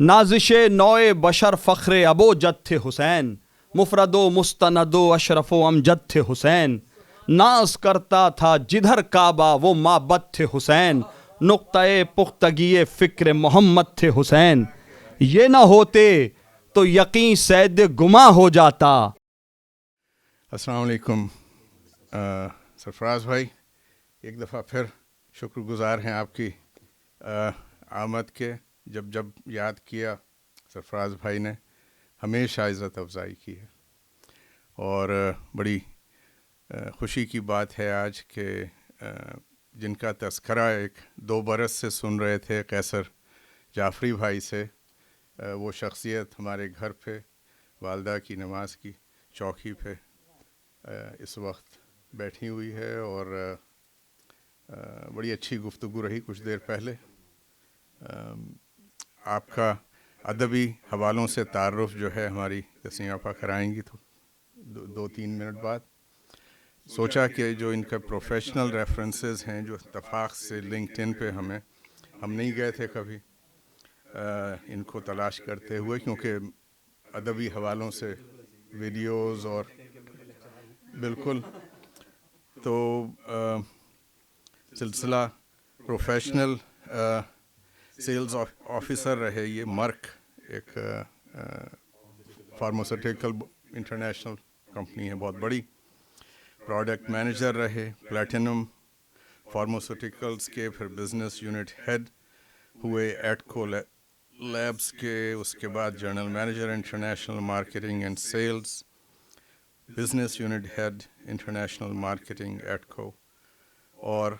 نازش نوع بشر فخر ابو جد تھے حسین، مفرد و مستند و اشرف و امجد تھے حسین، ناز کرتا تھا جدھر کعبہ وہ معبد تھے حسین، نقطۂ پختگی فکر محمد تھے حسین، یہ نہ ہوتے تو یقین سید گماں ہو جاتا۔ السلام علیکم سرفراز بھائی، ایک دفعہ پھر شکر گزار ہیں آپ کی آمد کے۔ جب یاد کیا سرفراز بھائی نے ہمیشہ عزت افزائی کی ہے، اور بڑی خوشی کی بات ہے آج کہ جن کا تذکرہ 2 برس سے سن رہے تھے قیصر جعفری بھائی سے، وہ شخصیت ہمارے گھر پہ والدہ کی نماز کی چوکی پہ اس وقت بیٹھی ہوئی ہے، اور بڑی اچھی گفتگو رہی کچھ دیر پہلے۔ آپ کا ادبی حوالوں سے تعارف جو ہے ہماری تسنیم آپا کرائیں گی تو 2-3 منٹ بعد۔ سوچا کہ جو ان کا پروفیشنل ریفرنسز ہیں جو اتفاق سے لنکڈ پہ ہم نہیں گئے تھے کبھی ان کو تلاش کرتے ہوئے، کیونکہ ادبی حوالوں سے ویڈیوز اور بالکل تو سلسلہ پروفیشنل سیلز آفیسر رہے یہ مرک، ایک فارماسیوٹیکل انٹرنیشنل کمپنی ہے بہت بڑی، پروڈکٹ مینیجر رہے پلیٹینم فارماسیوٹیکلز کے، پھر بزنس یونٹ ہیڈ ہوئے ایٹکو لیبس کے، اس کے بعد general manager international marketing and sales, business unit head international marketing Atco, اور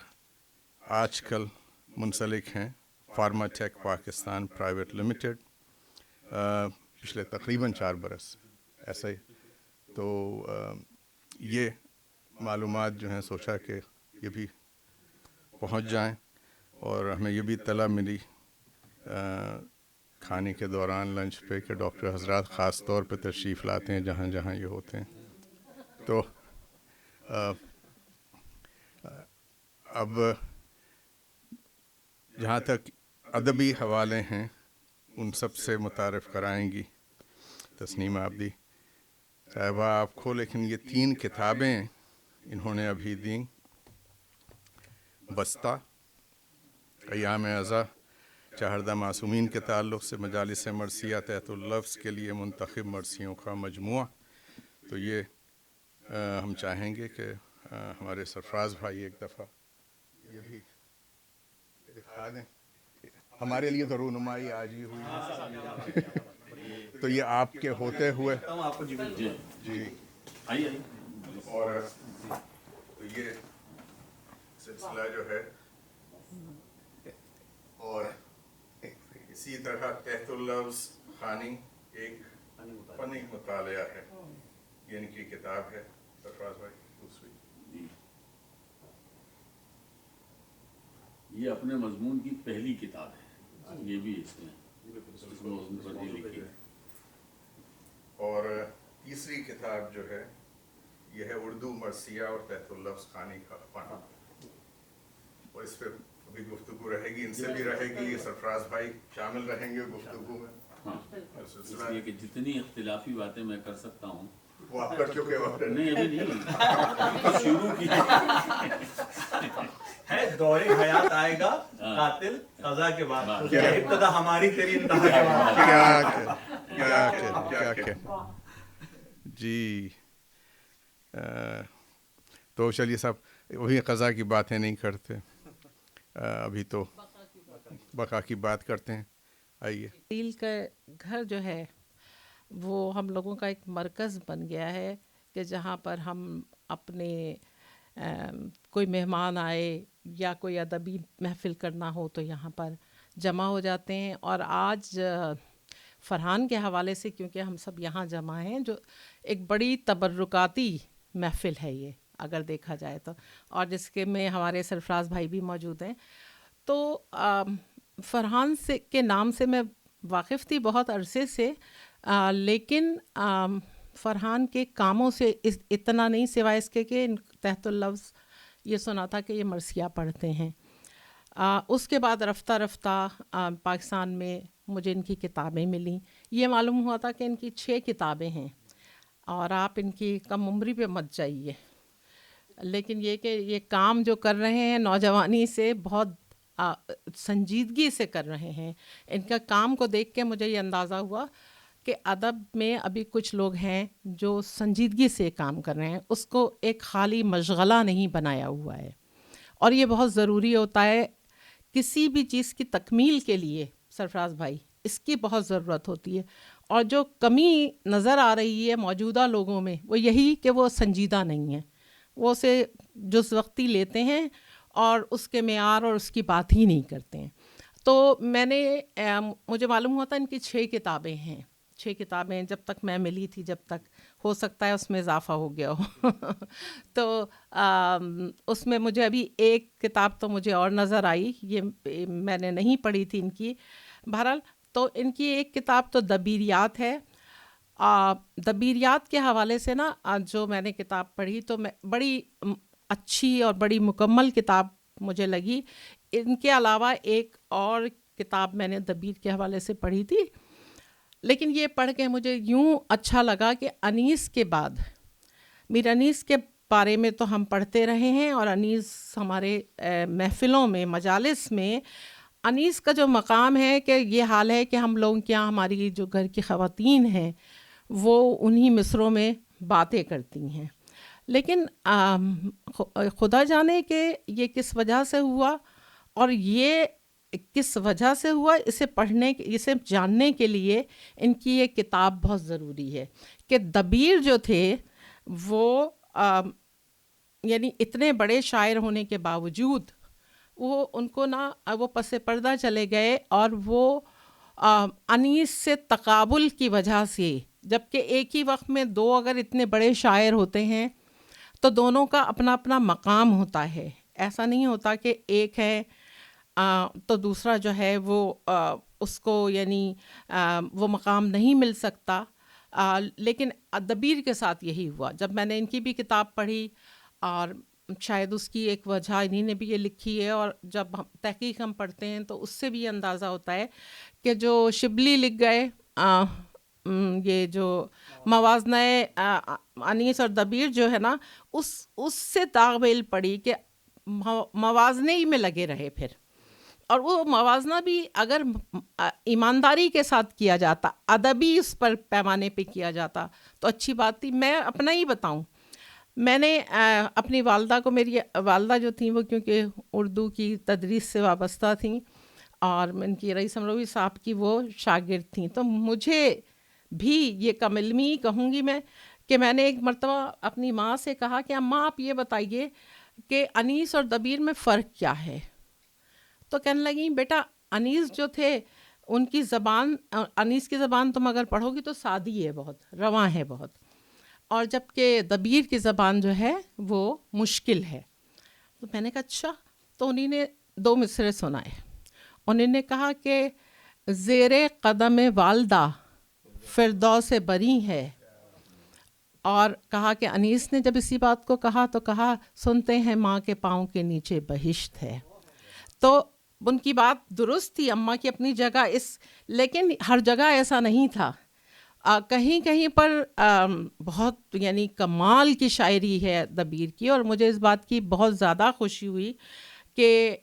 آج کل منسلک ہیں pharma tech Pakistan private limited, پچھلے تقریباً 4 برس ایسا ہی۔ تو یہ معلومات جو ہیں سوچا کہ یہ بھی پہنچ جائیں، اور ہمیں یہ بھی اطلاع ملی کھانے کے دوران لنچ پہ کہ ڈاکٹر حضرات خاص طور پہ تشریف لاتے ہیں جہاں جہاں یہ ہوتے ہیں۔ تو اب جہاں تک ادبی حوالے ہیں ان سب سے متعارف کرائیں گی تسنیم آبدی صاحبہ آپ کو، لیکن یہ 3 کتابیں انہوں نے ابھی دیں: بستہ، ایام ازاں چہردہ معصومین کے تعلق سے، مجالس مرثیہ تحت اللفظ کے لیے منتخب مرثیوں کا مجموعہ۔ تو یہ ہم چاہیں گے کہ ہمارے سرفراز بھائی ایک دفعہ یہ بھی دکھا دیں، ہمارے لیے تو رونمائی آج ہی ہوئی ہے۔ تو یہ آپ کے ہوتے ہوئے جی، اور تو یہ سلسلہ جو ہے، اور اسی طرح تحت اللفظ خوانی ایک فنی مطالعہ ہے، یہ ان کی کتاب ہے سرفراز بھائی دوسری۔ یہ اپنے مضمون کی پہلی کتاب ہے، یہ بھی اس میں موضوع پر نہیں لکھی ہے۔ اور تیسری کتاب جو ہے یہ ہے اردو مرثیہ اور تحت اللفظ خوانی کا فن، اور اس پہ ابھی گفتگو رہے گی، ان سے بھی رہے گی، سرفراز بھائی شامل رہیں گے گفتگو میں۔ ہاں، اس لیے کہ جتنی اختلافی باتیں میں کر سکتا ہوں وہ آپ کر چکے ہو۔ نہیں، ابھی نہیں، شروع کی ہے دور حیات آئے گا قاتل قضا کے بعد، ابتدا ہماری تیری انتہا کے بعد۔ کیا جی، تو چلیے صاحب وہی قضا کی باتیں نہیں کرتے، ابھی تو بقا کی بات کرتے ہیں۔ آئیے۔ دل کا گھر جو ہے وہ ہم لوگوں کا ایک مرکز بن گیا ہے کہ جہاں پر ہم اپنے کوئی مہمان آئے یا کوئی ادبی محفل کرنا ہو تو یہاں پر جمع ہو جاتے ہیں۔ اور آج فرحان کے حوالے سے، کیونکہ ہم سب یہاں جمع ہیں، جو ایک بڑی تبرکاتی محفل ہے یہ اگر دیکھا جائے تو، اور جس کے میں ہمارے سرفراز بھائی بھی موجود ہیں۔ تو فرحان سے کے نام سے میں واقف تھی بہت عرصے سے، لیکن فرحان کے کاموں سے اتنا نہیں، سوائے اس کے کہ تحت اللفظ یہ سنا تھا کہ یہ مرثیہ پڑھتے ہیں۔ اس کے بعد رفتہ رفتہ پاکستان میں مجھے ان کی کتابیں ملیں. یہ معلوم ہوا تھا کہ ان کی 6 کتابیں ہیں اور آپ ان کی کم عمری پہ مت جائیے. لیکن یہ کہ یہ کام جو کر رہے ہیں نوجوانی سے بہت سنجیدگی سے کر رہے ہیں. ان کا کام کو دیکھ کے مجھے یہ اندازہ ہوا کہ ادب میں ابھی کچھ لوگ ہیں جو سنجیدگی سے کام کر رہے ہیں, اس کو ایک خالی مشغلہ نہیں بنایا ہوا ہے. اور یہ بہت ضروری ہوتا ہے کسی بھی چیز کی تکمیل کے لیے. سرفراز بھائی, اس کی بہت ضرورت ہوتی ہے. اور جو کمی نظر آ رہی ہے موجودہ لوگوں میں وہ یہی کہ وہ سنجیدہ نہیں ہیں, وہ اسے جز وقتی لیتے ہیں اور اس کے معیار اور اس کی بات ہی نہیں کرتے ہیں. تو مجھے معلوم ہوا تھا ان کی 6 کتابیں ہیں. 6 کتابیں جب تک میں ملی تھی, جب تک ہو سکتا ہے اس میں اضافہ ہو گیا ہو. تو اس میں مجھے ابھی ایک کتاب تو مجھے اور نظر آئی, یہ میں نے نہیں پڑھی تھی ان کی. بہرحال تو ان کی ایک کتاب تو دبیریات ہے. دبیریات کے حوالے سے نا جو میں نے کتاب پڑھی تو میں بڑی اچھی اور بڑی مکمل کتاب مجھے لگی. ان کے علاوہ ایک اور کتاب میں نے دبیر کے حوالے سے پڑھی تھی, لیکن یہ پڑھ کے مجھے یوں اچھا لگا کہ انیس کے بعد میر انیس کے بارے میں تو ہم پڑھتے رہے ہیں, اور انیس ہمارے محفلوں میں مجالس میں انیس کا جو مقام ہے کہ یہ حال ہے کہ ہم لوگوں کے یہاں ہماری جو گھر کی خواتین ہیں وہ انہی مصروں میں باتیں کرتی ہیں. لیکن خدا جانے کہ یہ کس وجہ سے ہوا, اور یہ کس وجہ سے ہوا, اسے پڑھنے اسے جاننے کے لیے ان کی یہ کتاب بہت ضروری ہے. کہ دبیر جو تھے وہ یعنی اتنے بڑے شاعر ہونے کے باوجود وہ ان کو وہ پس پردہ چلے گئے, اور وہ انیس سے تقابل کی وجہ سے, جبکہ ایک ہی وقت میں 2 اگر اتنے بڑے شاعر ہوتے ہیں تو دونوں کا اپنا اپنا مقام ہوتا ہے. ایسا نہیں ہوتا کہ ایک ہے تو دوسرا جو ہے وہ اس کو یعنی وہ مقام نہیں مل سکتا. لیکن دبیر کے ساتھ یہی ہوا. جب میں نے ان کی بھی کتاب پڑھی, اور شاید اس کی ایک وجہ انہی نے بھی یہ لکھی ہے, اور جب تحقیق ہم پڑھتے ہیں تو اس سے بھی اندازہ ہوتا ہے کہ جو شبلی لکھ گئے, یہ جو موازنہ انیس اور دبیر جو ہے نا, اس سے تاغیل پڑی کہ موازنے ہی میں لگے رہے پھر. اور وہ موازنہ بھی اگر ایمانداری کے ساتھ کیا جاتا, ادبی اس پر پیمانے پہ کیا جاتا تو اچھی بات تھی. میں اپنا ہی بتاؤں, میں نے اپنی والدہ کو, میری والدہ جو تھیں وہ کیونکہ اردو کی تدریس سے وابستہ تھیں, اور ان کی رئیس امروی صاحب کی وہ شاگرد تھیں, تو مجھے بھی یہ کم علمی کہوں گی میں کہ میں نے ایک مرتبہ اپنی ماں سے کہا کہ اماں آپ یہ بتائیے کہ انیس اور دبیر میں فرق کیا ہے. تو کہنے لگیں بیٹا انیس جو تھے ان کی زبان, انیس کی زبان تم اگر پڑھو گی تو سادی ہے, بہت رواں ہے بہت, اور جبکہ دبیر کی زبان جو ہے وہ مشکل ہے. تو میں نے کہا اچھا. تو انہی نے 2 مصرے سنائے. انہوں نے کہا کہ زیر قدم والدہ فردوس بری ہے, اور کہا کہ انیس نے جب اسی بات کو کہا تو کہا سنتے ہیں ماں کے پاؤں کے نیچے بہشت ہے. تو ان کی بات درست تھی, اماں کی اپنی جگہ, لیکن ہر جگہ ایسا نہیں تھا. کہیں کہیں پر بہت یعنی کمال کی شاعری ہے دبیر کی, اور مجھے اس بات کی بہت زیادہ خوشی ہوئی کہ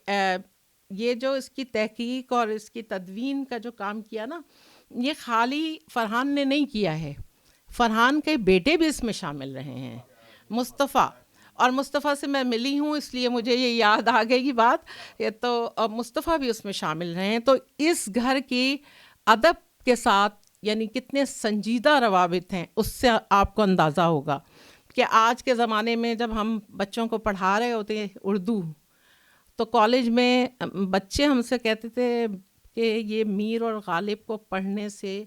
یہ جو اس کی تحقیق اور اس کی تدوین کا جو کام کیا نا, یہ خالی فرحان نے نہیں کیا ہے, فرحان کے بیٹے بھی اس میں شامل رہے ہیں, مصطفیٰ. اور مصطفیٰ سے میں ملی ہوں اس لیے مجھے یہ یاد آ گئی کی بات, تو مصطفیٰ بھی اس میں شامل رہے ہیں. تو اس گھر کی ادب کے ساتھ یعنی کتنے سنجیدہ روابط ہیں, اس سے آپ کو اندازہ ہوگا کہ آج کے زمانے میں جب ہم بچوں کو پڑھا رہے ہوتے ہیں اردو, تو کالج میں بچے ہم سے کہتے تھے کہ یہ میر اور غالب کو پڑھنے سے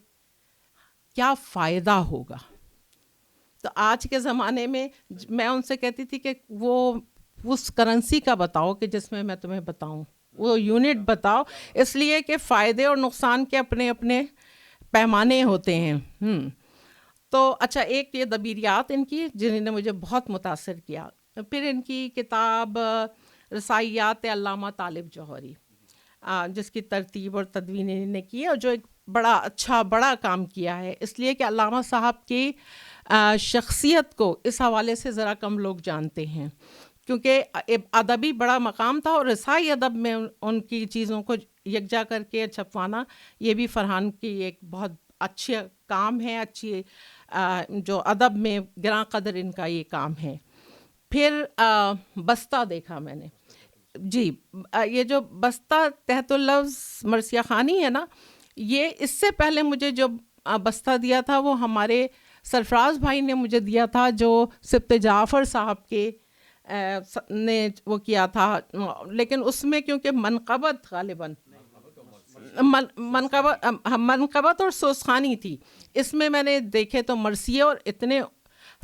کیا فائدہ ہوگا. تو آج کے زمانے میں میں ان سے کہتی تھی کہ وہ اس کرنسی کا بتاؤ کہ جس میں تمہیں بتاؤں, وہ یونٹ بتاؤ, اس لیے کہ فائدے اور نقصان کے اپنے اپنے پیمانے ہوتے ہیں. تو اچھا, ایک یہ دبیریات ان کی جنہوں نے مجھے بہت متاثر کیا. پھر ان کی کتاب رسائیات علامہ طالب جوہری, جس کی ترتیب اور تدوین نے کی ہے، اور جو ایک بڑا اچھا بڑا کام کیا ہے، اس لیے کہ علامہ صاحب کی شخصیت کو اس حوالے سے ذرا کم لوگ جانتے ہیں، کیونکہ ادبی بڑا مقام تھا، اور رسائی ادب میں ان کی چیزوں کو یکجا کر کے چھپوانا یہ بھی فرحان کی ایک بہت اچھا کام ہے، اچھی جو ادب میں گراں قدر ان کا یہ کام ہے۔ پھر بستہ دیکھا میں نے، جی یہ جو بستہ تحت اللفظ مرثیہ خوانی ہے نا، یہ اس سے پہلے مجھے جو بستہ دیا تھا وہ ہمارے سرفراز بھائی نے مجھے دیا تھا، جو سبط جعفر صاحب کے نے وہ کیا تھا، لیکن اس میں کیونکہ منقبت غالباً منقبت اور سوسخانی تھی، اس میں میں نے دیکھے تو مرثیے اور اتنے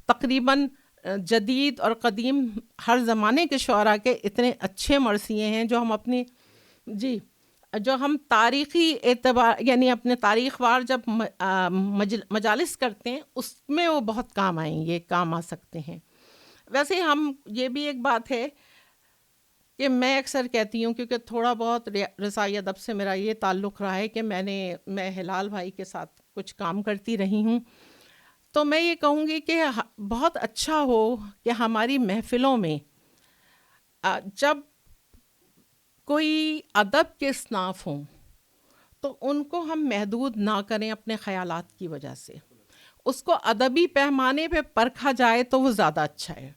تقریباً جدید اور قدیم ہر زمانے کے شعراء کے اتنے اچھے مرثیے ہیں جو ہم اپنی جو ہم تاریخی اعتبار یعنی اپنے تاریخ وار جب مجالس کرتے ہیں اس میں وہ بہت کام آئیں گے، کام آ سکتے ہیں۔ ویسے ہم یہ بھی ایک بات ہے کہ میں اکثر کہتی ہوں، کیونکہ تھوڑا بہت رسائی ادب سے میرا یہ تعلق رہا ہے کہ میں ہلال بھائی کے ساتھ کچھ کام کرتی رہی ہوں، تو میں یہ کہوں گی کہ بہت اچھا ہو کہ ہماری محفلوں میں جب کوئی ادب کے اصناف ہوں تو ان کو ہم محدود نہ کریں اپنے خیالات کی وجہ سے، اس کو ادبی پیمانے پہ پرکھا جائے تو وہ زیادہ اچھا ہے۔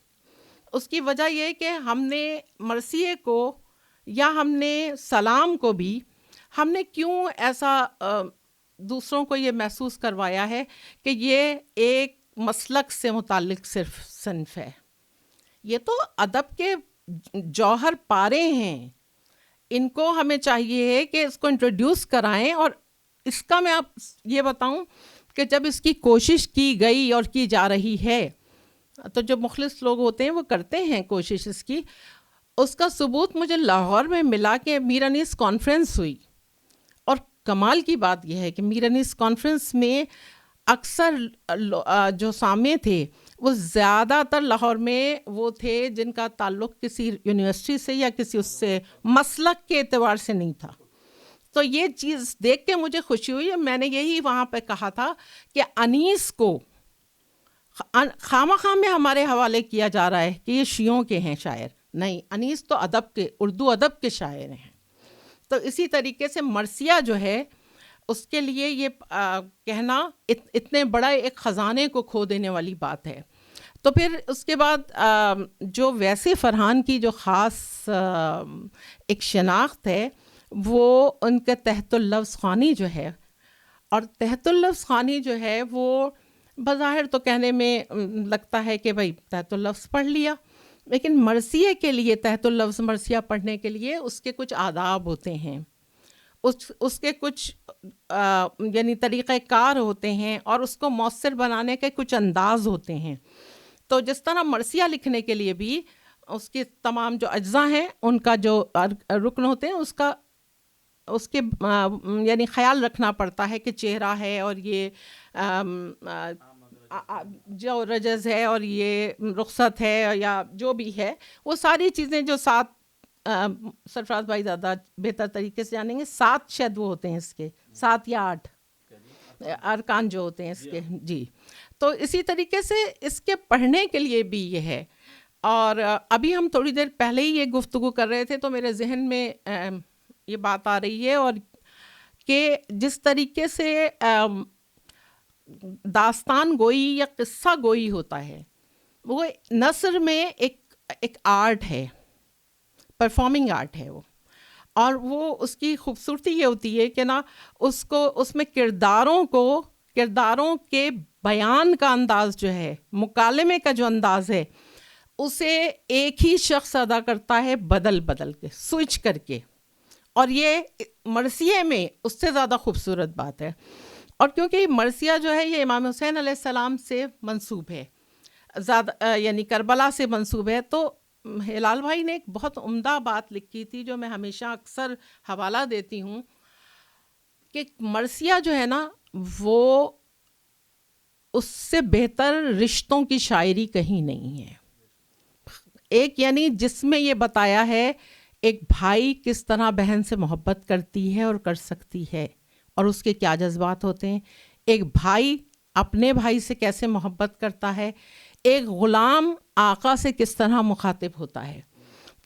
اس کی وجہ یہ کہ ہم نے مرثیے کو یا ہم نے سلام کو بھی ہم نے کیوں ایسا دوسروں کو یہ محسوس کروایا ہے کہ یہ ایک مسلک سے متعلق صرف صنف ہے؟ یہ تو ادب کے جوہر پارے ہیں، ان کو ہمیں چاہیے کہ اس کو انٹروڈیوس کرائیں۔ اور اس کا میں آپ یہ بتاؤں کہ جب اس کی کوشش کی گئی اور کی جا رہی ہے تو جو مخلص لوگ ہوتے ہیں وہ کرتے ہیں کوشش اس کی، اس کا ثبوت مجھے لاہور میں ملا کہ میر انیس کانفرنس ہوئی، اور کمال کی بات یہ ہے کہ میر انیس کانفرنس میں اکثر جو سامع تھے وہ زیادہ تر لاہور میں وہ تھے جن کا تعلق کسی یونیورسٹی سے یا کسی اس سے مسلک کے اعتبار سے نہیں تھا۔ تو یہ چیز دیکھ کے مجھے خوشی ہوئی، میں نے یہی وہاں پہ کہا تھا کہ انیس کو خواہ میں ہمارے حوالے کیا جا رہا ہے کہ یہ شیعوں کے ہیں شاعر، نہیں، انیس تو ادب کے، اردو ادب کے شاعر ہیں۔ تو اسی طریقے سے مرثیہ جو ہے اس کے لیے یہ کہنا اتنے بڑا ایک خزانے کو کھو دینے والی بات ہے۔ تو پھر اس کے بعد جو ویسے فرحان کی جو خاص ایک شناخت ہے وہ ان کے تحت اللفظ خوانی جو ہے، اور تحت اللفظ خوانی جو ہے وہ بظاہر تو کہنے میں لگتا ہے کہ بھائی تحت اللفظ پڑھ لیا، لیکن مرثیے کے لیے تحت اللفظ مرثیہ پڑھنے کے لیے اس کے کچھ آداب ہوتے ہیں، اس کے کچھ یعنی طریقہ کار ہوتے ہیں، اور اس کو مؤثر بنانے کے کچھ انداز ہوتے ہیں۔ تو جس طرح مرثیہ لکھنے کے لیے بھی اس کے تمام جو اجزاء ہیں، ان کا جو رکن ہوتے ہیں، اس کے یعنی خیال رکھنا پڑتا ہے کہ چہرہ ہے، اور یہ جو رجز ہے، اور یہ رخصت ہے، یا جو بھی ہے، وہ ساری چیزیں جو 7 سرفراز بھائی زیادہ بہتر طریقے سے جانیں گے، 7 شاید وہ ہوتے ہیں اس کے، 7 یا 8 ارکان جو ہوتے ہیں اس کے، جی۔ تو اسی طریقے سے اس کے پڑھنے کے لیے بھی یہ ہے۔ اور ابھی ہم تھوڑی دیر پہلے ہی یہ گفتگو کر رہے تھے تو میرے ذہن میں یہ بات آ رہی ہے، اور کہ جس طریقے سے داستان گوئی یا قصہ گوئی ہوتا ہے، وہ نثر میں ایک آرٹ ہے، پرفارمنگ آرٹ ہے وہ، اور وہ اس کی خوبصورتی یہ ہوتی ہے کہ نا اس میں کرداروں کے بیان کا انداز جو ہے، مکالمے کا جو انداز ہے، اسے ایک ہی شخص ادا کرتا ہے بدل کے، سوئچ کر کے، اور یہ مرثیے میں اس سے زیادہ خوبصورت بات ہے۔ اور کیونکہ مرثیہ جو ہے یہ امام حسین علیہ السلام سے منسوب ہے، یعنی کربلا سے منسوب ہے، تو ہلال بھائی نے ایک بہت عمدہ بات لکھی تھی جو میں ہمیشہ اکثر حوالہ دیتی ہوں، کہ مرثیہ جو ہے نا وہ اس سے بہتر رشتوں کی شاعری کہیں نہیں ہے۔ ایک یعنی جس میں یہ بتایا ہے ایک بھائی کس طرح بہن سے محبت کرتی ہے اور کر سکتی ہے اور اس کے کیا جذبات ہوتے ہیں، ایک بھائی اپنے بھائی سے کیسے محبت کرتا ہے، ایک غلام آقا سے کس طرح مخاطب ہوتا ہے.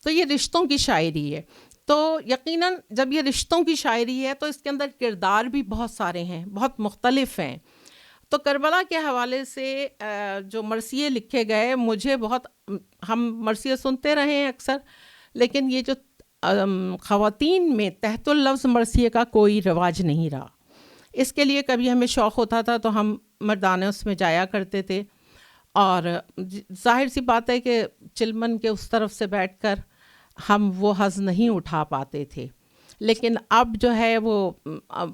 تو یہ رشتوں کی شاعری ہے. تو یقیناً جب یہ رشتوں کی شاعری ہے تو اس کے اندر کردار بھی بہت سارے ہیں، بہت مختلف ہیں. تو کربلا کے حوالے سے جو مرثیے لکھے گئے، مجھے بہت، ہم مرثیے سنتے رہے ہیں اکثر، لیکن یہ جو خواتین میں تحت اللفظ مرثیے کا کوئی رواج نہیں رہا. اس کے لیے کبھی ہمیں شوق ہوتا تھا تو ہم مردانہ اس میں جایا کرتے تھے، اور ظاہر سی بات ہے کہ چلمن کے اس طرف سے بیٹھ کر ہم وہ حظ نہیں اٹھا پاتے تھے. لیکن اب جو ہے وہ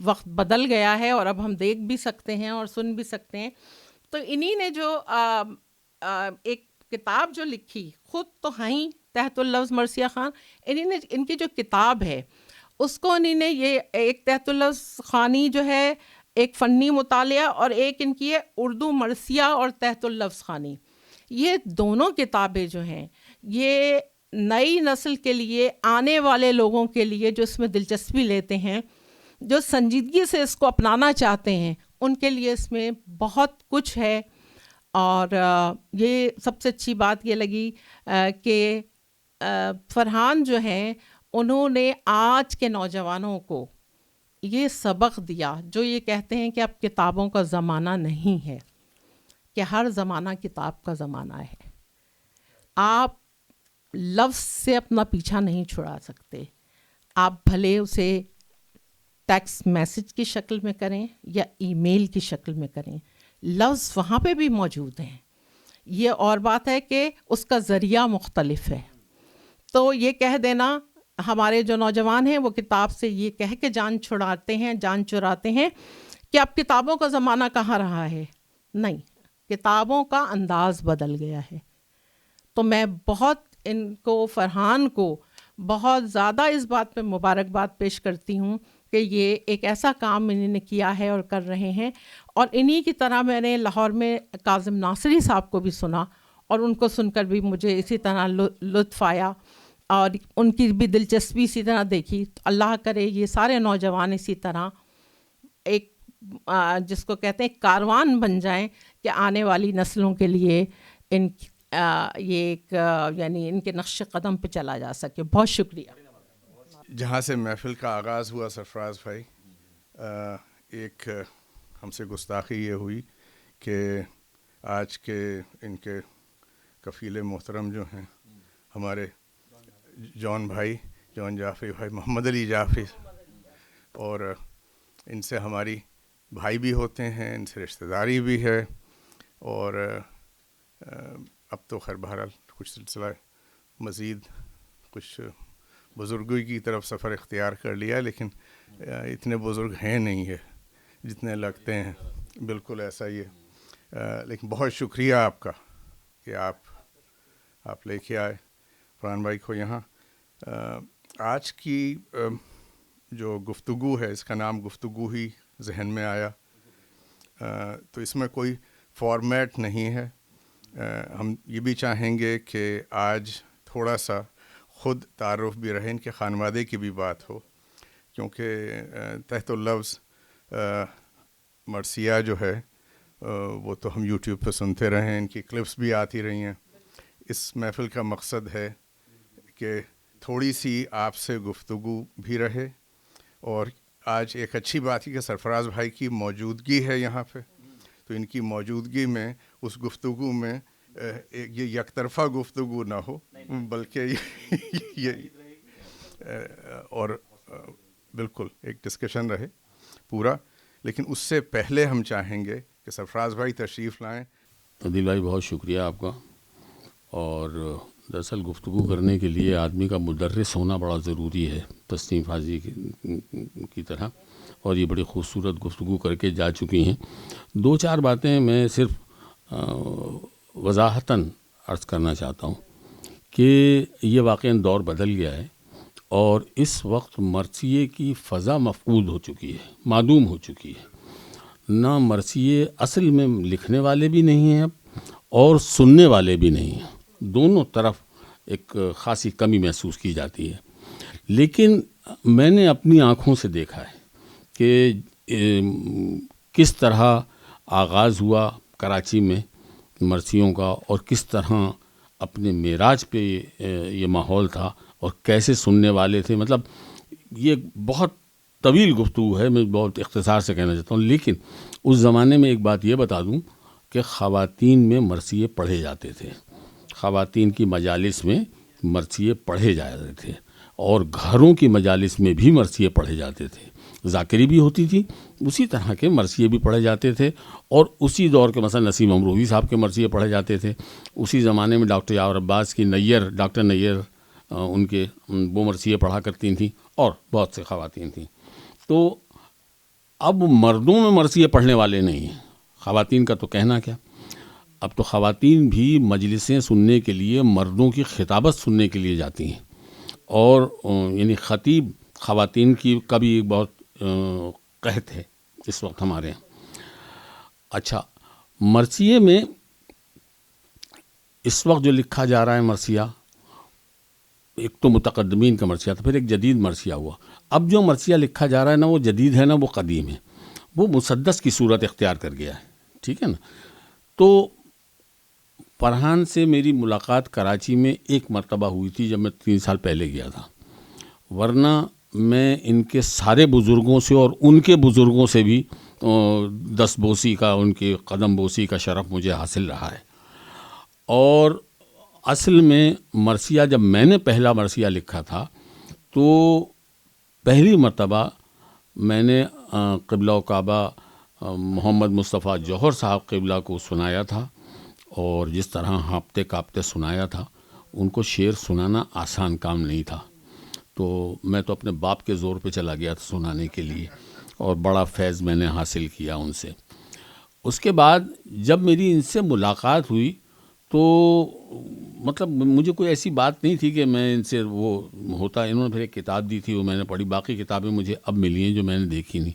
وقت بدل گیا ہے اور اب ہم دیکھ بھی سکتے ہیں اور سن بھی سکتے ہیں. تو انہی نے جو ایک کتاب جو لکھی، خود تو ہیں تحت اللفظ مرثیہ خان، انہی نے ان کی جو کتاب ہے اس کو انہی نے یہ ایک تحت اللفظ خوانی جو ہے ایک فنی مطالعہ، اور ایک ان کی ہے اردو مرثیہ اور تحت اللفظ خوانی. یہ دونوں کتابیں جو ہیں یہ نئی نسل کے لیے، آنے والے لوگوں کے لیے جو اس میں دلچسپی لیتے ہیں، جو سنجیدگی سے اس کو اپنانا چاہتے ہیں، ان کے لیے اس میں بہت کچھ ہے. اور یہ سب سے اچھی بات یہ لگی کہ فرحان جو ہیں انہوں نے آج کے نوجوانوں کو یہ سبق دیا، جو یہ کہتے ہیں کہ اب کتابوں کا زمانہ نہیں ہے، کہ ہر زمانہ کتاب کا زمانہ ہے. آپ لفظ سے اپنا پیچھا نہیں چھڑا سکتے. آپ بھلے اسے ٹیکسٹ میسج کی شکل میں کریں یا ای میل کی شکل میں کریں، لفظ وہاں پہ بھی موجود ہیں. یہ اور بات ہے کہ اس کا ذریعہ مختلف ہے. تو یہ کہہ دینا، ہمارے جو نوجوان ہیں وہ کتاب سے یہ کہہ کے جان چھڑاتے ہیں، جان چراتے ہیں کہ اب کتابوں کا زمانہ کہاں رہا ہے. نہیں، کتابوں کا انداز بدل گیا ہے. تو میں بہت ان کو، فرحان کو بہت زیادہ اس بات پہ مبارکباد پیش کرتی ہوں کہ یہ ایک ایسا کام انہوں نے کیا ہے اور کر رہے ہیں. اور انہی کی طرح میں نے لاہور میں کاظم ناصری صاحب کو بھی سنا، اور ان کو سن کر بھی مجھے اسی طرح لطف آیا اور ان کی بھی دلچسپی اسی طرح دیکھی. تو اللہ کرے یہ سارے نوجوان اسی طرح ایک جس کو کہتے ہیں کاروان بن جائیں کہ آنے والی نسلوں کے لیے ان یہ ایک یعنی ان کے نقش قدم پہ چلا جا سکے. بہت شکریہ. جہاں سے محفل کا آغاز ہوا سرفراز بھائی، ایک ہم سے گستاخی یہ ہوئی کہ آج کے ان کے کفیل محترم جو ہیں ہمارے جان بھائی، جان جعفری بھائی، محمد علی جعفری، اور ان سے ہماری بھائی بھی ہوتے ہیں، ان سے رشتہ داری بھی ہے، اور اب تو خیر بہرحال کچھ سلسلہ مزید کچھ بزرگی کی طرف سفر اختیار کر لیا، لیکن اتنے بزرگ ہیں نہیں ہے جتنے لگتے ہیں. بالکل ایسا ہی ہے. لیکن بہت شکریہ آپ کا کہ آپ لے کے آئے فرحان بھائی کو یہاں. آج کی جو گفتگو ہے، اس کا نام گفتگو ہی ذہن میں آیا. تو اس میں کوئی فارمیٹ نہیں ہے. ہم یہ بھی چاہیں گے کہ آج تھوڑا سا خود تعارف بھی رہے، ان کے خانوادے کی بھی بات ہو، کیونکہ تحت اللفظ مرثیہ جو ہے وہ تو ہم یوٹیوب پہ سنتے رہے ہیں، ان کی کلپس بھی آتی رہی ہیں. اس محفل کا مقصد ہے کہ تھوڑی سی آپ سے گفتگو بھی رہے. اور آج ایک اچھی بات ہے کہ سرفراز بھائی کی موجودگی ہے یہاں پہ، تو ان کی موجودگی میں اس گفتگو میں یہ یک طرفہ گفتگو نہ ہو، بلکہ یہ اور بالکل ایک ڈسکشن رہے پورا. لیکن اس سے پہلے ہم چاہیں گے کہ سرفراز بھائی تشریف لائیں. عدیل بھائی بہت شکریہ آپ کا. اور دراصل گفتگو کرنے کے لیے آدمی کا مدرس ہونا بڑا ضروری ہے، تسنیم حاجی کی طرح، اور یہ بڑی خوبصورت گفتگو کر کے جا چکی ہیں. 2-4 باتیں میں صرف وضاحتاً عرض کرنا چاہتا ہوں کہ یہ واقعاً دور بدل گیا ہے، اور اس وقت مرثیے کی فضا مفقود ہو چکی ہے، معدوم ہو چکی ہے. نہ مرثیے اصل میں لکھنے والے بھی نہیں ہیں اب، اور سننے والے بھی نہیں ہیں. دونوں طرف ایک خاصی کمی محسوس کی جاتی ہے. لیکن میں نے اپنی آنکھوں سے دیکھا ہے کہ کس طرح آغاز ہوا کراچی میں مرثیوں کا، اور کس طرح اپنے معراج پہ یہ ماحول تھا اور کیسے سننے والے تھے. مطلب یہ بہت طویل گفتگو ہے، میں بہت اختصار سے کہنا چاہتا ہوں. لیکن اس زمانے میں ایک بات یہ بتا دوں کہ خواتین میں مرثیے پڑھے جاتے تھے، خواتین کی مجالس میں مرثیے پڑھے جاتے تھے، اور گھروں کی مجالس میں بھی مرثیے پڑھے جاتے تھے. ذاکری بھی ہوتی تھی، اسی طرح کے مرثیے بھی پڑھے جاتے تھے. اور اسی دور کے مثلا نسیم امروہی صاحب کے مرثیے پڑھے جاتے تھے. اسی زمانے میں ڈاکٹر یاور عباس کی ڈاکٹر نیر ان کے وہ مرثیے پڑھا کرتی تھیں، اور بہت سے خواتین تھیں. تو اب مردوں میں مرثیے پڑھنے والے نہیں ہیں، خواتین کا تو کہنا کیا. اب تو خواتین بھی مجلسیں سننے کے لیے مردوں کی خطابت سننے کے لیے جاتی ہیں، اور یعنی خطیب خواتین کی کا بھی ایک بہت قحط ہے اس وقت ہمارے یہاں. اچھا، مرثیے میں اس وقت جو لکھا جا رہا ہے مرثیہ، ایک تو متقدمین کا مرثیہ تھا، پھر ایک جدید مرثیہ ہوا. اب جو مرثیہ لکھا جا رہا ہے، نہ وہ جدید ہے نہ وہ قدیم ہے، وہ مسدس کی صورت اختیار کر گیا ہے. ٹھیک ہے نا. تو فرحان سے میری ملاقات کراچی میں ایک مرتبہ ہوئی تھی جب میں 3 سال پہلے گیا تھا، ورنہ میں ان کے سارے بزرگوں سے اور ان کے بزرگوں سے بھی دست بوسی کا، ان کے قدم بوسی کا شرف مجھے حاصل رہا ہے. اور اصل میں مرثیہ جب میں نے پہلا مرثیہ لکھا تھا تو پہلی مرتبہ میں نے قبلہ و کعبہ محمد مصطفیٰ جوہر صاحب قبلہ کو سنایا تھا، اور جس طرح ہانپتے کانپتے سنایا تھا، ان کو شعر سنانا آسان کام نہیں تھا. تو میں تو اپنے باپ کے زور پہ چلا گیا تھا سنانے کے لیے، اور بڑا فیض میں نے حاصل کیا ان سے. اس کے بعد جب میری ان سے ملاقات ہوئی تو مطلب مجھے کوئی ایسی بات نہیں تھی کہ میں ان سے وہ ہوتا. انہوں نے پھر ایک کتاب دی تھی، وہ میں نے پڑھی، باقی کتابیں مجھے اب ملی ہیں جو میں نے دیکھی نہیں.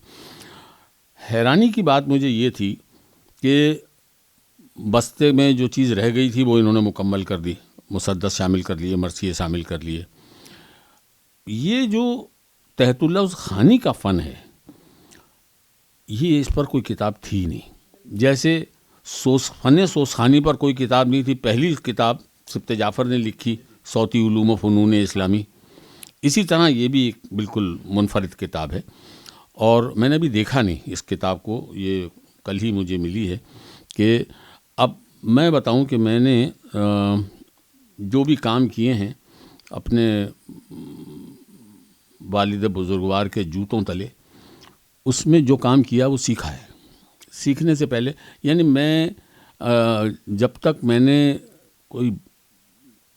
حیرانی کی بات مجھے یہ تھی کہ بستے میں جو چیز رہ گئی تھی وہ انہوں نے مکمل کر دی، مسدس شامل کر لیے، مرثیے شامل کر لیے. یہ جو تحت اللفظ خوانی کا فن ہے، یہ اس پر کوئی کتاب تھی نہیں. جیسے فن سوس خوانی پر کوئی کتاب نہیں تھی. پہلی کتاب سبط جعفر نے لکھی، صوتی علوم و فنون اسلامی، اسی طرح یہ بھی ایک بالکل منفرد کتاب ہے. اور میں نے ابھی دیکھا نہیں اس کتاب کو، یہ کل ہی مجھے ملی ہے. کہ اب میں بتاؤں کہ میں نے جو بھی کام کیے ہیں اپنے والد بزرگوار کے جوتوں تلے، اس میں جو کام کیا وہ سیکھا ہے. سیکھنے سے پہلے یعنی میں جب تک میں نے کوئی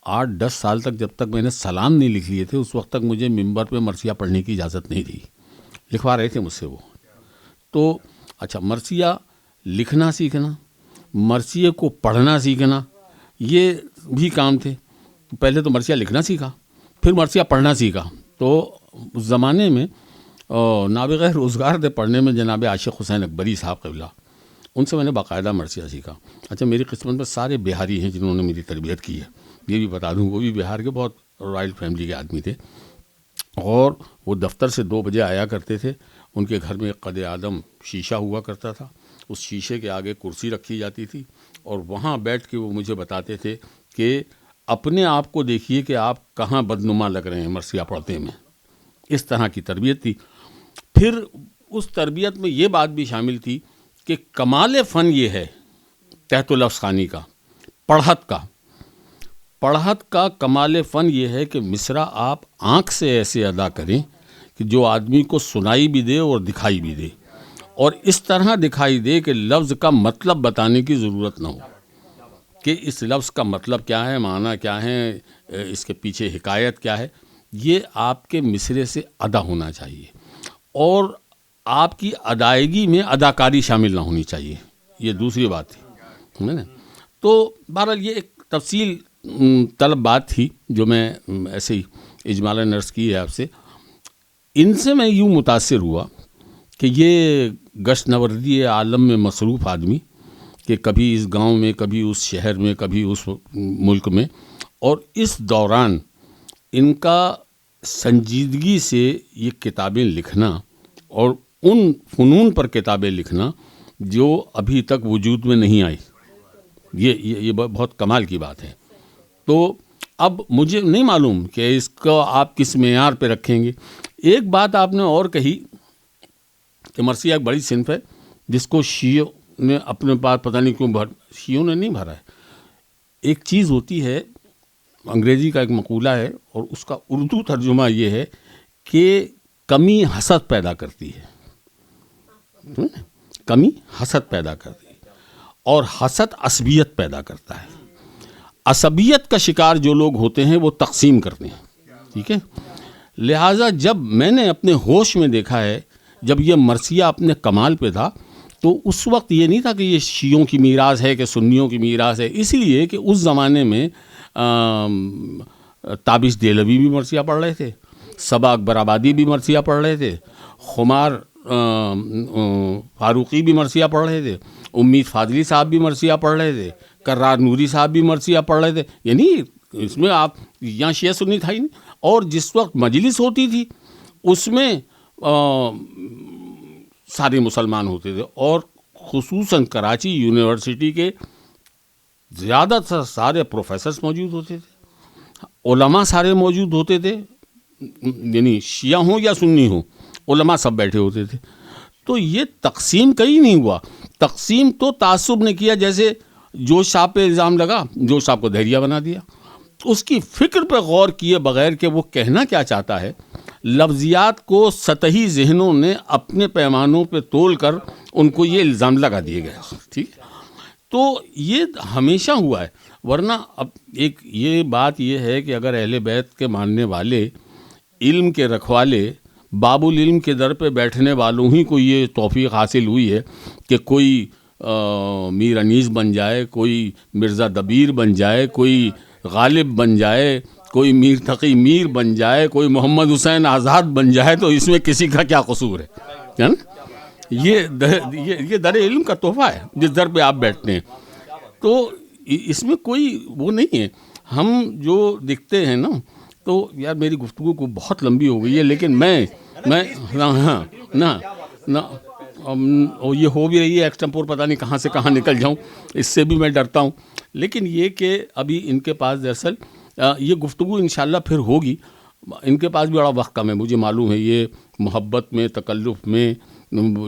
8-10 سال تک، جب تک میں نے سلام نہیں لکھ لیے تھے، اس وقت تک مجھے ممبر پہ مرثیہ پڑھنے کی اجازت نہیں تھی. لکھوا رہے تھے مجھ سے وہ. تو اچھا، مرثیہ لکھنا سیکھنا، مرثیے کو پڑھنا سیکھنا، یہ بھی کام تھے. پہلے تو مرثیہ لکھنا سیکھا، پھر مرثیہ پڑھنا سیکھا. تو اس زمانے میں نابغہ روزگار دے پڑھنے میں جناب عاشق حسین اکبری صاحب قبلہ، ان سے میں نے باقاعدہ مرثیہ سیکھا. اچھا، میری قسمت میں سارے بہاری ہیں جنہوں نے میری تربیت کی ہے، یہ بھی بتا دوں. وہ بھی بہار کے بہت رائل فیملی کے آدمی تھے، اور وہ دفتر سے 2 بجے آیا کرتے تھے. ان کے گھر میں ایک قد آدم شیشہ ہوا کرتا تھا، اس شیشے کے آگے کرسی رکھی جاتی تھی، اور وہاں بیٹھ کے وہ مجھے بتاتے تھے کہ اپنے آپ کو دیکھیے کہ آپ کہاں بدنما لگ رہے ہیں مرثیہ پڑھتے میں. اس طرح کی تربیت تھی. پھر اس تربیت میں یہ بات بھی شامل تھی کہ کمال فن یہ ہے تحت اللفظ خوانی کا، پڑھت کا کمال فن یہ ہے کہ مصرع آپ آنکھ سے ایسے ادا کریں کہ جو آدمی کو سنائی بھی دے اور دکھائی بھی دے، اور اس طرح دکھائی دے کہ لفظ کا مطلب بتانے کی ضرورت نہ ہو کہ اس لفظ کا مطلب کیا ہے، معنی کیا ہے، اس کے پیچھے حکایت کیا ہے. یہ آپ کے مصرعے سے ادا ہونا چاہیے، اور آپ کی ادائیگی میں اداکاری شامل نہ ہونی چاہیے. یہ دوسری بات تھی. تو بہرحال یہ ایک تفصیل طلب بات تھی جو میں ایسے ہی اجمالاً عرض کی ہے آپ سے. ان سے میں یوں متاثر ہوا کہ یہ گشت نوردی عالم میں مصروف آدمی، کہ کبھی اس گاؤں میں، کبھی اس شہر میں، کبھی اس ملک میں، اور اس دوران ان کا سنجیدگی سے یہ کتابیں لکھنا اور ان فنون پر کتابیں لکھنا جو ابھی تک وجود میں نہیں آئی، یہ بہت کمال کی بات ہے. تو اب مجھے نہیں معلوم کہ اس کو آپ کس معیار پہ رکھیں گے. ایک بات آپ نے اور کہی کہ مرثیہ ایک بڑی صنف ہے جس کو شیعوں نے اپنے پاس پتہ نہیں کیوں شیعوں نے نہیں بھرا ہے. ایک چیز ہوتی ہے، انگریزی کا ایک مقولہ ہے اور اس کا اردو ترجمہ یہ ہے کہ کمی حسد پیدا کرتی ہے. کمی حسد پیدا کرتی ہے اور حسد عصبیت پیدا کرتا ہے. عصبیت کا شکار جو لوگ ہوتے ہیں وہ تقسیم کرتے ہیں. ٹھیک ہے، لہٰذا جب میں نے اپنے ہوش میں دیکھا ہے، جب یہ مرثیہ اپنے کمال پہ تھا تو اس وقت یہ نہیں تھا کہ یہ شیعوں کی میراث ہے کہ سنیوں کی میراث ہے، اس لیے کہ اس زمانے میں تابش دہلوی بھی مرثیہ پڑھ رہے تھے، صبا اکبر آبادی بھی مرثیہ پڑھ رہے تھے، خمار فاروقی بھی مرثیہ پڑھ رہے تھے، امید فاضلی صاحب بھی مرثیہ پڑھ رہے تھے، کرار نوری صاحب بھی مرثیہ پڑھ رہے تھے. یعنی اس میں آپ یہاں شیعہ سنی تھا ہی نہیں. اور جس وقت مجلس ہوتی تھی اس میں سارے مسلمان ہوتے تھے، اور خصوصاً کراچی یونیورسٹی کے زیادہ تر سارے پروفیسرز موجود ہوتے تھے، علماء سارے موجود ہوتے تھے، یعنی شیعہ ہوں یا سنی ہوں، علماء سب بیٹھے ہوتے تھے. تو یہ تقسیم کہیں نہیں ہوا. تقسیم تو تعصب نے کیا، جیسے جوش صاحب پہ الزام لگا، جوش صاحب کو دہریہ بنا دیا. اس کی فکر پہ غور کیے بغیر کہ وہ کہنا کیا چاہتا ہے، لفظیات کو سطحی ذہنوں نے اپنے پیمانوں پہ تول کر ان کو یہ الزام لگا دیے گئے. ٹھیک ہے، تو یہ ہمیشہ ہوا ہے. ورنہ اب ایک یہ بات یہ ہے کہ اگر اہل بیت کے ماننے والے، علم کے رکھوالے، باب العلم کے در پہ بیٹھنے والوں ہی کو یہ توفیق حاصل ہوئی ہے کہ کوئی میر انیس بن جائے، کوئی مرزا دبیر بن جائے، کوئی غالب بن جائے، کوئی میر تقی میر بن جائے، کوئی محمد حسین آزاد بن جائے، تو اس میں کسی کا کیا قصور ہے نا؟ یہ در علم کا تحفہ ہے جس در پہ آپ بیٹھتے ہیں. تو اس میں کوئی وہ نہیں ہے. ہم جو دکھتے ہیں نا، تو یار میری گفتگو کو بہت لمبی ہو گئی ہے، لیکن میں اور یہ ہو بھی رہی ہے ایکسٹمپور، پتہ نہیں کہاں سے کہاں نکل جاؤں، اس سے بھی میں ڈرتا ہوں. لیکن یہ کہ ابھی ان کے پاس دراصل یہ گفتگو انشاءاللہ پھر ہوگی. ان کے پاس بھی بڑا وقت کم ہے، مجھے معلوم ہے. یہ محبت میں، تکلف میں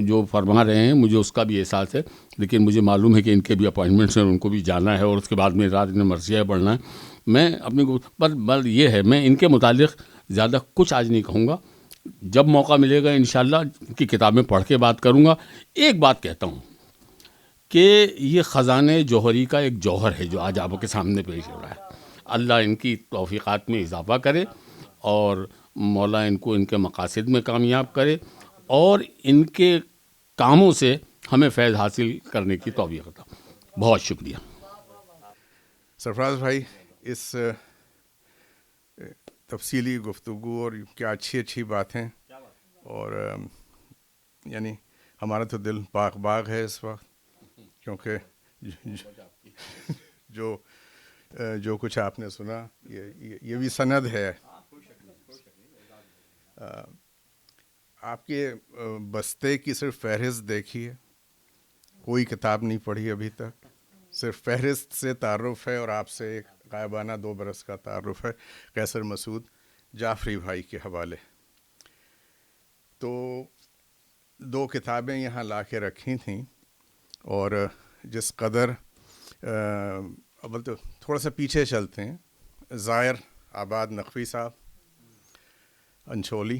جو فرما رہے ہیں مجھے اس کا بھی احساس ہے، لیکن مجھے معلوم ہے کہ ان کے بھی اپوائنٹمنٹس ہیں، ان کو بھی جانا ہے، اور اس کے بعد میں رات میں مرثیہ پڑھنا ہے. میں اپنی بل یہ ہے، میں ان کے متعلق زیادہ کچھ آج نہیں کہوں گا. جب موقع ملے گا انشاءاللہ ان کی کتابیں پڑھ کے بات کروں گا. ایک بات کہتا ہوں کہ یہ خزانے جوہری کا ایک جوہر ہے جو آج آپ کے سامنے پیش ہو رہا ہے. اللہ ان کی توفیقات میں اضافہ کرے اور مولا ان کو ان کے مقاصد میں کامیاب کرے اور ان کے کاموں سے ہمیں فیض حاصل کرنے کی توفیق عطا. بہت شکریہ. سرفراز بھائی، اس تفصیلی گفتگو اور کیا اچھی باتیں، اور یعنی ہمارا تو دل باغ ہے اس وقت، کیونکہ جو کچھ آپ نے سنا یہ بھی سند ہے. آپ کے بستے کی صرف فہرست دیکھی ہے، کوئی کتاب نہیں پڑھی ابھی تک، صرف فہرست سے تعارف ہے، اور آپ سے ایک غائبانہ 2 برس کا تعارف ہے قیصر مسعود جعفری بھائی کے حوالے. تو 2 کتابیں یہاں لا کے رکھی تھیں، اور جس قدر اول تو تھوڑا سا پیچھے چلتے ہیں. زائر آباد نقوی صاحب انچولی،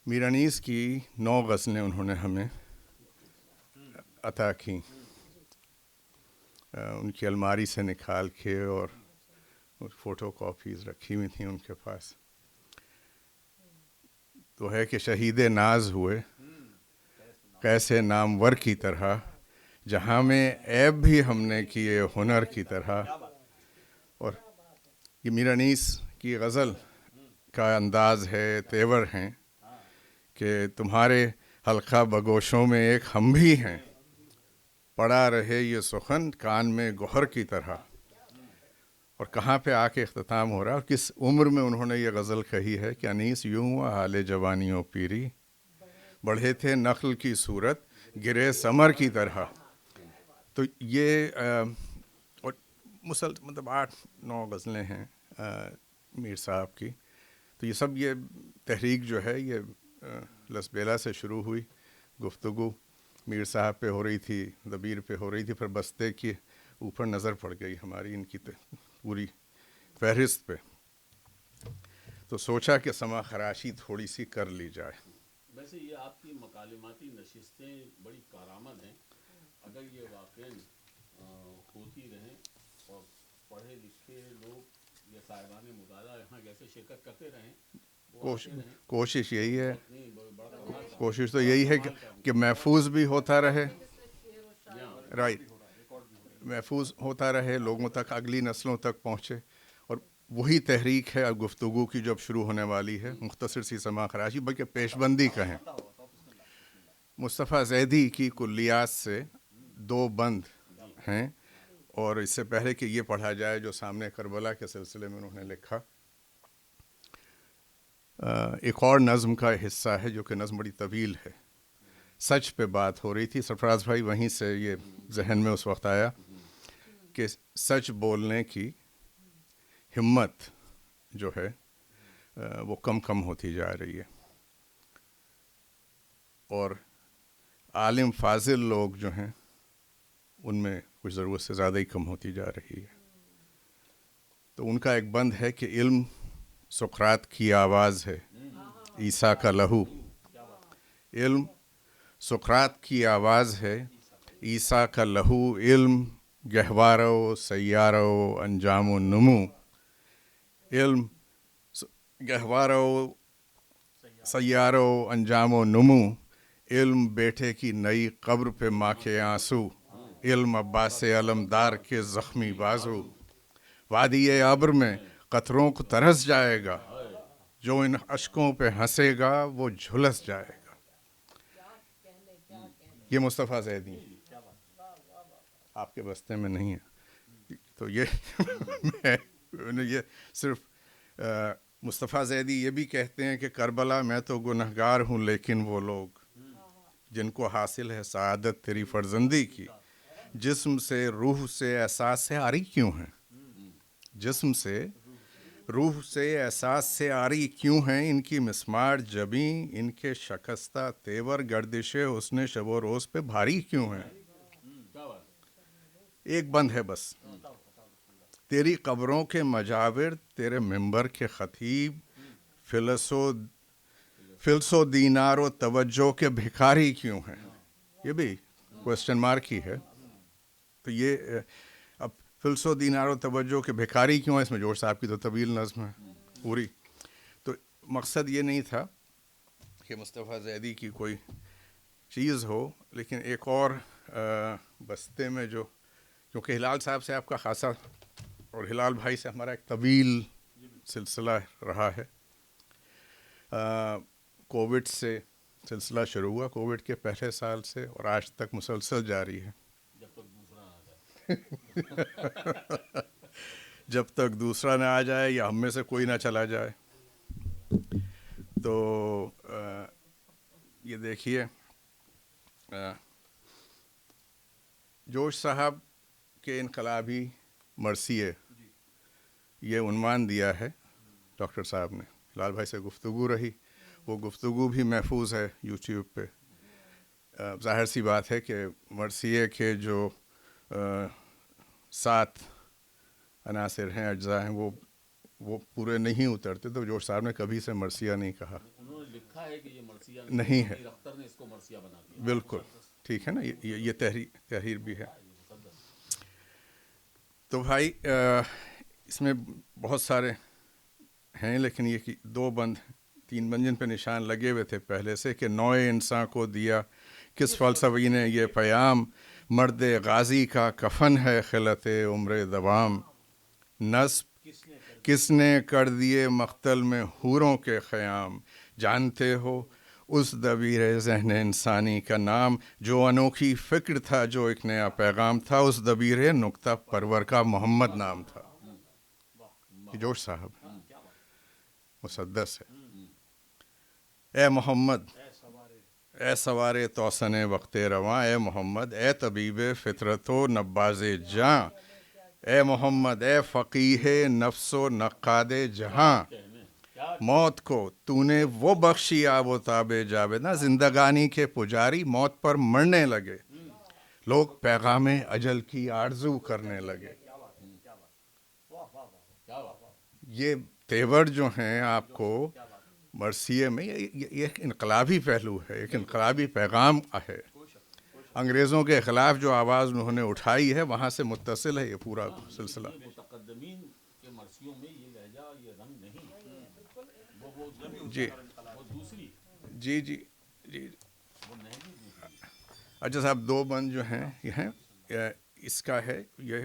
میر انیس کی 9 غزلیں انہوں نے ہمیں عطا کی، ان کی الماری سے نکال کے، اور فوٹو کاپیز رکھی ہوئی تھیں ان کے پاس. تو ہے کہ شہید ناز ہوئے قیس نامور کی طرح، جہاں میں عیب بھی ہم نے کیے ہنر کی طرح. اور یہ میر انیس کی غزل کا انداز ہے، تیور ہیں کہ تمہارے حلقہ بگوشوں میں ایک ہم بھی ہیں، پڑا رہے یہ سخن کان میں گوہر کی طرح. اور کہاں پہ آ کے اختتام ہو رہا ہے اور کس عمر میں انہوں نے یہ غزل کہی ہے کہ انیس یوں ہوا حال جوانیوں پیری، بڑھے تھے نخل کی صورت گرے ثمر کی طرح. تو یہ اور مطلب 8-9 غزلیں ہیں میر صاحب کی. تو یہ سب یہ تحریک جو ہے یہ لسبیلا سے شروع ہوئی. گفتگو میر صاحب پہ ہو رہی تھی، دبیر پہ ہو رہی تھی، پھر بستے کی اوپر نظر پڑ گئی ہماری ان کی پوری فہرست پہ. تو سوچا کہ سما خراشی تھوڑی سی کر لی جائے. ویسے یہ آپ کی مکالماتی نشستیں بڑی کارآمد ہیں. اگر یہ واقعاً ہوتی رہیں اور پڑھے لکھے لوگ یا صاحبان مطالعہ یہاں جیسے شرکت کرتے رہیں، کوشش یہی ہے، کوشش تو یہی ہے کہ محفوظ بھی ہوتا رہے، رائٹ، محفوظ ہوتا رہے، لوگوں تک، اگلی نسلوں تک پہنچے. اور وہی تحریک ہے اب گفتگو کی جو اب شروع ہونے والی ہے. مختصر سی سما خراشی، بلکہ پیش بندی کہیں. مصطفیٰ زیدی کی کلیات سے 2 بند ہیں، اور اس سے پہلے کہ یہ پڑھا جائے جو سامنے کربلا کے سلسلے میں انہوں نے لکھا، ایک اور نظم کا حصہ ہے جو کہ نظم بڑی طویل ہے. سچ پہ بات ہو رہی تھی، سرفراز بھائی وہیں سے یہ ذہن میں اس وقت آیا کہ سچ بولنے کی ہمت جو ہے وہ کم ہوتی جا رہی ہے، اور عالم فاضل لوگ جو ہیں ان میں کچھ ضرورت سے زیادہ ہی کم ہوتی جا رہی ہے. تو ان کا ایک بند ہے کہ علم سقراط کی آواز ہے، عیسیٰ کا لہو. علم سقراط کی آواز ہے، عیسیٰ کا لہو. علم گہوارو سیارو انجام و نمو. علم گہوارو سیارو انجام و نمو. علم بیٹے کی نئی قبر پہ ماں کے آنسو. علم عباس علمدار کے زخمی بازو. وادی ابر میں قطروں کو ترس جائے گا، جو ان اشکوں پہ ہنسے گا وہ جھلس جائے گا. یہ مصطفیٰ زیدی آپ کے بستے میں نہیں ہے. تو یہ صرف مصطفیٰ زیدی یہ بھی کہتے ہیں کہ کربلا میں تو گنہگار ہوں، لیکن وہ لوگ جن کو حاصل ہے سعادت تیری فرزندی کی، جسم سے روح سے احساس سے عاری کیوں ہیں؟ جسم سے روح سے احساس سے عاری کیوں ہیں؟ ان کی مسمار جبیں، ان کے شکستہ تیور گردش حسن شب و روز پہ بھاری کیوں ہیں؟ ایک بند ہے بس. تیری قبروں کے مجاور، تیرے منبر کے خطیب، فلس و دینار و توجہ کے بھکاری کیوں ہیں؟ یہ بھی کوسچن مارک ہی ہے. تو یہ اب فلس و دینار و توجہ کے بھکاری کیوں ہے، اس میں جوڑ صاحب کی تو طویل نظم ہے پوری. تو مقصد یہ نہیں تھا کہ مصطفیٰ زیدی کی کوئی چیز ہو، لیکن ایک اور بستے میں جو کیونکہ ہلال صاحب سے آپ کا خاصا اور ہلال بھائی سے ہمارا ایک طویل سلسلہ رہا ہے. کووڈ سے سلسلہ شروع ہوا، کووڈ کے پہلے سال سے، اور آج تک مسلسل جاری ہے. جب تک دوسرا نہ آ جائے یا ہم میں سے کوئی نہ چلا جائے. تو یہ دیکھیے جوش صاحب کے انقلابی مرثیے، یہ عنوان دیا ہے ڈاکٹر صاحب نے. لال بھائی سے گفتگو رہی، وہ گفتگو بھی محفوظ ہے یوٹیوب پہ. ظاہر سی بات ہے کہ مرثیے کے جو 7 عناصر ہیں، اجزاء ہیں، وہ پورے نہیں اترتے. تو جوش صاحب نے کبھی سے مرثیہ نہیں کہا. انہوں نے لکھا ہے کہ یہ مرثیہ نہیں ہے. اختر نے اس کو مرثیہ بنا دیا. بالکل ٹھیک ہے نا، یہ تحریر بھی ہے. تو بھائی اس میں بہت سارے ہیں، لیکن یہ 2 بند 3 بند جن پہ نشان لگے ہوئے تھے پہلے سے کہ نوع انسان کو دیا کس فلسفی نے یہ پیام، مرد غازی کا کفن ہے خلعت عمر دوام. نصب کس نے کر دیے مقتل میں حوروں کے خیام، جانتے ہو اس دبیر ذہن انسانی کا نام، جو انوکھی فکر تھا، جو ایک نیا پیغام تھا، اس دبیر نقطہ پرور کا محمد نام تھا. یہ جوش صاحب مسدس ہے. اے محمد اے سوارے توسن وقت رواں، اے محمد اے طبیب فطرت و نباز جاں، اے محمد اے فقیہ نفس و نقاد جہاں، موت کو تو نے وہ بخشی آب و تاب جاوید. نہ زندگانی کے پجاری موت پر مرنے لگے، لوگ پیغام اجل کی آرزو کرنے لگے. یہ تیور جو ہیں آپ کو مرثیے میں، یہ ایک انقلابی پہلو ہے، ایک انقلابی پیغام ہے. انگریزوں کے خلاف جو آواز انہوں نے اٹھائی ہے وہاں سے متصل ہے یہ پورا سلسلہ. متقدمین کے مرثیوں میں یہ لہجہ، یہ رنگ نہیں. جی دوسری جی جی جی. اچھا صاحب، دو بند جو ہیں یہ ہیں، اس کا ہے یہ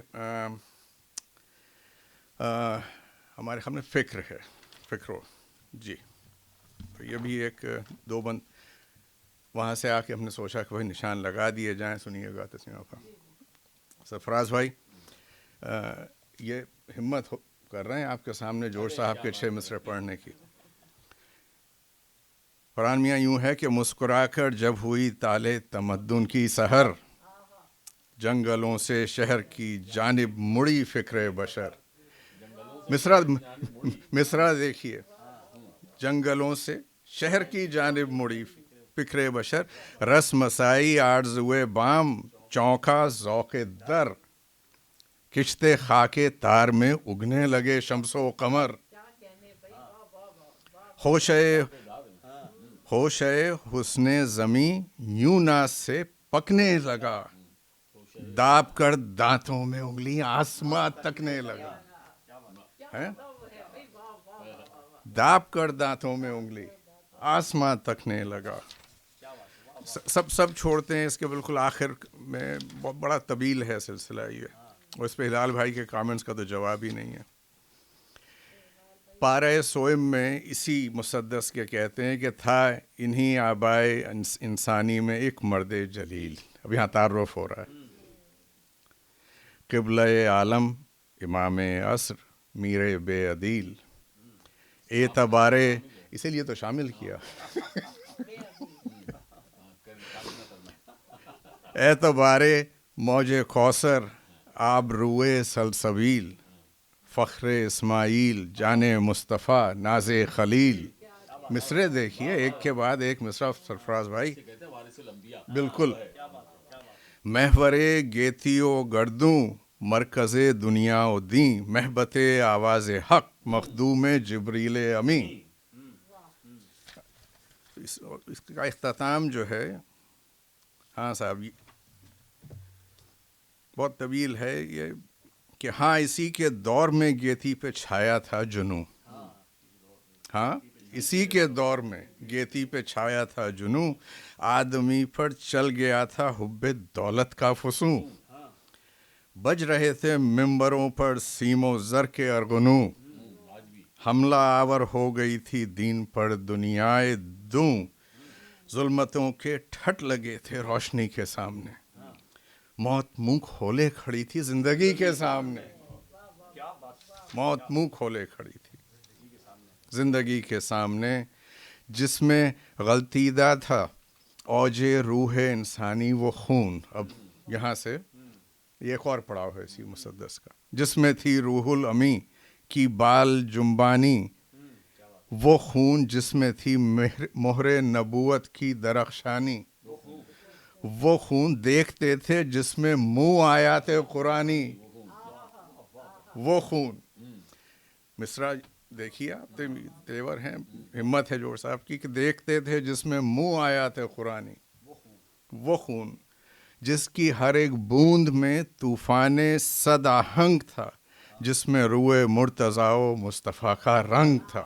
ہمارے ہم نے فکر ہے، فکرو جی. تو یہ بھی ایک دو بند وہاں سے آ کے ہم نے سوچا کہ وہی نشان لگا دیے جائیں. سنیے گا تسلیم آپ. سرفراز بھائی یہ ہمت کر رہے ہیں آپ کے سامنے جوش صاحب کے 6 مصرے پڑھنے کی. فرحان میاں یوں ہے کہ مسکرا کر جب ہوئی تالے تمدن کی سحر، جنگلوں سے شہر کی جانب مڑی فکر بشر. مصرع دیکھیے، جنگلوں سے شہر کی جانب مڑی فکر بشر، رس مسائی آرزوئے بام چونکا ذوق در، کشتے خاکے تار میں اگنے لگے شمس و قمر، ہوشے حسن زمیں یوں ناز سے پکنے لگا، داب کر دانتوں میں انگلی آسماں تکنے لگا. داب کر دانتوں میں انگلی آسماں تکنے لگا. سب چھوڑتے ہیں اس کے بالکل آخر میں، بہت بڑا طویل ہے سلسلہ یہ، اور اس پہ ہلال بھائی کے کامنٹس کا تو جواب ہی نہیں ہے. پارہ سوئم میں اسی مسدس کے کہتے ہیں کہ تھا انہی آبائے انسانی میں ایک مرد جلیل. اب یہاں تعارف ہو رہا ہے. قبلہ عالم امام عصر میر بے عدیل، اعتبارے، اسی لیے تو شامل کیا، اعتبارے موج کوثر آب روئے سلسبیل، فخر اسماعیل جان مصطفیٰ ناز خلیل. مصرے دیکھیے ایک کے بعد ایک مصرع سرفراز بھائی. بالکل. محور گیتی و گردوں مرکز دنیا و دین، محبت آواز حق مخدوم جبریل امین. اس کا اختتام جو ہے، ہاں صاحب بہت طویل ہے یہ، کہ ہاں اسی کے دور میں گیتی پہ چھایا تھا جنوں. ہاں اسی کے دور میں گیتی پہ چھایا تھا جنوں، آدمی پر چل گیا تھا حب دولت کا فسوں، بج رہے تھے ممبروں پر سیم و زر کے ارغنوں، حملہ آور ہو گئی تھی دین پر دنیائے دوں، ظلمتوں کے ٹھٹ لگے تھے روشنی کے سامنے، موت منہ کھولے کھڑی تھی زندگی کے سامنے. موت منہ کھولے کھڑی تھی زندگی کے سامنے، جس میں غلطیدہ تھا اوج روح انسانی وہ خون. اب یہاں سے ایک اور پڑاؤ ہے اسی مسدس کا، جس میں تھی روح الامی کی بال جنبانی، وہ خون جس میں تھی مہر نبوت کی درخشانی، وہ خون دیکھتے تھے جس میں منہ آیات قرآنی، وہ خون. مصرع دیکھیے آپ، تیور ہیں، ہمت ہے جوڑ صاحب کی، کہ دیکھتے تھے جس میں منہ آیات قرآنی، وہ خون جس کی ہر ایک بوند میں طوفان صد آہنگ تھا، جس میں روئے مرتضیٰ و مصطفیٰ کا رنگ تھا.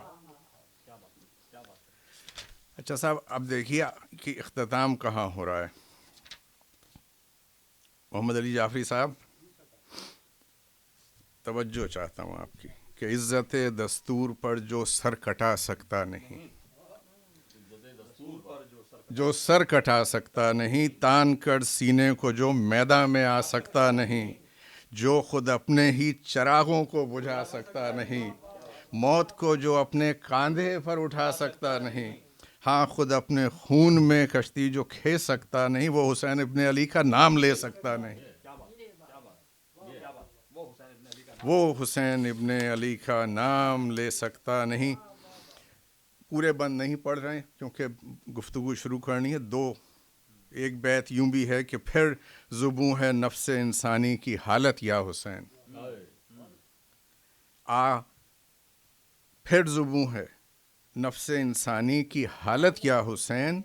اچھا صاحب اب دیکھیے کہ اختتام کہاں ہو رہا ہے. محمد علی جعفری صاحب، توجہ چاہتا ہوں آپ کی، کہ عزت دستور پر جو سر کٹا سکتا نہیں، جو سر کٹا سکتا نہیں، تان کر سینے کو جو میدان میں آ سکتا نہیں، جو خود اپنے ہی چراغوں کو بجھا سکتا نہیں، موت کو جو اپنے کاندھے پر اٹھا سکتا نہیں، ہاں خود اپنے خون میں کشتی جو کھینچ سکتا نہیں، وہ حسین ابن علی کا نام لے سکتا نہیں. وہ حسین ابن علی کا نام لے سکتا نہیں. پورے بند نہیں پڑھ رہے ہیں کیونکہ گفتگو شروع کرنی ہے. ایک بیت یوں بھی ہے کہ پھر زبوں ہے نفس انسانی کی حالت یا حسین، پھر زبوں ہے نفس انسانی کی حالت یا حسین،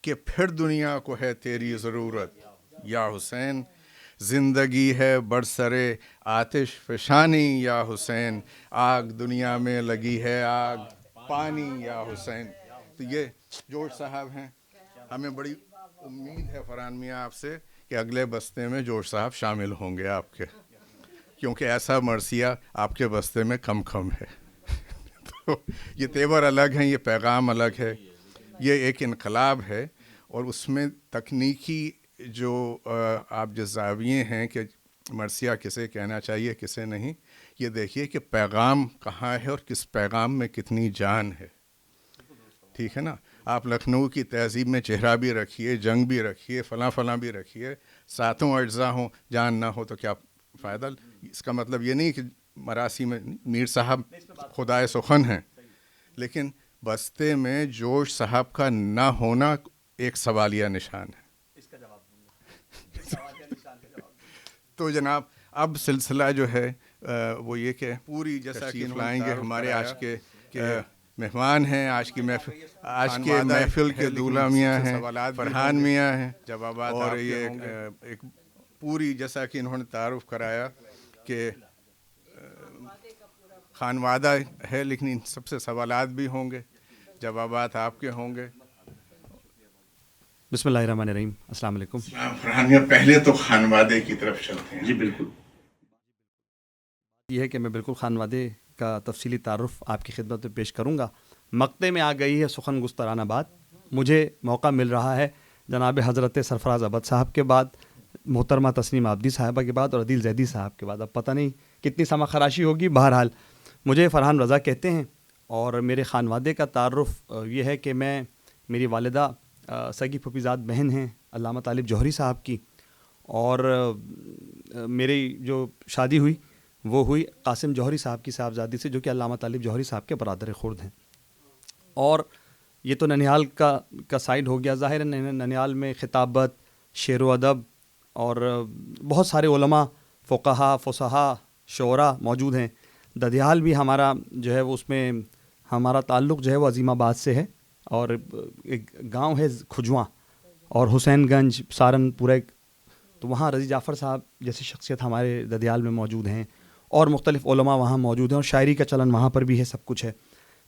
کہ پھر دنیا کو ہے تیری ضرورت یا حسین. زندگی ہے برسرے آتش فشانی یا حسین، آگ دنیا میں لگی ہے آگ پانی یا حسین. تو یہ جورج صاحب ہیں. ہمیں بڑی امید ہے فرحان میاں آپ سے کہ اگلے بستے میں جورج صاحب شامل ہوں گے آپ کے، کیونکہ ایسا مرثیہ آپ کے بستے میں کم ہے. تو یہ تیور الگ ہیں، یہ پیغام الگ ہے، یہ ایک انقلاب ہے. اور اس میں تکنیکی جو آپ جس زاویے ہیں کہ مرثیہ کسے کہنا چاہیے کسے نہیں، یہ دیکھیے کہ پیغام کہاں ہے اور کس پیغام میں کتنی جان ہے. ٹھیک ہے نا. آپ لکھنؤ کی تہذیب میں چہرہ بھی رکھیے، جنگ بھی رکھیے، فلاں فلاں بھی رکھیے، ساتوں اجزاء ہوں، جان نہ ہو تو کیا فائدہ. اس کا مطلب یہ نہیں کہ مراسی میں میر صاحب خدائے سخن ہیں، لیکن بستے میں جوش صاحب کا نہ ہونا ایک سوالیہ نشان ہے. تو جناب اب سلسلہ جو ہے وہ یہ کہ پوری جیسا کہ لائیں گے ہمارے آج کے مہمان ہیں، آج کی محفل کے دولہ میاں ہیں، فرحان میاں ہیں، اور یہ ایک پوری جیسا کہ انہوں نے تعارف کرایا کہ خانوادہ ہے، لیکن ان سب سے سوالات بھی ہوں گے، جوابات آپ کے ہوں گے. بسم اللہ الرحمن الرحیم. السلام علیکم. فرحان میاں پہلے تو خانوادے کی طرف چلتے ہیں. جی بالکل. یہ ہے کہ میں بالکل خانوادے کا تفصیلی تعارف آپ کی خدمت میں پیش کروں گا. مقطع میں آ گئی ہے سخن گسترانہ بات. مجھے موقع مل رہا ہے جناب حضرت سرفراز ابد صاحب کے بعد، محترمہ تسنیم عابدی صاحبہ کے بعد اور عدیل زیدی صاحب کے بعد، اب پتہ نہیں کتنی سما خراشی ہوگی. بہرحال مجھے فرحان رضا کہتے ہیں، اور میرے خانوادے کا تعارف یہ ہے کہ میں، میری والدہ سگی پھوپھیزاد بہن ہیں علامہ طالب جوہری صاحب کی، اور میری جو شادی ہوئی وہ ہوئی قاسم جوہری صاحب کی صاحبزادی سے، جو کہ علامہ طالب جوہری صاحب کے برادر خورد ہیں. اور یہ تو ننیال کا سائڈ ہو گیا. ظاہر ہے ننیال میں خطابت، شعر و ادب اور بہت سارے علماء، فقہا، فصحا، شعراء موجود ہیں. ددیال بھی ہمارا جو ہے وہ، اس میں ہمارا تعلق جو ہے وہ عظیم آباد سے ہے، اور ایک گاؤں ہے کھجواں، اور حسین گنج، سہارنپور، تو وہاں رضی جعفر صاحب جیسی شخصیت ہمارے ددیال میں موجود ہیں، اور مختلف علماء وہاں موجود ہیں، اور شاعری کا چلن وہاں پر بھی ہے، سب کچھ ہے.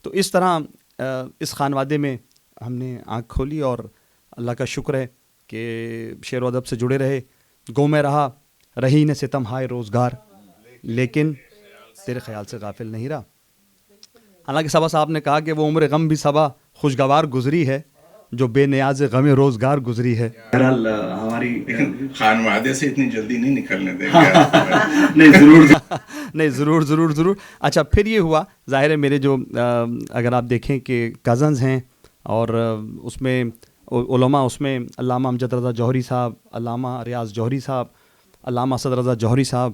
تو اس طرح اس خانوادے میں ہم نے آنکھ کھولی، اور اللہ کا شکر ہے کہ شعر و ادب سے جڑے رہے. گو میں رہا رہی نے ستم ہائے روزگار، لیکن تیرے خیال سے غافل نہیں رہا. حالانکہ صبا صاحب نے کہا کہ وہ عمر غم بھی صبا خوشگوار گزری ہے، جو بے نیاز غم روزگار گزری ہے. بہرحال ہماری خانوادے سے اتنی جلدی نہیں نکلنے دیں گے. نہیں ضرور نہیں ضرور. اچھا پھر یہ ہوا، ظاہر ہے میرے جو اگر آپ دیکھیں کہ کزنز ہیں، اور اس میں علماء، اس میں علامہ امجد رضا جوہری صاحب، علامہ ریاض جوہری صاحب، علامہ اسد رضا جوہری صاحب.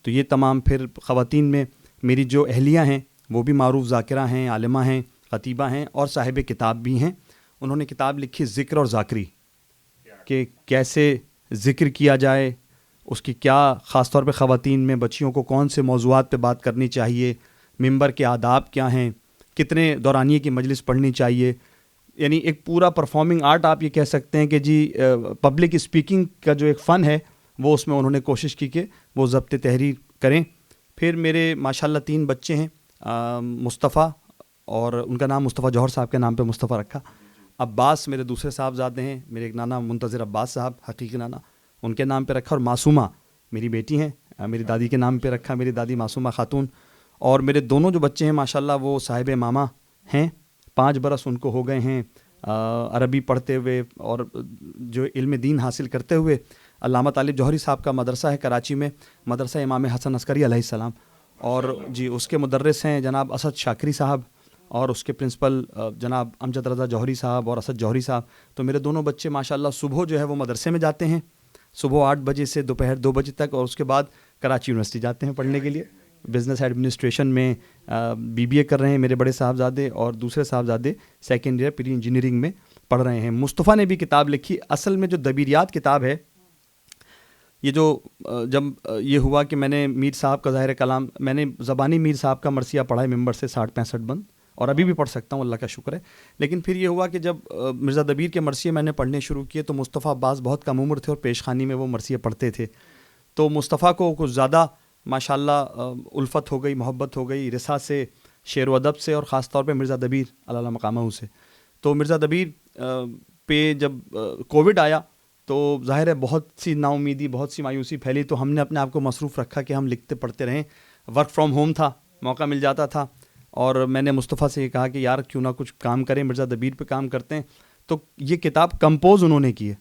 تو یہ تمام. پھر خواتین میں میری جو اہلیہ ہیں وہ بھی معروف ذاکرہ ہیں، عالمہ ہیں، خطیبہ ہیں، اور صاحب کتاب بھی ہیں. انہوں نے کتاب لکھی ذکر اور ذاکری، کہ کیسے ذکر کیا جائے، اس کی کیا خاص طور پہ خواتین میں بچیوں کو کون سے موضوعات پہ بات کرنی چاہیے، ممبر کے آداب کیا ہیں، کتنے دورانیے کی مجلس پڑھنی چاہیے. یعنی ایک پورا پرفارمنگ آرٹ آپ یہ کہہ سکتے ہیں کہ جی پبلک اسپیکنگ کا جو ایک فن ہے وہ اس میں انہوں نے کوشش کی کہ وہ ضبط تحریر کریں. پھر میرے ماشاءاللہ 3 بچے ہیں، مصطفیٰ، اور ان کا نام مصطفیٰ جوہر صاحب کے نام پہ مصطفیٰ رکھا. عباس میرے دوسرے صاحبزادے ہیں، میرے ایک نانا منتظر عباس صاحب، حقیقی نانا، ان کے نام پہ رکھا. اور معصومہ میری بیٹی ہیں، میری دادی کے نام پہ رکھا، میری دادی معصومہ خاتون. اور میرے دونوں جو بچے ہیں ماشاءاللہ وہ صاحب ماما ہیں، 5 برس ان کو ہو گئے ہیں عربی پڑھتے ہوئے اور جو علم دین حاصل کرتے ہوئے. علامہ طالب جوہری صاحب کا مدرسہ ہے کراچی میں، مدرسہ امام حسن عسکری علیہ السلام، اور جی اس کے مدرس ہیں جناب اسد شاکری صاحب اور اس کے پرنسپل جناب امجد رضا جوہری صاحب اور اسد جوہری صاحب. تو میرے دونوں بچے ماشاءاللہ صبح جو ہے وہ مدرسے میں جاتے ہیں صبح 8 بجے سے دوپہر 2 بجے تک, اور اس کے بعد کراچی یونیورسٹی جاتے ہیں پڑھنے کے لیے. بزنس ایڈمنسٹریشن میں BBA کر رہے ہیں میرے بڑے صاحبزادے, اور دوسرے صاحبزادے سیکنڈ ایئر پری انجینئرنگ میں پڑھ رہے ہیں. مصطفیٰ نے بھی کتاب لکھی. اصل میں جو دبیریات کتاب ہے, یہ جو جب یہ ہوا کہ میں نے میر صاحب کا ظاہر کلام, میں نے زبانی میر صاحب کا مرثیہ پڑھا ہے ممبر سے 60-65 بند, اور ابھی بھی پڑھ سکتا ہوں اللہ کا شکر ہے. لیکن پھر یہ ہوا کہ جب مرزا دبیر کے مرثیے میں نے پڑھنے شروع کیے تو مصطفیٰ عباس بہت کم عمر تھے اور پیش خانی میں وہ مرثیے پڑھتے تھے. تو مصطفیٰ کو کچھ زیادہ ماشاءاللہ الفت ہو گئی, محبت ہو گئی رسا سے, شعر و ادب سے, اور خاص طور پہ مرزا دبیر علی مقامہ سے. تو مرزا دبیر پہ جب کووڈ آیا تو ظاہر ہے بہت سی نا امیدی, بہت سی مایوسی پھیلی. تو ہم نے اپنے آپ کو مصروف رکھا کہ ہم لکھتے پڑھتے رہیں. ورک فرام ہوم تھا, موقع مل جاتا تھا, اور میں نے مصطفیٰ سے یہ کہا کہ یار کیوں نہ کچھ کام کریں, مرزا دبیر پہ کام کرتے ہیں. تو یہ کتاب کمپوز انہوں نے کی ہے,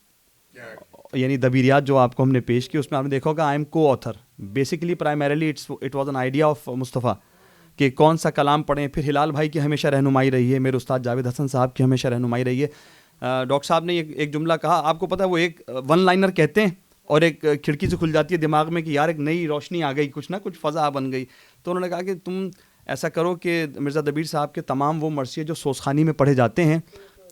یعنی دبیریات جو آپ کو ہم نے پیش کی اس میں آپ نے دیکھا ہوگا I am coauthor. Basically primarily it was an idea of Mustafa کہ کون سا کلام پڑھیں. پھر ہلال بھائی کی ہمیشہ رہنمائی رہی ہے, میرے استاد جاوید حسن صاحب کی ہمیشہ رہنمائی رہی ہے. ڈاکٹر صاحب نے ایک جملہ کہا, آپ کو پتہ ہے وہ ایک ون لائنر کہتے ہیں اور ایک کھڑکی سے کھل جاتی ہے دماغ میں کہ یار ایک نئی روشنی آ گئی, کچھ نہ کچھ فضا بن گئی. تو انہوں نے کہا کہ تم ایسا کرو کہ مرزا دبیر صاحب کے تمام وہ مرثیے جو سوزخانی میں پڑھے جاتے ہیں,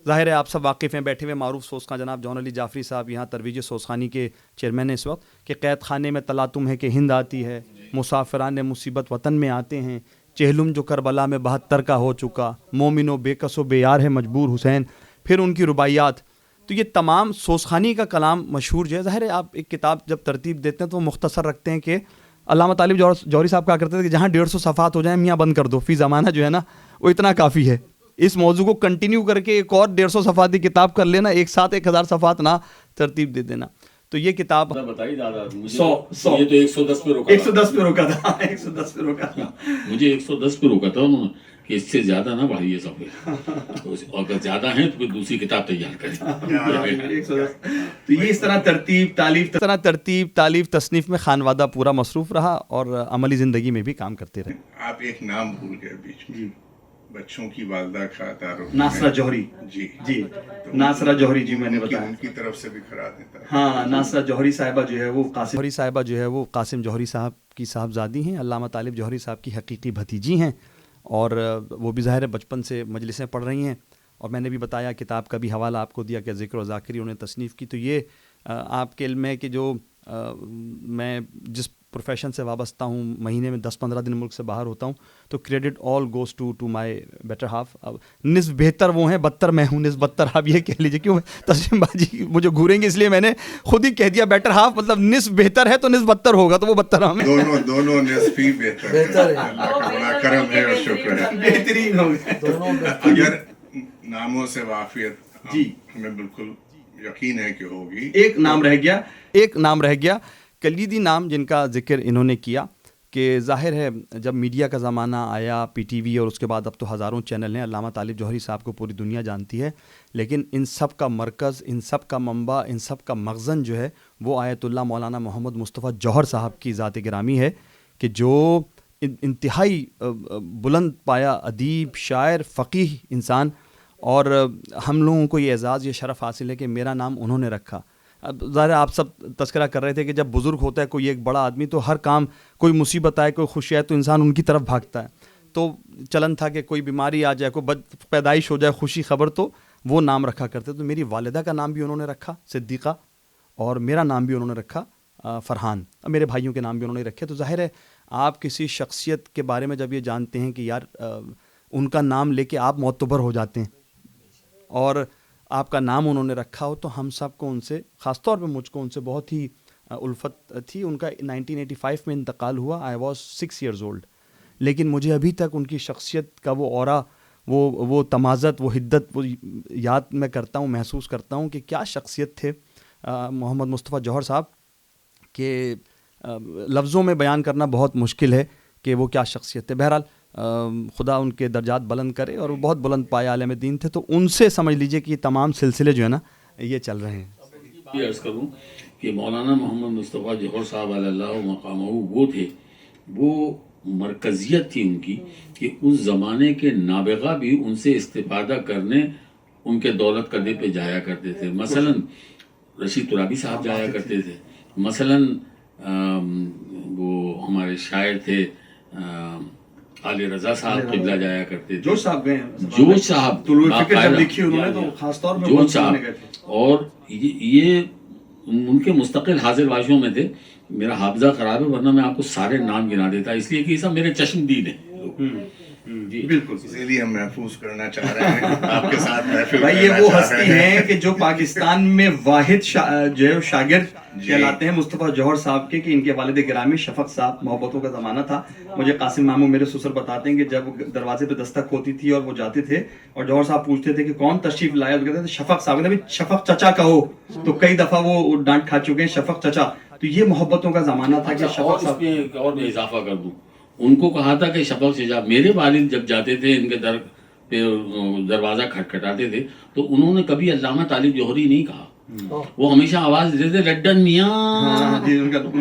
ظاہر ہے آپ سب واقف ہیں, بیٹھے ہوئے معروف سوزخان جناب جون علی جعفری صاحب یہاں ترویج سوزخانی کے چیئرمین ہیں اس وقت, کہ قید خانے میں تلاتم ہے کہ ہند آتی ہے, مسافران مصیبت وطن میں آتے ہیں, چہلم جو کربلا میں 72 کا ہو چکا, مومن و بے کس و بے یار ہے مجبور حسین, پھر ان کی رباعیات. تو یہ تمام سوزخانی کا کلام مشہور جو ہے. ظاہر ہے آپ ایک کتاب جب ترتیب دیتے ہیں تو وہ مختصر رکھتے ہیں کہ علامہ طالب جوہری صاحب کہا کرتے تھے کہ جہاں 150 صفحات ہو جائیں میاں بند کر دو, فی زمانہ جو ہے نا وہ اتنا کافی ہے. اس موضوع کو کنٹینیو کر کے ایک اور 150 صفحات کی کتاب کر لینا, ایک ساتھ 1000 صفحات نہ ترتیب دے دینا. تو یہ کتاب بتائی دادا, 100 یہ تو 110 پہ روکا, 110 پہ روکا تھا, 110 پہ روکا تھا, مجھے 110 پہ روکا تھا انہوں نے کہ اس سے زیادہ نہ بڑھائیے سب, اور اگر زیادہ ہیں تو پھر دوسری کتاب تیار کریں. تو یہ اس طرح ترتیب تالیف تصنیف میں خانوادہ پورا مصروف رہا اور عملی زندگی میں بھی کام کرتے رہے. آپ ایک نام بھول گئے بیچ میں, بچوں کی والدہ کا تعارف. ناصرہ جوہری. جی ناصرہ جوہری, جی میں نے بتایا ان کی طرف سے بھی کرا دیتا. ہاں, ناصرہ جوہری صاحبہ جو ہے وہ قاسم جوہری صاحب کی صاحبزادی ہیں, علامہ طالب جوہری صاحب کی حقیقی بھتیجی ہیں, اور وہ بھی ظاہر ہے بچپن سے مجلسیں پڑھ رہی ہیں. اور میں نے بھی بتایا کتاب کا بھی حوالہ آپ کو دیا کہ ذکر و ذاکری انہوں نے تصنیف کی. تو یہ آپ کے علم ہے کہ جو میں جس پروفیشن سے وابستہ ہوں, مہینے میں 10-15 دن ملک سے باہر ہوتا ہوں, تو credit all goes to my better half. نصف بہتر وہ ہیں, بدتر میں ہوں, نصف بدتر آپ یہ کہہ لیجیے. کیوں تسلیم باجی مجھے گھوریں گے اس لیے میں نے خود ہی کہہ دیا بیٹر ہاف, مطلب نصف بہتر ہے تو نصف بدتر ہوگا, تو وہ بدتر ہم ہیں. دونوں نصف ہی بہتر ہے. اللہ کا بڑا کرم ہے اور شکر ہے, بہترین ہو گئے. اگر ناموں سے واقفیت جی ہمیں بالکل یقین ہے کہ ہوگی. ایک نام رہ گیا کلیدی نام جن کا ذکر انہوں نے کیا, کہ ظاہر ہے جب میڈیا کا زمانہ آیا, PTV اور اس کے بعد اب تو ہزاروں چینل ہیں, علامہ طالب جوہری صاحب کو پوری دنیا جانتی ہے, لیکن ان سب کا مرکز, ان سب کا منبع, ان سب کا مخزن جو ہے وہ آیت اللہ مولانا محمد مصطفیٰ جوہر صاحب کی ذات گرامی ہے, کہ جو انتہائی بلند پایا ادیب, شاعر, فقیہ انسان, اور ہم لوگوں کو یہ اعزاز, یہ شرف حاصل ہے کہ میرا نام انہوں نے رکھا. اب ظاہر آپ سب تذکرہ کر رہے تھے کہ جب بزرگ ہوتا ہے کوئی ایک بڑا آدمی تو ہر کام, کوئی مصیبت آئے, کوئی خوشی آئے تو انسان ان کی طرف بھاگتا ہے. تو چلن تھا کہ کوئی بیماری آ جائے, کوئی پیدائش ہو جائے, خوشی خبر, تو وہ نام رکھا کرتے. تو میری والدہ کا نام بھی انہوں نے رکھا صدیقہ, اور میرا نام بھی انہوں نے رکھا فرحان, میرے بھائیوں کے نام بھی انہوں نے رکھے. تو ظاہر ہے آپ کسی شخصیت کے بارے میں جب یہ جانتے ہیں کہ یار ان کا نام لے کے آپ معتبر ہو جاتے ہیں, اور آپ کا نام انہوں نے رکھا ہو, تو ہم سب کو ان سے, خاص طور پہ مجھ کو ان سے بہت ہی الفت تھی. ان کا 1985 میں انتقال ہوا, آئی واز 6 years old, لیکن مجھے ابھی تک ان کی شخصیت کا وہ اورا, وہ تمازت, وہ حدت, وہ یاد میں کرتا ہوں, محسوس کرتا ہوں کہ کیا شخصیت تھے محمد مصطفیٰ جوہر صاحب, کہ لفظوں میں بیان کرنا بہت مشکل ہے کہ وہ کیا شخصیت تھے. بہرحال خدا ان کے درجات بلند کرے, اور وہ بہت بلند پائے عالم دین تھے. تو ان سے سمجھ لیجئے کہ یہ تمام سلسلے جو ہے نا یہ چل رہے ہیں. یہ عرض کروں کہ مولانا محمد مصطفیٰ جوہر صاحب علی اللہ مقامہ وہ تھے, وہ مرکزیت تھی ان کی کہ اس زمانے کے نابغہ بھی ان سے استفادہ کرنے ان کے دولت قدے پہ جایا کرتے تھے. مثلا رشید ترابی صاحب جایا کرتے تھے, مثلا وہ ہمارے شاعر تھے علی رضا صاحب قبلہ جایا کرتے تھے, جوش صاحب گئے ہیں, جوش صاحب طلوع فکر جب لکھی انہوں نے تو خاص طور پہ جوش صاحب, اور یہ ان کے مستقل حاضر واشوں میں تھے. میرا حافظہ خراب ہے ورنہ میں آپ کو سارے نام گنا دیتا, اس لیے کہ یہ سب میرے چشم دید ہیں. جی بالکل, اسی لیے ہم محفوظ کرنا چاہ رہے ہیں آپ کے ساتھ محفل بھائی یہ وہ ہستی ہیں کہ جو پاکستان میں واحد جو ہے شاگرد کہلاتے ہیں مصطفیٰ جوہر صاحب کے, کہ ان کے والد گرامی شفق صاحب, محبتوں کا زمانہ تھا. مجھے قاسم ماموں میرے سسر بتاتے ہیں کہ جب دروازے پہ دستک ہوتی تھی اور وہ جاتے تھے اور جوہر صاحب پوچھتے تھے کہ کون تشریف لایا, تو کہتے تھے شفق صاحب. کہتے شفق چچا کہو, تو کئی دفعہ وہ ڈانٹ کھا چکے ہیں شفق چچا. تو یہ محبتوں کا زمانہ تھا کہ شفق صاحب. اور میں اضافہ کر دوں, ان کو کہا تھا کہ شفق سے جا. میرے والد جب جاتے تھے ان کے در پہ دروازہ کھٹکھٹاتے تھے تو انہوں نے کبھی علامہ طالب جوہری نہیں کہا, وہ ہمیشہ آواز دیتے تھے لڈن میاں,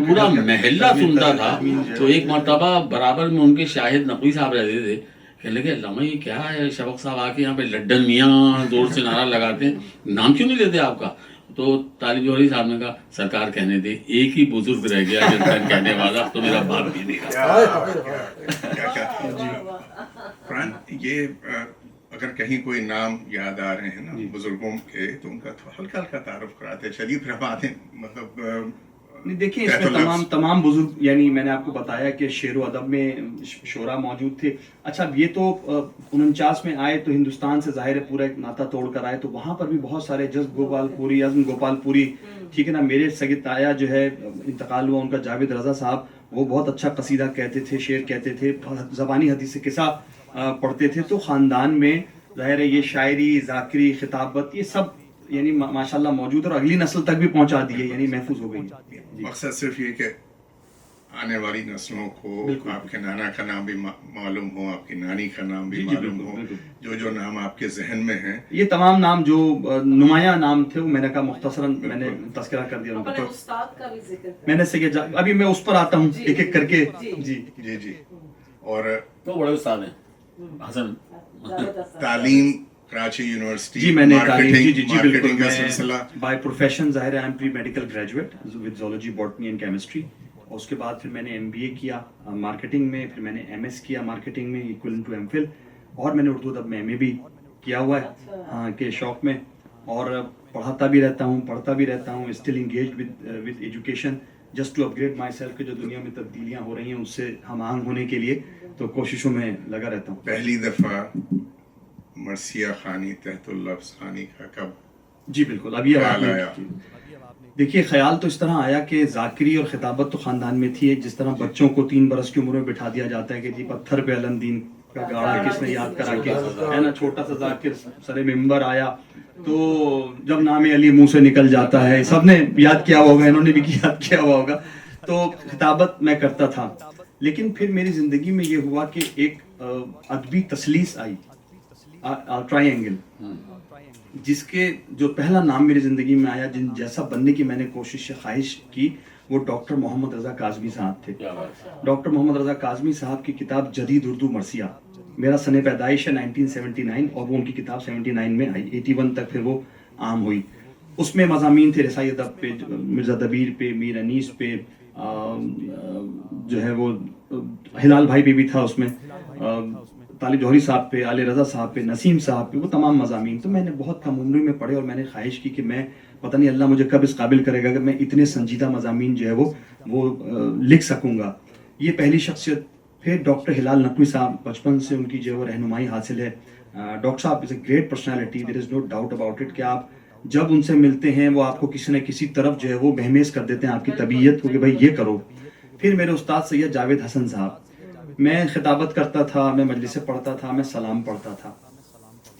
پورا محلہ سنتا تھا. تو ایک مرتبہ برابر میں ان کے شاہد نقوی صاحب رہتے تھے, کہنے لگے علامہ یہ کیا ہے, شفق صاحب آ کے یہاں پہ لڈن میاں زور سے نعرہ لگاتے ہیں, نام کیوں نہیں لیتے آپ کا؟ تو طالب جوہری صاحب نے کہا سرکار کہنے دے, ایک ہی بزرگ رہ گیا جن کہنے والا, تو میرا باپ بھی نہیں رہا. فرحان, یہ اگر کہیں کوئی نام یاد آ رہے ہیں نا بزرگوں کے, تو ان کا ہلکا ہلکا تعارف کراتے چلیے, پھر ہم آتے ہیں مطلب دیکھیں اس میں تمام بزرگ, یعنی میں نے آپ کو بتایا کہ شعر و ادب میں شعراء موجود تھے. اچھا یہ تو 49 میں آئے تو ہندوستان سے ظاہر ہے پورا ایک ناطہ توڑ کر آئے, تو وہاں پر بھی بہت سارے جذب گوپال پوری, عزم گوپال پوری, ٹھیک ہے نا. میرے سگے تایا جو ہے انتقال ہوا ان کا, جاوید رضا صاحب, وہ بہت اچھا قصیدہ کہتے تھے, شعر کہتے تھے, زبانی حدیث قصہ پڑھتے تھے. تو خاندان میں ظاہر ہے یہ شاعری, ذاکری, خطابت, یہ سب یعنی ماشاءاللہ موجود اور اگلی نسل تک بھی پہنچا دیے, یعنی محفوظ ہو گئی. مقصد صرف یہ کہ آنے والی نسلوں کو آپ کے نانا کا نام بھی معلوم ہو, آپ کی نانی کا نام بھی معلوم ہو, جو نام آپ کے ذہن میں ہیں. یہ تمام نام جو نمایاں نام تھے وہ میں نے کہا مختصراً میں نے تذکرہ کر دیا ان کا. استاد کا بھی ذکر میں نے ابھی میں اس پر آتا ہوں ایک ایک کر کے. جی جی جی. اور تو بڑے استاد ہیں حسن, تعلیم کراچی یونیورسٹی, جی میں نے مارکیٹنگ کا سلسلہ. بائی پروفیشن ظاہر ہے I am pre medical graduate with zoology, botany and chemistry. اور اس کے بعد پھر میں نے MBA کیا مارکیٹنگ میں, پھر میں نے MS کیا مارکیٹنگ میں ایکویلنٹ ٹو MPhil, اور میں نے اردو ادب میں MA بھی کیا ہوا ہے ہاں کے شوق میں, اور پڑھاتا بھی رہتا ہوں, پڑھتا بھی رہتا ہوں. Still engaged with education just to upgrade my self, کہ جو دنیا میں تبدیلیاں ہو رہی ہیں اس سے ہم آہنگ ہونے کے لیے تو کوششوں میں لگا رہتا ہوں. پہلی دفعہ مرثیہ خانی تحت اللفظ خانی کا کب؟ جی بالکل, ابھی دیکھیے خیال تو اس طرح آیا کہ ذاکری اور خطابت تو خاندان میں تھی. جس طرح بچوں کو 3 برس کی عمر میں بٹھا دیا جاتا ہے کہ جی پتھر پہ علم دین کا گاڑا کس نے یاد کرا کے, ہے نا, چھوٹا سا ذاکر سر ممبر آیا تو جب نام علی منہ سے نکل جاتا ہے, سب نے یاد کیا ہوگا, انہوں نے بھی یاد کیا ہوا ہوگا. تو خطابت میں کرتا تھا, لیکن پھر میری زندگی میں یہ ہوا کہ ایک ادبی تسلیس آئی, ٹرائی اینگل, جس کے جو پہلا نام میری زندگی میں آیا, جن جیسا بننے کی میں نے کوشش خواہش کی, وہ ڈاکٹر محمد رضا کاظمی صاحب تھے. ڈاکٹر محمد رضا کاظمی صاحب کی کتاب جدید اردو مرثیہ, میرا سن پیدائش ہے 1979, اور وہ ان کی کتاب 79 میں آئی, 81 تک پھر وہ عام ہوئی. اس میں مضامین تھے رسائی ادب پہ, مرزا دبیر پہ, میر انیس پہ, جو ہے وہ ہلال بھائی پہ بھی تھا اس میں, طالب جوہری صاحب پہ, علی رضا صاحب پہ, نسیم صاحب پہ, وہ تمام مضامین. تو میں نے بہت کم عمری میں پڑھے, اور میں نے خواہش کی کہ میں پتہ نہیں اللہ مجھے کب اس قابل کرے گا کہ میں اتنے سنجیدہ مضامین جو ہے وہ لکھ سکوں گا. یہ پہلی شخصیت. پھر ڈاکٹر ہلال نقوی صاحب, بچپن سے ان کی جو ہے رہنمائی حاصل ہے. ڈاکٹر صاحب is a great personality, there is no doubt about it, کہ آپ جب ان سے ملتے ہیں وہ آپ کو کسی نہ کسی طرف جو ہے وہ مہمیز کر دیتے ہیں آپ کی طبیعت کو کہ بھائی یہ کرو. پھر میرے استاد سید جاوید حسن صاحب, میں خطابت کرتا تھا, میں مجلس سے پڑھتا تھا, میں سلام پڑھتا تھا.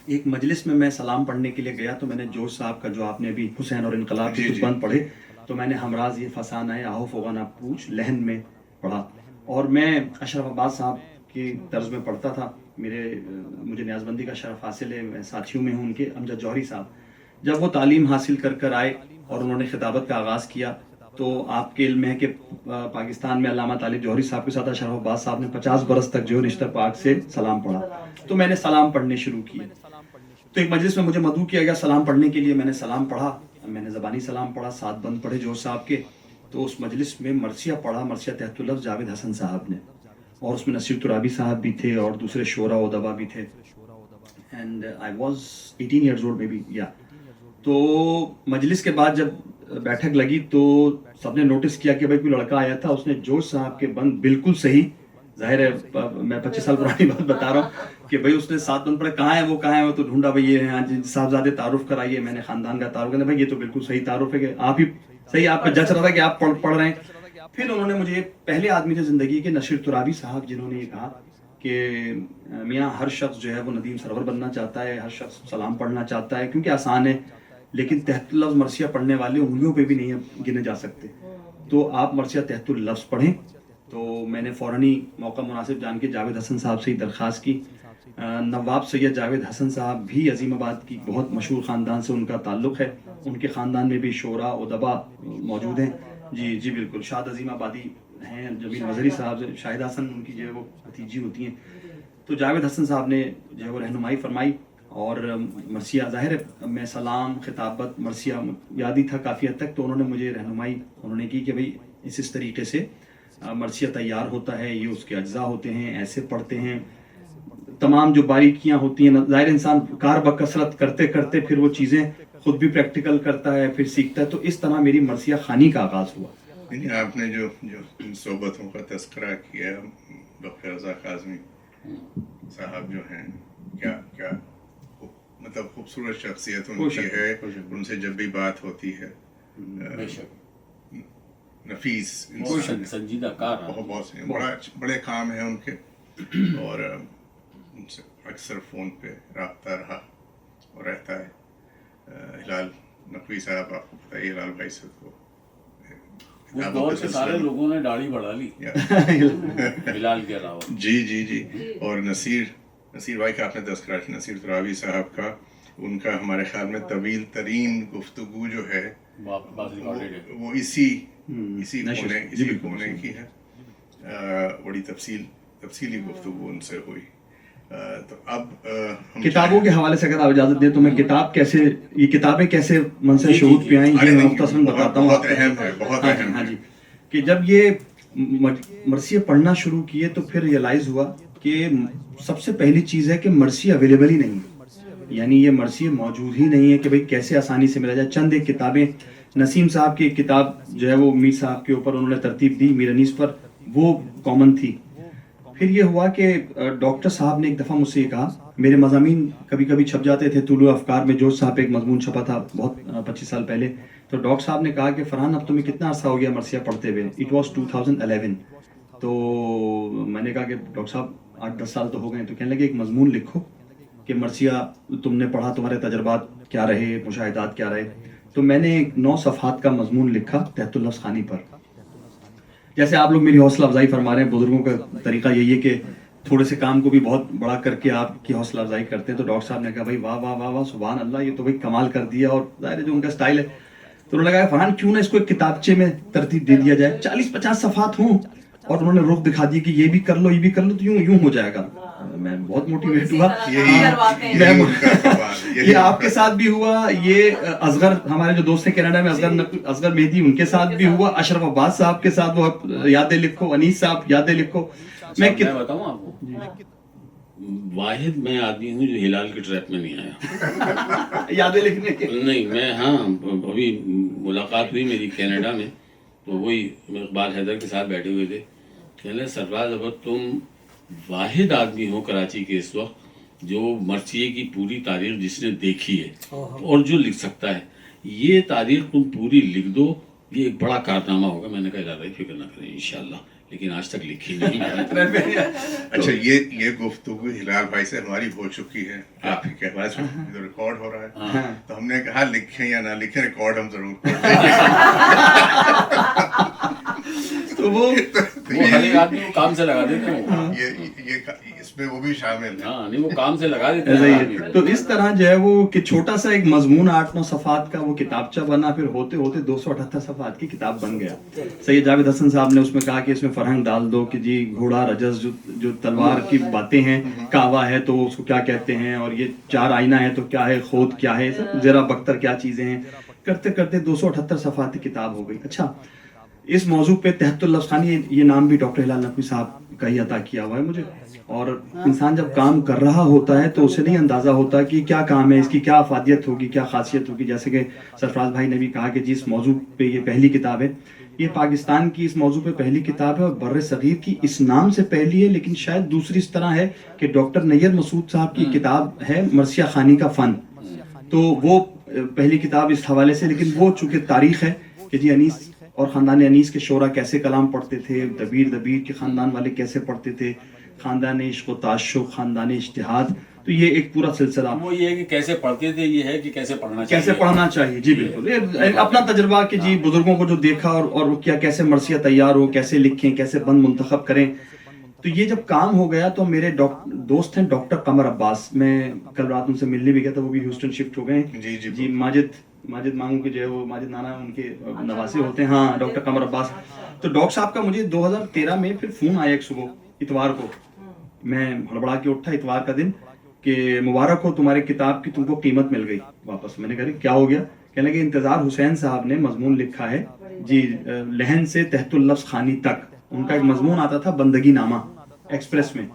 ایک مجلس میں سلام پڑھنے کے لیے گیا تو میں نے جوش صاحب کا جو آپ نے ابھی حسین اور انقلاب کی کچھ بند پڑھے, تو میں نے ہمراز یہ فسانہ آہو فغانہ پوچھ لہن میں پڑھا. اور میں اشرف عباس صاحب کی طرز میں پڑھتا تھا. مجھے نیاز بندی کا شرف حاصل ہے, میں ساتھیوں میں ہوں ان کے. امجد جوہری صاحب جب وہ تعلیم حاصل کر آئے اور انہوں نے خطابت کا آغاز کیا, تو آپ کے علم ہے کہ پاکستان میں علامہ طالب جوہری صاحب کے ساتھ اشرف عباس صاحب نے 50 برس تک جو ہے رشتہ پاک سے سلام پڑھا. تو میں نے سلام پڑھنے شروع کیے. تو ایک مجلس میں مجھے مدعو کیا گیا سلام پڑھنے کے لیے. میں نے سلام پڑھا, میں نے زبانی سلام پڑھا, 7 بند پڑھے جوہر صاحب کے. تو اس مجلس میں مرثیہ پڑھا, مرثیہ تحت اللفظ جاوید حسن صاحب نے, اور اس میں نصیر ترابی صاحب بھی تھے اور دوسرے شعراء و ادبا بھی تھے. And I was 18 years old maybe یا. تو مجلس کے بعد جب بیٹھک لگی تو سب نے نوٹس کیا کہ بھائی کوئی لڑکا آیا تھا, اس نے جوش صاحب کے بند بالکل صحیح, ظاہر ہے میں 25 سال پرانی بات بتا رہا ہوں کہ بھائی اس نے 7 بند پڑھے, کہاں ہے وہ کہاں ہے وہ, تو ڈھونڈا بھائی یہ ہیں جی صاحبزادے تعارف کرائیے. میں نے خاندان کا تعارف کیا, بھائی یہ تو بالکل صحیح تعارف ہے کہ آپ ہی صحیح, آپ کا جچ رہا تھا کہ آپ پڑھ رہے ہیں. پھر انہوں نے مجھے پہلے آدمی تھے زندگی کے نصیر ترابی صاحب, جنہوں نے یہ کہا کہ میاں ہر شخص جو ہے وہ ندیم سرور بننا چاہتا ہے, ہر شخص سلام پڑھنا چاہتا ہے کیونکہ آسان ہے, لیکن تحت اللفظ مرثیہ پڑھنے والے انگلیوں پہ بھی نہیں گنے جا سکتے. تو آپ مرثیہ تحت اللفظ پڑھیں. تو میں نے فوراً ہی موقع مناسب جان کے جاوید حسن صاحب سے ہی درخواست کی. نواب سید جاوید حسن صاحب بھی عظیم آباد کی بہت مشہور خاندان سے ان کا تعلق ہے, ان کے خاندان میں بھی شعراء ادبا موجود ہیں. جی جی بالکل, شاد عظیم آبادی ہیں, جمیل مظہری صاحب سے شاہدہ حسن ان کی جو ہے وہ بھتیجی ہوتی ہیں. تو جاوید حسن صاحب نے جو ہے وہ رہنمائی فرمائی, اور مرثیہ ظاہر ہے میں سلام خطابت مرثیہ یاد ہی تھا کافی حد تک, تو انہوں نے مجھے رہنمائی انہوں نے کی کہ بھائی اس طریقے سے مرثیہ تیار ہوتا ہے, یہ اس کے اجزاء ہوتے ہیں, ایسے پڑھتے ہیں, تمام جو باریکیاں ہوتی ہیں. ظاہر انسان کار بکثرت کرتے کرتے پھر وہ چیزیں خود بھی پریکٹیکل کرتا ہے, پھر سیکھتا ہے. تو اس طرح میری مرثیہ خوانی کا آغاز ہوا. آپ نے جو صحبتوں کا تذکرہ کیا, ڈاکٹر رضا کاظمی صاحب جو ہیں, کیا مطلب خوبصورت شخصیت ان کی ہے, ان سے جب بھی بات ہوتی ہے نفیس سنجیدہ کار, بہت بڑے کام ہیں ان کے, اور ان سے اکثر فون پہ رابطہ رہا اور رہتا ہے. ہلال نقوی صاحب, آپ کو پتہ ہے ہلال بھائی سے تو اس دور کے سارے لوگوں نے داڑھی بڑھا لی ہلال کے علاوہ. جی. اور نصیر بھائی کا آپ نے تذکرہ کیا, نصیر ترابی صاحب کا, ان کا ہمارے خیال میں طویل ترین گفتگو جو ہے وہ اسی کونے کی ہے. بڑی تفصیلی گفتگو ان سے ہوئی. تو اب کتابوں کے حوالے سے اگر آپ اجازت دیں تو میں یہ کتابیں کیسے منصب شہود پہ آئیں یہ مختصراً بتاتا ہوں. بہت اہم ہے. ہاں جی, کہ جب یہ مرثیہ پڑھنا شروع کیے تو پھر ریئلائز ہوا کہ سب سے پہلی چیز ہے کہ مرثیہ اویلیبل ہی نہیں ہے, یعنی یہ مرثیہ موجود ہی نہیں ہے کہ بھئی کیسے آسانی سے ملا جائے. چند ایک کتابیں, نسیم صاحب کی کتاب جو ہے وہ میر صاحب کے اوپر انہوں نے ترتیب دی, میر انیس پر, وہ کامن تھی. پھر یہ ہوا کہ ڈاکٹر صاحب نے ایک دفعہ مجھ سے یہ کہا, میرے مضامین کبھی کبھی چھپ جاتے تھے, طلوع افکار میں جوش صاحب پہ ایک مضمون چھپا تھا بہت 25 سال پہلے. تو ڈاکٹر صاحب نے کہا کہ فرحان اب تمہیں کتنا عرصہ ہو گیا مرثیہ پڑھتے ہوئے؟ It was 2011. تو میں نے کہا کہ ڈاکٹر صاحب 8-10 سال تو ہو گئے. تو کہنے لگے ایک مضمون لکھو کہ مرثیہ تم نے پڑھا, تمہارے تجربات کیا رہے, مشاہدات کیا رہے. تو میں نے 9 صفحات کا مضمون لکھا تحت اللفظ خوانی پر. جیسے آپ لوگ میری حوصلہ افزائی فرما رہے ہیں, بزرگوں کا طریقہ یہی ہے کہ تھوڑے سے کام کو بھی بہت بڑا کر کے آپ کی حوصلہ افزائی کرتے ہیں. تو ڈاکٹر صاحب نے کہا بھائی واہ واہ واہ واہ سبحان اللہ, یہ تو بھائی کمال کر دیا, اور ظاہر ہے جو ان کا اسٹائل ہے. تو انہوں نے کہا فرحان کیوں نہ اس کو ایک کتابچے میں ترتیب دے دیا جائے, 40-50 صفحات ہوں, اور انہوں نے رخ دکھا دی کہ یہ بھی کر لو یہ بھی کر لو, تو یوں ہو جائے گا. میں بہت موٹیویٹ ہوا. یہ آپ کے ساتھ بھی ہوا, یہ اصغر ہمارے جو دوست ہیں کینیڈا میں, اصغر مہدی, ان کے ساتھ بھی ہوا, اشرف عباس صاحب کے ساتھ وہ یادیں لکھو, انیس صاحب یادیں لکھو. میں بتاؤں آپ کو, واحد میں آدمی ہوں جو ہلال کے ٹریپ میں نہیں آیا یادیں لکھنے کے. نہیں میں, ہاں ابھی ملاقات ہوئی میری کینیڈا میں, تو وہی اقبال حیدر کے ساتھ بیٹھے ہوئے تھے. کہنے سرفراز اگر تم واحد آدمی ہو کراچی کے اس وقت جو مرثیے کی پوری تاریخ جس نے دیکھی ہے اور جو لکھ سکتا ہے, یہ تاریخ تم پوری لکھ دو, یہ ایک بڑا کارنامہ ہوگا. میں نے کہا زیادہ ہی فکر نہ کریں انشاءاللہ, لیکن آج تک لکھی نہیں. اچھا, یہ گفتگو ہلال بھائی سے ہماری ہو چکی ہے, آپ کی کہہ رہے ہیں ریکارڈ ہو رہا ہے, تو ہم نے کہا لکھیں یا نہ لکھیں, ریکارڈ ہم ضرور کر دیں گے. تو وہ ہر ایک آدمی کو کام سے لگا دیتے ہیں. یہ اس میں وہ بھی شامل ہے. ہاں نہیں وہ کام سے لگا دیتے ایسا ہی ہیں ہے. تو اس طرح جو ہے وہ کہ چھوٹا سا ایک مضمون 8-9 صفحات کا وہ کتابچہ بنا, پھر ہوتے ہوتے 278 صفحات کی کتاب بن گیا. سید جاوید حسن صاحب نے اس میں کہا کہ اس میں فرہنگ ڈال دو کہ جی گھوڑا رجز جو تلوار کی باتیں ہیں, کعوہ ہے تو اس کو کیا کہتے ہیں, اور یہ 4 آئینہ ہے تو کیا ہے, خود کیا ہے, زیرہ بختر کیا چیزیں ہیں, کرتے کرتے 278 صفحات کی کتاب ہو گئی. اچھا اس موضوع پہ تحت اللفظ خوانی, یہ نام بھی ڈاکٹر ہلال نقوی صاحب کا ہی عطا کیا ہوا ہے مجھے. اور انسان جب کام کر رہا ہوتا ہے تو اسے نہیں اندازہ ہوتا کہ کیا کام ہے, اس کی کیا افادیت ہوگی, کیا خاصیت ہوگی. جیسے کہ سرفراز بھائی نے بھی کہا کہ جی اس موضوع پہ یہ پہلی کتاب ہے, یہ پاکستان کی اس موضوع پہ پہلی کتاب ہے, اور بر صغیر کی اس نام سے پہلی ہے. لیکن شاید دوسری اس طرح ہے کہ ڈاکٹر نیر مسعود صاحب کی کتاب ہے مرثیہ خوانی کا فن, تو وہ پہلی کتاب اس حوالے سے. لیکن وہ چونکہ تاریخ ہے کہ جی انیس اور خاندان انیس کے شعراء کیسے کلام پڑھتے تھے, دبیر کے خاندان والے کیسے پڑھتے تھے, خاندان عشق و تعشق, خاندان اجتہاد, تو یہ ایک پورا سلسلہ. وہ یہ ہے کہ کیسے پڑھتے تھے, یہ ہے کہ کیسے پڑھنا چاہیے, کیسے پڑھنا چاہیے. جی بالکل اپنا تجربہ کہ جی بزرگوں کو جو دیکھا اور کیا کیسے مرثیہ تیار ہو, کیسے لکھیں, کیسے بند منتخب کریں. تو یہ جب کام ہو گیا تو میرے دوست ہیں ڈاکٹر قمر عباس, میں کل رات ان سے ملنے بھی گیا تھا, وہ بھی ہیوسٹن شفٹ ہو گئے ہیں. جی ماجد مانگو کے جو ہے وہ ماجد نانا ان کے نواسے ہوتے ہیں. ہاں ڈاکٹر قمر عباس. تو ڈاکٹر صاحب کا مجھے 2013 میں پھر فون آیا ایک صبح اتوار کو, میں ہڑبڑا کے اٹھا اتوار کا دن کہ مبارک ہو تمہاری کتاب کی تم کو قیمت مل گئی واپس. میں نے کہا کیا ہو گیا؟ کہنے لگے انتظار حسین صاحب نے مضمون لکھا ہے جی لہن سے تحت اللفظ خوانی تک. ان کا ایک مضمون آتا تھا بندگی نامہ ایکسپریس میں,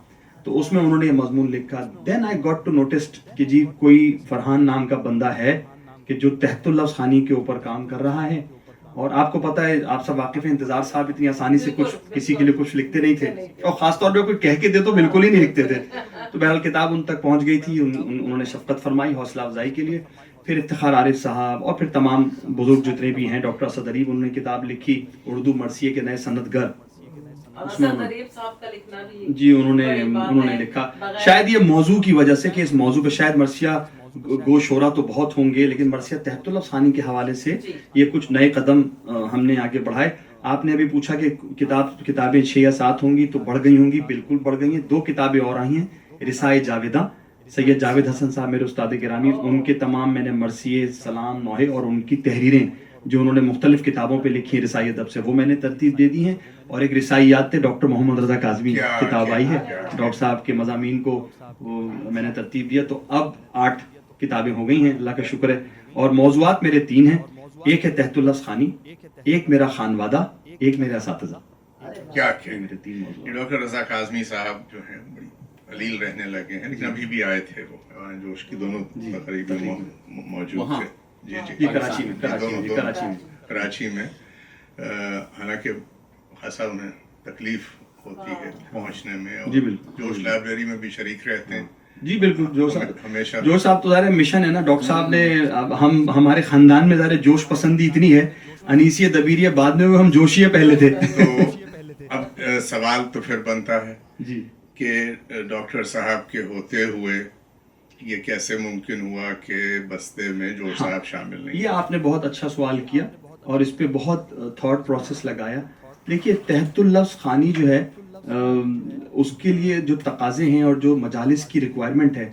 تو اس میں انہوں نے یہ مضمون لکھا. دین آئی گاٹ ٹو نوٹسڈ کہ جی کوئی فرحان نام کا بندہ ہے کہ جو تحت اللفظ خوانی کے اوپر کام کر رہا ہے. اور آپ کو پتہ ہے, آپ سب واقف ہیں, انتظار صاحب اتنی آسانی سے کچھ کسی کے لیے کچھ لکھتے نہیں تھے, اور خاص طور پہ کوئی کہہ کے دے تو بالکل ہی نہیں لکھتے تھے. تو بہرحال کتاب ان تک پہنچ گئی تھی, انہوں نے شفقت فرمائی حوصلہ افزائی کے لیے. پھر افتخار عارف صاحب اور پھر تمام بزرگ جتنے بھی ہیں, ڈاکٹر اسد اریب, انہوں نے کتاب لکھی اردو مرثیے کے نئے سندگر. جی انہوں نے لکھا. شاید یہ موضوع کی وجہ سے کہ اس موضوع پہ شاید مرثیہ گو شعرا تو بہت ہوں گے, لیکن مرثیہ تحت اللفظ خوانی کے حوالے سے یہ کچھ نئے قدم ہم نے آگے بڑھائے. آپ نے ابھی پوچھا کہ کتابیں 6 یا 7 ہوں گی, تو بڑھ گئی ہوں گی, بالکل بڑھ گئی ہیں. 2 کتابیں اور آئی ہیں, رسائے جاویداں, سید جاوید حسن صاحب میرے استاد گرامی, ان کے تمام میں نے مرثیے, سلام, نوحے اور ان کی تحریریں جو انہوں نے مختلف کتابوں پہ لکھی رسائی ادب سے, وہ میں نے ترتیب دے دی ہیں. اور ایک رسائیات تھے ڈاکٹر محمد رضا کاظمی کتاب آئی ہے, ڈاکٹر صاحب کے مضامین کو وہ میں نے ترتیب دیا. تو اب 8 کتابیں ہو گئی ہیں, اللہ کا شکر ہے. اور موضوعات میرے 3 ہیں, ایک ہے تحت اللفظ خوانی, ایک میرا خانوادہ, ایک میرے اساتذہ. کیا میرے 3 موضوعات. ڈاکٹر رضا کاظمی صاحب جو ہیں بڑی قلیل رہنے لگے ہیں, لیکن ابھی بھی آئے تھے, وہ جوش کی دونوں تقریب میں موجود تھے. جی کراچی میں. حالانکہ خاصا انہیں تکلیف ہوتی ہے پہنچنے میں, اور جوش لائبریری میں بھی شریک رہتے ہیں. جی بالکل, جوش صاحب تو ظاہر مشن ہے نا ڈاکٹر صاحب نے. ہمارے خاندان میں ظاہر جوش پسندی اتنی ہے, انیسیہ دبیریہ بعد میں ہم جوشیہ پہلے تھے. تو اب سوال تو پھر بنتا ہے جی کہ ڈاکٹر صاحب کے ہوتے ہوئے یہ کیسے ممکن ہوا کہ بستے میں جوش صاحب شامل نہیں. یہ آپ نے بہت اچھا سوال کیا اور اس پہ بہت تھاٹ پروسیس لگایا. دیکھیے تحت اللفظ خوانی جو ہے اس کے لیے جو تقاضے ہیں اور جو مجالس کی ریکوائرمنٹ ہے,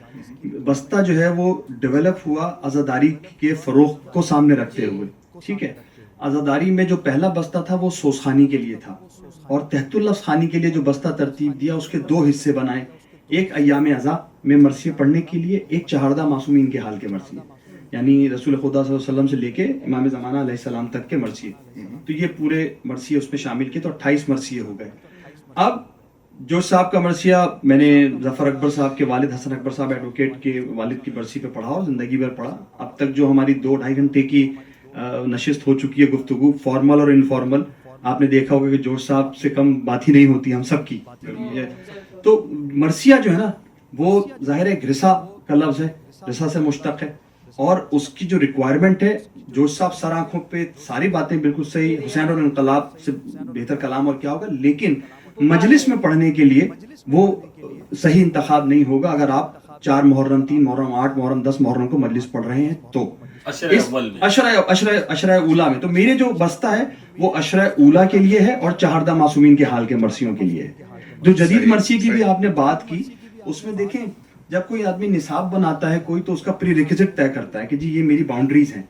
بستہ جو ہے وہ ڈیولپ ہوا عزاداری کے فروغ کو سامنے رکھتے ہوئے. ٹھیک ہے, عزاداری میں جو پہلا بستہ تھا وہ سوسخانی کے لیے تھا, اور تحت اللفظ خوانی کے لیے جو بستہ ترتیب دیا اس کے 2 حصے بنائے, ایک ایام عزا میں مرثیے پڑھنے کے لیے, ایک چہاردہ معصومین کے حال کے مرثیے, یعنی رسول خدا صلی اللہ علیہ وسلم سے لے کے امام زمانہ علیہ السلام تک کے مرثیے. تو یہ پورے مرثیے اس میں شامل کیے, تو 28 مرثیے ہو گئے. اب جوش صاحب کا مرثیہ میں نے ظفر اکبر صاحب کے والد حسن اکبر صاحب ایڈوکیٹ کے والد کی برسی پہ پڑھا اور زندگی بھر پڑھا. اب تک جو ہماری 2-2.5 گھنٹے کی نشست ہو چکی ہے, گفتگو فارمل اور انفارمل, آپ نے دیکھا ہوگا کہ جوش صاحب سے کم بات ہی نہیں ہوتی ہم سب کی. تو مرثیہ جو ہے نا وہ ظاہر ایک رسا کا لفظ ہے, رسا سے مشتق ہے, اور اس کی جو ریکوائرمنٹ ہے, جوش صاحب سر آنکھوں پہ ساری باتیں بالکل صحیح, حسین اور انقلاب سے بہتر کلام اور کیا ہوگا, لیکن مجلس میں پڑھنے کے لیے وہ صحیح انتخاب نہیں ہوگا اگر آپ 4 محرم 3 محرم 8 محرم 10 محرم کو مجلس پڑھ رہے ہیں. تو عشرہ اولا میں تو میرے جو بستہ ہے وہ عشرہ اولا کے لیے ہے اور چہاردہ معصومین کے حال کے مرثیوں کے لیے ہے. جو جدید مرثی کی بھی آپ نے بات کی, اس میں دیکھیں جب کوئی آدمی نصاب بناتا ہے کوئی تو اس کا پری ریکوزٹ طے کرتا ہے کہ جی یہ میری باؤنڈریز ہیں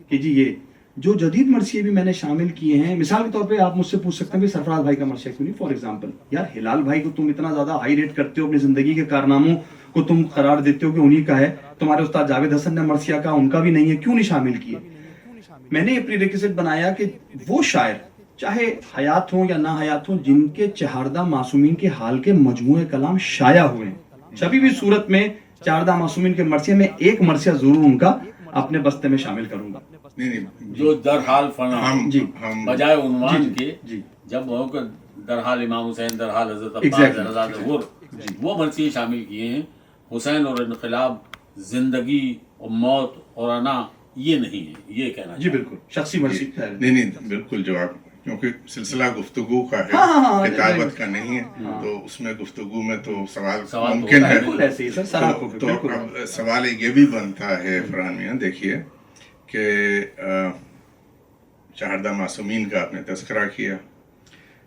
کہ جی یہ جو جدید مرثیے بھی میں نے شامل کیے ہیں. مثال کے طور پہ آپ مجھ سے پوچھ سکتے ہیں کہ سرفراز بھائی کا مرثیہ کیوں نہیں, فار ایگزامپل یار ہلال بھائی کو تم اتنا زیادہ ہائی ریٹ کرتے ہو, اپنی زندگی کے کارناموں کو تم قرار دیتے ہو کہ انہی کا ہے, تمہارے استاد جاوید حسن نے مرثیہ کا ان کا بھی نہیں ہے, کیوں نہیں شامل کیے؟ میں نے یہ پری ریکوزٹ بنایا کہ وہ شاعر چاہے حیات ہوں یا نہ حیات ہوں جن کے چہاردہ معصومین کے حال کے مجموعہ کلام شائع ہوئے ہیں, کبھی بھی صورت میں چہاردہ معصومین کے مرثیے میں ایک مرثیہ ضرور ان کا اپنے بستے میں شامل کروں گا. جو در حال فنا جی بجائے عنوان کے جی جب ہو کہ در حال امام حسین در حال حضرت Exactly. عباس رضا ظہور وہ مرثیے شامل کیے ہیں. حسین اور انقلاب, زندگی اور موت اور انا یہ نہیں ہے, یہ کہنا جی بالکل شخصی مرثی. نہیں بالکل جواب, کیونکہ سلسلہ گفتگو کا ہے, کتابت کا نہیں ہے, تو اس میں گفتگو میں تو سوال ممکن ہے. تو اب سوال یہ بھی بنتا ہے فرحان میاں, دیکھیے کہ چہاردہ معصومین کا آپ نے تذکرہ کیا,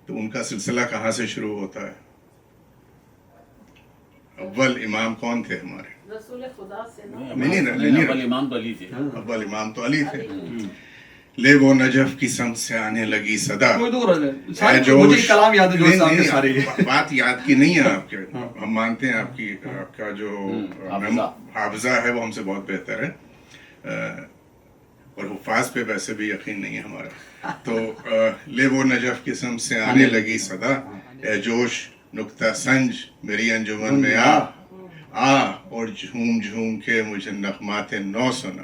تو ان کا سلسلہ کہاں سے شروع ہوتا ہے؟ اول امام کون تھے ہمارے؟ رسول خدا سے نہیں, اول امام تو علی تھے. اول امام تو علی تھے. لے وہ نجف کی سمت سے آنے لگی صدا, بات یاد کی نہیں ہے آپ کے, ہم مانتے ہیں آپ کا جو حافظہ ہے وہ ہم سے بہت بہتر ہے, اور حفاظ پہ ویسے بھی یقین نہیں ہے ہمارا. تو لے وہ نجف کی سمت سے آنے لگی صدا, اے جوش نکتہ سنج میری انجمن میں آ اور جھوم جھوم کے مجھے نغمات نو سنا.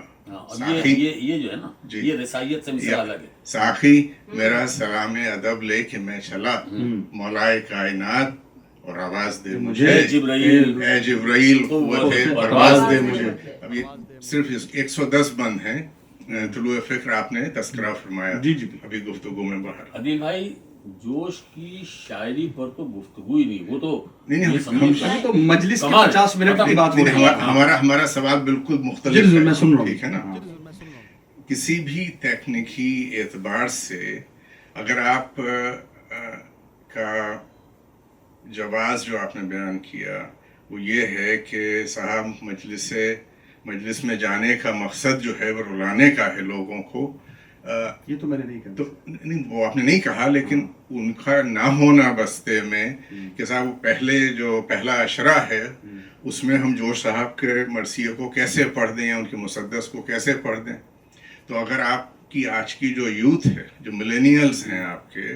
یہ جو ہے نا یہ رسائیت سے مثال الگ ہے. ساقی میرا سلام ادب لے کے میں چلا, مولائے کائنات اور آواز دے مجھے, اے جبرائیل قوت پرواز دے مجھے. اب یہ صرف 110 بند ہیں. طلوع فکر آپ نے تذکرہ فرمایا ابھی گفتگو میں باہر. عدیل بھائی جوش کی شاعری پر تو گفتگو ہی نہیں, وہ تو مجلس کی 50 منٹ کی بات ہو رہی ہے. ہمارا سوال بالکل مختلف ہے, ٹھیک ہے نا. کسی بھی تکنیکی اعتبار سے اگر آپ کا جواز جو آپ نے بیان کیا وہ یہ ہے کہ صاحب مجلس میں جانے کا مقصد جو ہے وہ رلانے کا ہے لوگوں کو, یہ تو میں نے نہیں کہا. تو نہیں, وہ آپ نے نہیں کہا, لیکن ان کا نہ ہونا بستے میں کہ صاحب وہ پہلا اشرہ ہے اس میں ہم جوش صاحب کے مرثیے کو کیسے پڑھ دیں یا ان کے مسدس کو کیسے پڑھ دیں. تو اگر آپ کی آج کی جو یوتھ ہے, جو ملینیلز ہیں آپ کے,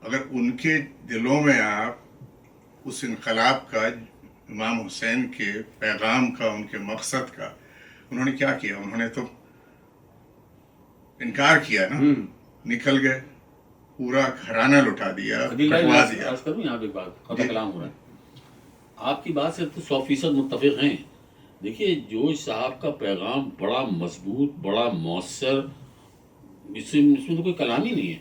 اگر ان کے دلوں میں آپ اس انقلاب کا, امام حسین کے پیغام کا, ان کے مقصد کا, انہوں نے کیا کیا؟ انہوں نے تو انکار کیا نا, نکل گئے, پورا گھرانہ لٹا دیا, کٹوا دیا. کروں یہاں پہ ایک بات, خطا کلام ہو رہا ہے, آپ کی بات سے تو 100% متفق ہیں. دیکھیے جوش صاحب کا پیغام بڑا مضبوط, بڑا مؤثر, اس میں تو کوئی کلام ہی نہیں ہے,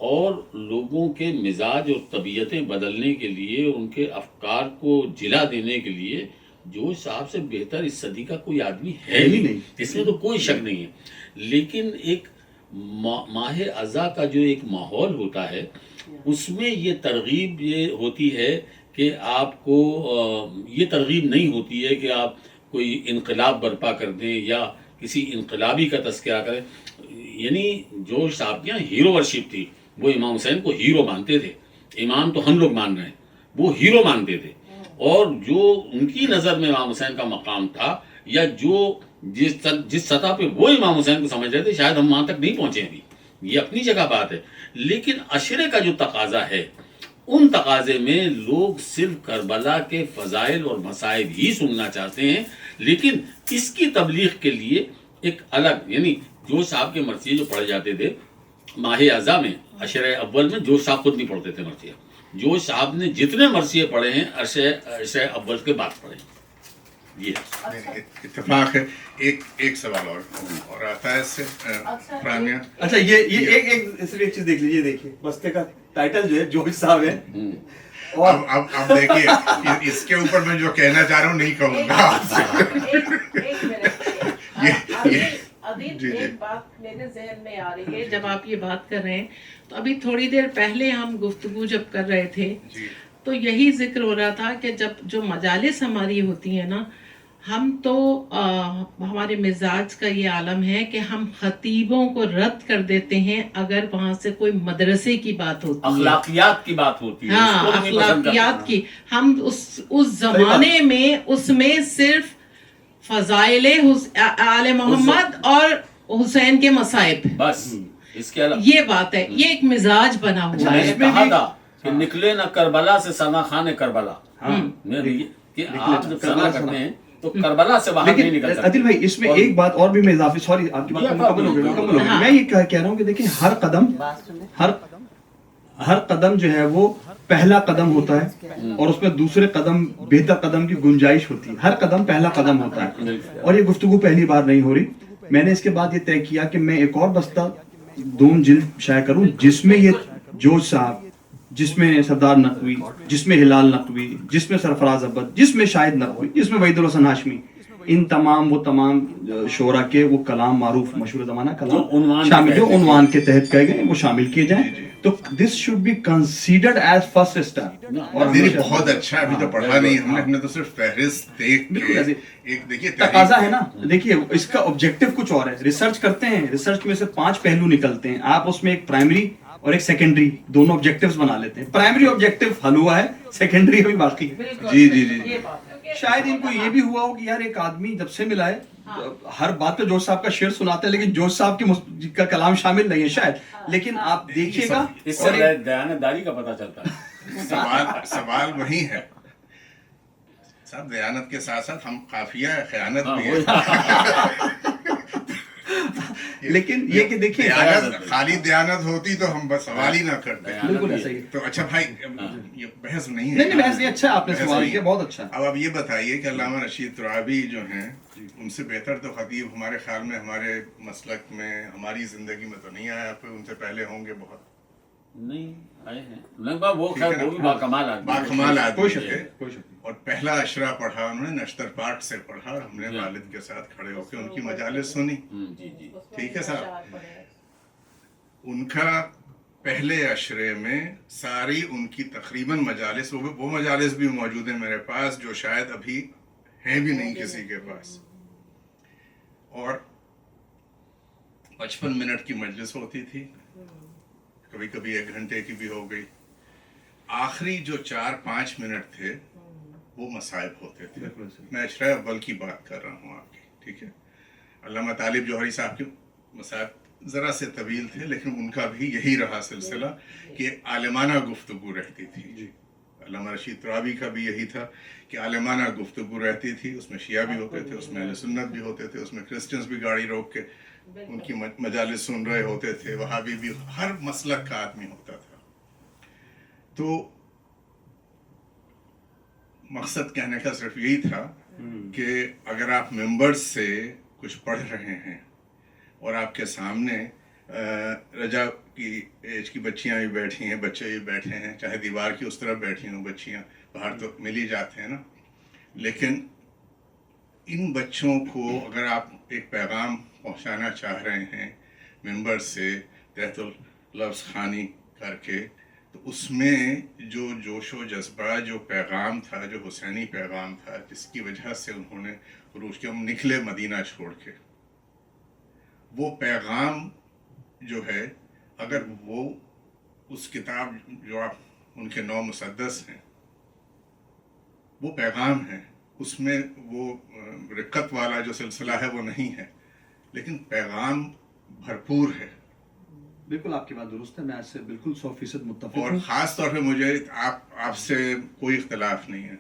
اور لوگوں کے مزاج اور طبیعتیں بدلنے کے لیے, ان کے افکار کو جلا دینے کے لیے جوش صاحب سے بہتر اس صدی کا کوئی آدمی ہے ہی نہیں, اس میں تو کوئی شک نہیں ہے. لیکن ایک ماہ عزا کا جو ایک ماحول ہوتا ہے اس میں یہ ترغیب یہ ہوتی ہے کہ آپ کو یہ ترغیب نہیں ہوتی ہے کہ آپ کوئی انقلاب برپا کر دیں یا کسی انقلابی کا تذکرہ کریں. یعنی جوش صاحب کے یہاں ہیرو ورشپ تھی, وہ امام حسین کو ہیرو مانتے تھے. امام تو ہم لوگ مان رہے ہیں, وہ ہیرو مانتے تھے, اور جو ان کی نظر میں امام حسین کا مقام تھا یا جو جس سطح پہ وہ امام حسین کو سمجھ رہے تھے شاید ہم وہاں تک نہیں پہنچے ابھی, یہ اپنی جگہ بات ہے. لیکن عشرے کا جو تقاضا ہے, ان تقاضے میں لوگ صرف کربلا کے فضائل اور مصائب ہی سننا چاہتے ہیں. لیکن اس کی تبلیغ کے لیے ایک الگ, یعنی جو صاحب کے مرثیے جو پڑھے جاتے تھے ماہ عزا میں, عشرہ اول میں جو صاحب خود نہیں پڑھتے تھے مرثیہ, جو صاحب نے جتنے مرثیے پڑھے ہیں عشرہ اول کے بعد پڑھے ہیں. یہ اتفاق ہے. ایک سوال اور آتا ہے اس سے فرحان. اچھا یہ ایک چیز دیکھ لیجیے, دیکھیے بستے کا ٹائٹل جو ہے جوش صاحب ہے. اب دیکھیے اس کے اوپر میں جو کہنا چاہ رہا ہوں نہیں کہوں گا. ایک بات میرے ذہن میں آ رہی ہے جب آپ یہ بات کر رہے ہیں, تو ابھی تھوڑی دیر پہلے ہم گفتگو جب کر رہے تھے تو یہی ذکر ہو رہا تھا کہ جب جو مجالس ہماری ہوتی ہیں نا، ہم تو ہمارے مزاج کا یہ عالم ہے کہ ہم خطیبوں کو رد کر دیتے ہیں اگر وہاں سے کوئی مدرسے کی بات ہوتی ہے، اخلاقیات کی بات ہوتی ہے، اس ہاں کو نہیں پسند کرتے۔ اخلاقیات کی. ہم اس زمانے میں اس میں صرف فضائل آل محمد اور حسین کے مصائب، بس اس کے علاوہ یہ بات ہے. یہ ایک مزاج بنا ہوا میں ہے. نے کہا تھا کہ نکلے نہ کربلا سے ثنا خان کربلا، کہ آپ جب ثنا کرتے ہیں تو کربلا سے باہر نہیں نکل لیکن سکتے. عادل بھائی اس میں ایک بات اور بھی میں اضافی، سوری آپ کی بات مکمل ہو گئی، میں یہ کہہ رہا ہوں کہ دیکھیں ہر قدم جو ہے وہ پہلا قدم ہوتا ہے اور اس میں دوسرے قدم بہتر قدم کی گنجائش ہوتی ہے. ہر قدم پہلا قدم ہوتا ہے اور یہ گفتگو پہلی بار نہیں ہو رہی. میں نے اس کے بعد یہ طے کیا کہ میں ایک اور بستہ 2 جلد شائع کروں جس میں یہ جوش صاحب، جس میں سردار نقوی، جس میں ہلال نقوی، جس میں سرفراز عبد، جس میں شاہد نقوی، جس میں وحید الحسن ہاشمی، ان تمام شعراء کے وہ کلام معروف مشہور زمانہ کلام شامل جو عنوان کے تحت کہے گئے وہ شامل کیے جائیں. تو this should be considered as first step. اور بہت اچھا، ابھی تو پڑھا نہیں ہم نے تو صرف فہرست دیکھ کے ایک دیکھیے تقاضا ہے نا. دیکھیے اس کا آبجیکٹو کچھ اور ہے. ریسرچ کرتے ہیں، ریسرچ میں سے 5 پہلو نکلتے ہیں. آپ اس میں ایک پرائمری اور ایک سیکنڈری دونوں آبجیکٹیوز بنا لیتے ہیں. پرائمری آبجیکٹو حل ہوا ہے، سیکنڈری ابھی باقی ہے. جی شاید ان کو یہ بھی ہوا ہو کہ یار ایک آدمی جب سے ملا ہے ہر بات پہ جوش صاحب کا شعر سناتے ہیں لیکن جوش صاحب کا کلام شامل نہیں ہے شاید. لیکن آپ دیکھیے گا اس سے دیانتداری کا پتہ چلتا ہے. سوال وہی ہے صاحب، دیانت کے ساتھ ساتھ ہم قافیہ خیانت بھی ہے. لیکن یہ کہ دیکھیے خالی دیانت ہوتی تو ہم بس سوال ہی نہ کرتے. بالکل ایسا ہی. تو اچھا بھائی، یہ بحث نہیں ہے. نہیں بحث نہیں، اچھا آپ نے سوال کیا، بہت اچھا. اب آپ یہ بتائیے کہ علامہ رشید ترابی جو ہیں ان سے بہتر تو خطیب ہمارے خیال میں، ہمارے مسلک میں، ہماری زندگی میں تو نہیں آیا. پھر ان سے پہلے ہوں گے بہت. نہیں آئے ہیں، وہ خیر وہ بھی باکمال آدمی، باکمال آدمی کوئی شک ہے. کوئی شک. اور پہلا اشرا پڑھا انہوں نے نشتر پاٹ سے پڑھا. ہم نے والد کے ساتھ کھڑے ہو کے ان کی مجالس سنی. جی جی ٹھیک ہے صاحب. ان کا پہلے اشرے میں ساری ان کی تقریباً مجالس، وہ مجالس بھی موجود ہیں میرے پاس جو شاید ابھی ہیں بھی نہیں کسی کے پاس. اور 55 منٹ کی مجلس ہوتی تھی، کبھی کبھی 1 گھنٹے کی بھی ہو گئی. آخری جو 4-5 منٹ تھے وہ مصائب ہوتے تھے. میں اشرا اول کی بات کر رہا ہوں آپ کی، ٹھیک ہے. علامہ طالب جوہری صاحب کے مصائب ذرا سے طویل تھے لیکن ان کا بھی یہی رہا سلسلہ کہ عالمانہ گفتگو رہتی تھی. علامہ رشید ترابی کا بھی یہی تھا کہ عالمانہ گفتگو رہتی تھی. اس میں شیعہ بھی ہوتے تھے، اس میں اہل سنت بھی ہوتے تھے، اس میں کرسچنز بھی گاڑی روک کے ان کی مجالس سن رہے ہوتے تھے، وہابی بھی، ہر مسلک کا آدمی ہوتا تھا. تو مقصد کہنے کا صرف یہی تھا کہ اگر آپ ممبرز سے کچھ پڑھ رہے ہیں اور آپ کے سامنے رجا کی ایج کی بچیاں بھی بیٹھی ہیں، بچے بھی بیٹھے ہیں، چاہے دیوار کی اس طرف بیٹھی ہوں بچیاں، باہر تو مل ہی جاتے ہیں نا. لیکن ان بچوں کو اگر آپ ایک پیغام پہنچانا چاہ رہے ہیں ممبر سے تحت اللفظ خوانی کر کے، تو اس میں جو جوش و جذبہ، جو پیغام تھا، جو حسینی پیغام تھا جس کی وجہ سے انہوں نے عروج کے ہم نکلے مدینہ چھوڑ کے، وہ پیغام جو ہے، اگر وہ اس کتاب جو آپ ان کے 9 مسدس ہیں وہ پیغام ہے، اس میں وہ رقت والا جو سلسلہ ہے وہ نہیں ہے، لیکن پیغام بھرپور ہے. بالکل آپ کی بات درست ہے، میں اس سے بالکل 100% متفق اور ہوں. خاص طور پہ مجھے آپ سے کوئی اختلاف نہیں ہے.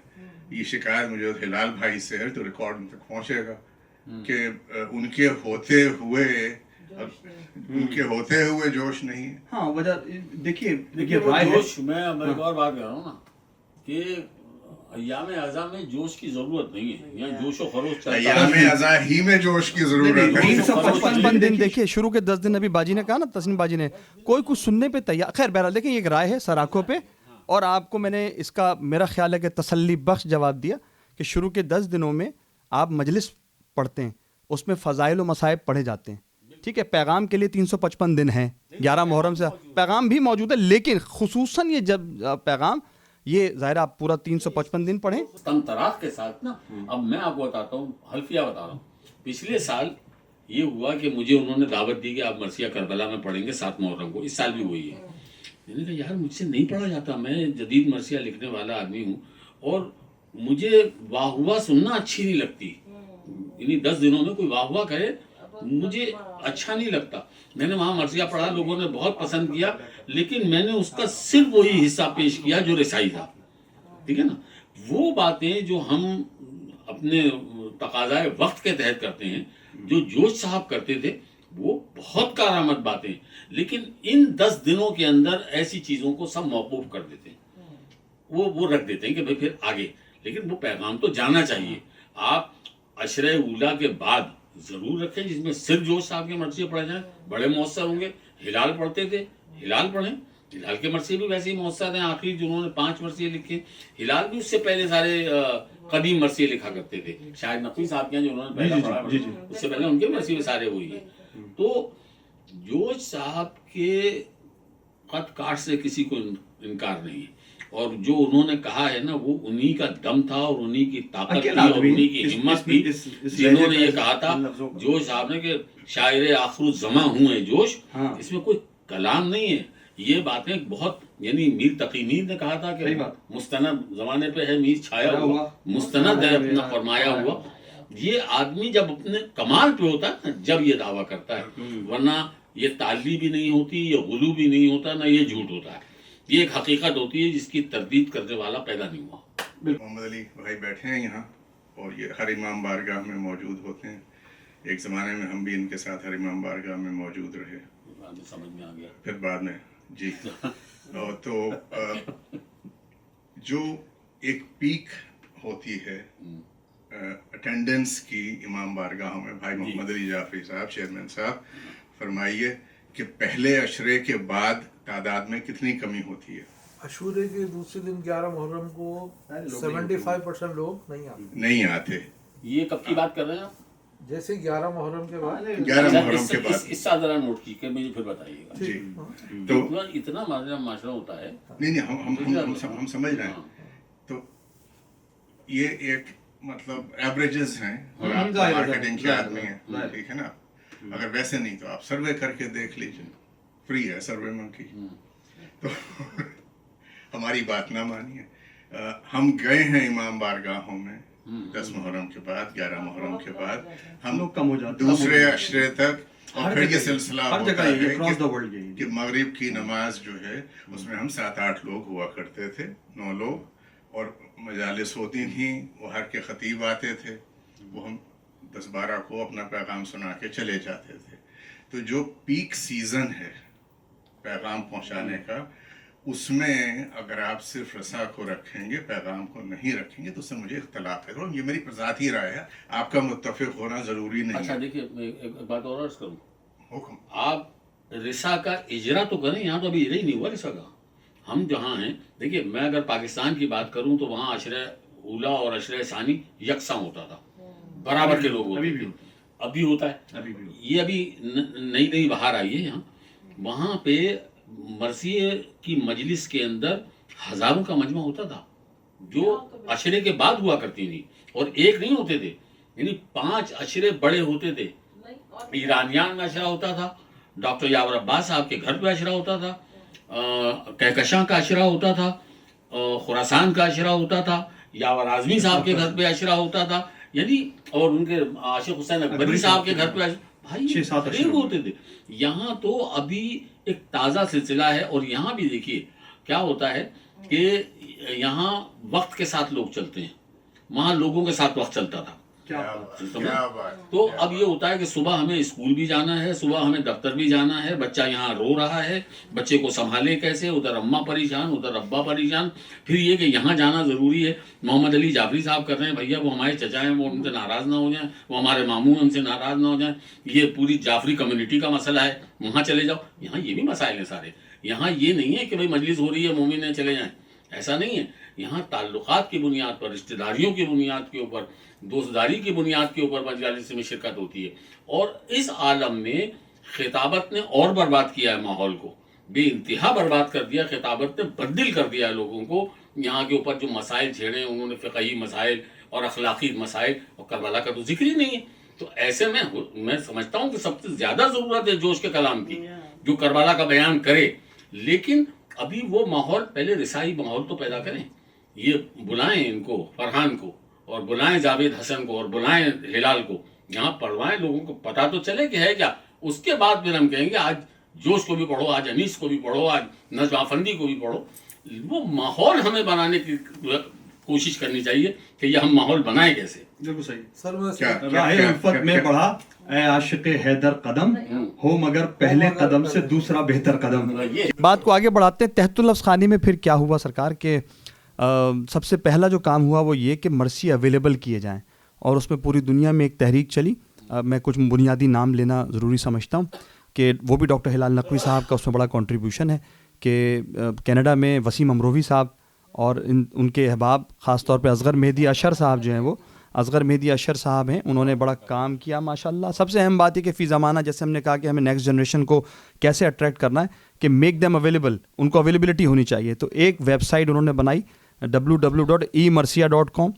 یہ شکایت مجھے ہلال بھائی سے ہے تو ریکارڈ تک پہنچے گا کہ ان کے ہوتے ہوئے جوش نہیں ہے. ہاں وجہ دیکھیے وہ رائے ہے. جوش، میں ایک اور بات کر رہا ہوں نا کہ ایام اعزاء میں جوش کی ضرورت نہیں ہے، یہاں جوش و خروش چلتا ہے. ایام اعزاء ہی میں جوش کی ضرورت ہے. 355 دن دیکھیے، شروع کے 10 دن ابھی باجی نے کہا نا، تسنیم باجی نے، کوئی کچھ سننے پہ تیار. خیر بہرحال دیکھیں، یہ ایک رائے ہے سراکوں پہ، اور آپ کو میں نے اس کا میرا خیال ہے کہ تسلی بخش جواب دیا کہ شروع کے 10 دنوں میں آپ مجلس پڑھتے ہیں، اس میں فضائل و مصائب پڑھے جاتے ہیں. ٹھیک ہے، پیغام کے لیے 355 دن ہیں، 11 محرم سے پیغام بھی موجود ہے، لیکن خصوصاً یہ جب پیغام یہ ظاہر آپ پورا 355 دن پڑھیں. تم تراخ کے ساتھ نا. اب میں آپ کو بتاتا ہوں, حلفیہ بتا رہا ہوں. پچھلے سال یہ ہوا کہ مجھے انہوں نے دعوت دی کہ آپ مرثیہ کربلا میں پڑھیں گے 7 محرم کو. اس سال بھی وہی ہے. میں نے کہا یار مجھ سے نہیں پڑھا جاتا, میں جدید مرثیہ لکھنے والا آدمی ہوں اور مجھے واہ واہ سننا اچھی نہیں لگتی. یعنی 10 دنوں میں کوئی واہ واہ کرے مجھے اچھا نہیں لگتا. میں نے وہاں مرثیہ پڑھا, لوگوں نے بہت پسند کیا, لیکن میں نے اس کا صرف وہی حصہ پیش کیا جو رسائی تھا. ٹھیک ہے نا. وہ باتیں جو ہم اپنے تقاضائے وقت کے تحت کرتے ہیں, جو جوش صاحب کرتے تھے, وہ بہت کارآمد باتیں, لیکن ان 10 دنوں کے اندر ایسی چیزوں کو سب موقوف کر دیتے ہیں. وہ رکھ دیتے ہیں کہ بھئی پھر آگے. لیکن وہ پیغام تو جانا چاہیے. آپ عشرہ اولا کے بعد ضرور رکھیں جس میں صرف جوش صاحب کے مرثیے پڑھے جائیں, بڑے مؤثر ہوں گے. ہلال پڑھتے تھے, ہلال پڑھیں. ہلال کے مرثیے بھی ویسے ہی مؤثر ہیں. آخری جنہوں نے 5 مرثیے لکھے, ہلال بھی اس سے پہلے سارے قدیم مرثیے لکھا کرتے تھے. شاید نقوی صاحب کے ہیں جو انہوں نے پہلا پڑھا, اس سے پہلے ان کے مرثیے سارے وہی ہیں. تو جوش صاحب کے خط کاٹ سے کسی کو انکار نہیں ہے, اور جو انہوں نے کہا ہے نا وہ انہی کا دم تھا اور انہی کی طاقت تھی اور انہی کی ہمت تھی جنہوں نے یہ کہا تھا جوش صاحب نے کہ شاعر آخر الزماں ہوں ہے جوش. اس میں کوئی کلام نہیں ہے. یہ باتیں بہت, یعنی میر تقی میر نے کہا تھا کہ مستند زمانے پہ ہے میر چھایا ہوا, مستند ہے اپنا فرمایا ہوا. یہ آدمی جب اپنے کمال پہ ہوتا ہے جب یہ دعویٰ کرتا ہے, ورنہ یہ تعلی بھی نہیں ہوتی, یہ غلو بھی نہیں ہوتا, نہ یہ جھوٹ ہوتا ہے. یہ ایک حقیقت ہوتی ہے جس کی تردید کرنے والا پیدا نہیں ہوا. محمد علی بھائی بیٹھے ہیں یہاں اور یہ ہر امام بارگاہ میں موجود ہوتے ہیں. ایک زمانے میں ہم بھی ان کے ساتھ ہر امام بارگاہ میں موجود رہے, سمجھ میں آ گیا پھر بعد میں جی. تو جو ایک پیک ہوتی ہے اٹینڈنس کی امام بارگاہوں میں, بھائی محمد علی جعفری صاحب چیئرمین صاحب فرمائیے کہ پہلے عشرے کے بعد تعداد میں کتنی کمی ہوتی ہے؟ عشورے کے دوسرے دن 11 محرم کو 75% لوگ نہیں آتے. یہ کب کی بات کر رہے ہیں آپ؟ جیسے 11 محرم کے بعد 11 محرم کے بعد. اس سال ذرا نوٹ کی کہ مجھے پھر بتائیے گا. جی تو اتنا معاشرہ ہوتا ہے. نہیں ہم سمجھ رہے ہیں. تو یہ ایک مطلب ایوریجز ہیں اور آپ مارکیٹنگ کے آدمی ہیں, ٹھیک ہے نا. اگر ویسے نہیں تو آپ سروے کر کے دیکھ لیجیے, فری ہے سروے میں کی. تو ہماری بات نہ مانیے. ہم گئے ہیں امام بارگاہوں میں 10 محرم کے بعد, 11 محرم کے بعد, ہم لوگ کم ہو جاتے دوسرے عشرے تک. اور پھر یہ سلسلہ ہوتا ہے کہ مغرب کی نماز جو ہے اس میں ہم 7-8 لوگ ہوا کرتے تھے, 9 لوگ, اور مجالس ہوتی تھیں, وہ ہر کے خطیب آتے تھے, وہ ہم 10-12 کو اپنا پیغام سنا کے چلے جاتے تھے. تو جو پیک سیزن ہے پیغام پہنچانے کا, اس میں اگر آپ صرف رسا کو رکھیں گے, پیغام کو نہیں رکھیں گے, تو اس سے مجھے اختلاف ہے. یہ میری ذاتی رائے ہے, آپ کا متفق ہونا ضروری نہیں. اچھا دیکھیے میں ایک بات اور عرض کروں. حکم. آپ رسا کا اجرا تو کریں, یہاں تو ابھی اجرا ہی نہیں ہوا رسا کا. ہم جہاں ہیں, دیکھیے میں اگر پاکستان کی بات کروں تو وہاں عشرہ اولا اور عشرہ ثانی یکساں ہوتا تھا, برابر کے لوگ ہوتے تھے. ابھی ہوتا ہے, یہ ابھی نئی بہار آئی ہے یہاں. وہاں پہ مرثیے کی مجلس کے اندر ہزاروں کا مجمع ہوتا تھا, جو عشرے کے بعد ہوا کرتی تھی, اور ایک نہیں ہوتے تھے, یعنی 5 عشرے بڑے ہوتے تھے. ایرانیان میں عشرہ ہوتا تھا, ڈاکٹر یاور عباس صاحب کے گھر پہ عشرہ ہوتا تھا, کہکشاں کا عشرہ ہوتا تھا, خراسان کا عشرہ ہوتا تھا, یاور اعظمی صاحب کے گھر پہ عشرہ ہوتا تھا, یعنی اور ان کے عاشق حسین اکبری صاحب کے گھر پہ بھائی 6-7 ہوتے تھے. یہاں تو ابھی ایک تازہ سلسلہ ہے. اور یہاں بھی دیکھیے کیا ہوتا ہے کہ یہاں وقت کے ساتھ لوگ چلتے ہیں, وہاں لوگوں کے ساتھ وقت چلتا تھا. تو اب یہ ہوتا ہے کہ صبح ہمیں اسکول بھی جانا ہے, صبح ہمیں دفتر بھی جانا ہے, بچہ یہاں رو رہا ہے, بچے کو سنبھالیں کیسے, ادھر اماں پریشان, ادھر ابا پریشان, پھر یہ کہ یہاں جانا ضروری ہے. محمد علی جعفری صاحب کر رہے ہیں, بھیا وہ ہمارے چچا ہیں, وہ ان سے ناراض نہ ہو جائیں, وہ ہمارے ماموں ہیں ان سے ناراض نہ ہو جائیں, یہ پوری جعفری کمیونٹی کا مسئلہ ہے, وہاں چلے جاؤ. یہاں یہ بھی مسائل ہیں سارے. یہاں یہ نہیں ہے کہ بھائی مجلس ہو رہی ہے مومن ہیں چلے جائیں, ایسا نہیں ہے. یہاں تعلقات کی بنیاد پر, رشتہ داریوں کی بنیاد کے اوپر, دوستداری کی بنیاد کے اوپر مجالس میں شرکت ہوتی ہے. اور اس عالم میں خطابت نے اور برباد کیا ہے ماحول کو. بے انتہا برباد کر دیا، خطابت نے بدل کر دیا لوگوں کو. یہاں کے اوپر جو مسائل چھیڑے انہوں نے، فقہی مسائل اور اخلاقی مسائل، اور کربلا کا تو ذکر ہی نہیں ہے. تو ایسے میں سمجھتا ہوں کہ سب سے زیادہ ضرورت ہے جوش کے کلام کی، جو کربلا کا بیان کرے. لیکن ابھی وہ ماحول، پہلے رسائی ماحول تو پیدا کریں. یہ بلائیں ان کو، فرحان کو، اور بلائیں جاوید حسن کو، اور بلائیں ہلال کو، یہاں پڑھوائیں، لوگوں کو پتہ تو چلے کہ ہے کیا. اس کے بعد پھر ہم کہیں گے آج جوش کو بھی پڑھو، آج انیس کو بھی پڑھو، آج نجم افندی کو بھی پڑھو. وہ ماحول ہمیں بنانے کی کوشش کرنی چاہیے کہ یہ ہم ماحول بنائیں کیسے. بالکل صحیح. سر میں راہ الفت میں بڑھا اے عاشق حیدر قدم ہو، مگر پہلے قدم سے دوسرا بہتر قدم. بات کو آگے بڑھاتے ہیں. تحت اللفظ خانی میں پھر کیا ہوا سرکار کہ سب سے پہلا جو کام ہوا وہ یہ کہ مرثی اویلیبل کیے جائیں، اور اس میں پوری دنیا میں ایک تحریک چلی. میں کچھ بنیادی نام لینا ضروری سمجھتا ہوں کہ وہ بھی ڈاکٹر ہلال نقوی صاحب کا اس میں بڑا کنٹریبیوشن ہے کہ کینیڈا میں وسیم امروی صاحب اور ان کے احباب، خاص طور پہ اصغر مہدی اشر صاحب جو ہیں، وہ اصغر مہدی اشر صاحب ہیں، انہوں نے بڑا کام کیا ماشاءاللہ. سب سے اہم بات یہ کہ فی زمانہ جیسے ہم نے کہا کہ ہمیں نیکسٹ جنریشن کو کیسے اٹریکٹ کرنا ہے کہ میک دیم اویلیبل، ان کو اویلیبلٹی ہونی چاہیے. تو ایک ویب سائٹ انہوں نے بنائی www.emarcia.com.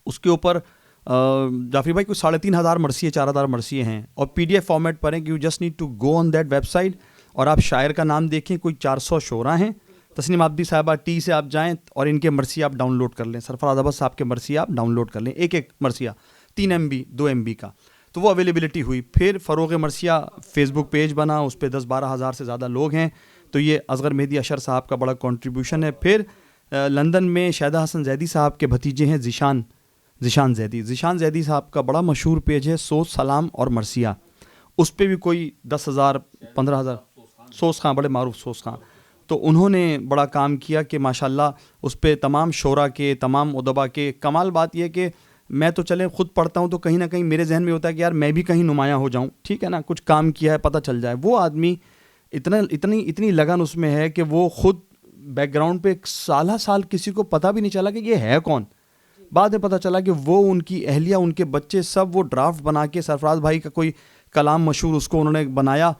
اس کے اوپر جعفری بھائی کوئی 3,500 مرثیے 4,000 مرثیے ہیں، اور PDF فارمیٹ پر ہیں کہ you just need to go on that website. اور آپ شاعر کا نام دیکھیں، کوئی 400 شعراء ہیں. تسنیم عابدی صاحبہ ٹی سے آپ جائیں اور ان کے مرثیے آپ ڈاؤن لوڈ کر لیں. سرفراز احمد صاحب کے مرثیے آپ ڈاؤن لوڈ کر لیں، ایک مرثیہ 3 MB 2 MB کا. تو وہ اویلیبلٹی ہوئی. پھر فروغ مرثیہ فیس بک پیج بنا، اس پہ 10-12 ہزار سے زیادہ لوگ ہیں. تو یہ اصغر مہدی اشر صاحب کا بڑا کنٹریبیوشن ہے. پھر لندن میں شہدہ حسن زیدی صاحب کے بھتیجے ہیں ذیشان زیدی صاحب کا بڑا مشہور پیج ہے سوز سلام اور مرثیہ. اس پہ بھی کوئی 10,000 15,000 سوز خاں، بڑے معروف سوز خاں. تو انہوں نے بڑا کام کیا کہ ماشاءاللہ اس پہ تمام شعراء کے، تمام ادبا کے. کمال بات یہ کہ میں تو چلیں خود پڑھتا ہوں تو کہیں نہ کہیں میرے ذہن میں ہوتا ہے کہ یار میں بھی کہیں نمایاں ہو جاؤں، ٹھیک ہے نا، کچھ کام کیا ہے پتہ چل جائے. وہ آدمی اتنی لگن اس میں ہے کہ وہ خود بیک گراؤنڈ پہ سال کسی کو پتہ بھی نہیں چلا کہ یہ ہے کون. بعد میں پتہ چلا کہ وہ ان کی اہلیہ، ان کے بچے سب وہ ڈرافٹ بنا کے، سرفراز بھائی کا کوئی کلام مشہور اس کو انہوں نے بنایا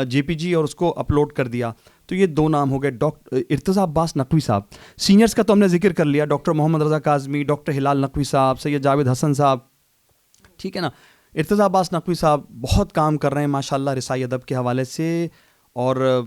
JPG اور اس کو اپلوڈ کر دیا. تو یہ 2 نام ہو گئے. ڈاکٹر ارتضیٰ عباس نقوی صاحب. سینئرز کا تو ہم نے ذکر کر لیا، ڈاکٹر محمد رضا کاظمی، ڈاکٹر ہلال نقوی صاحب، سید جاوید حسن صاحب، ٹھیک ہے نا. ارتضیٰ عباس نقوی صاحب بہت کام کر رہے ہیں ماشاءاللہ رسائی ادب کے حوالے سے، اور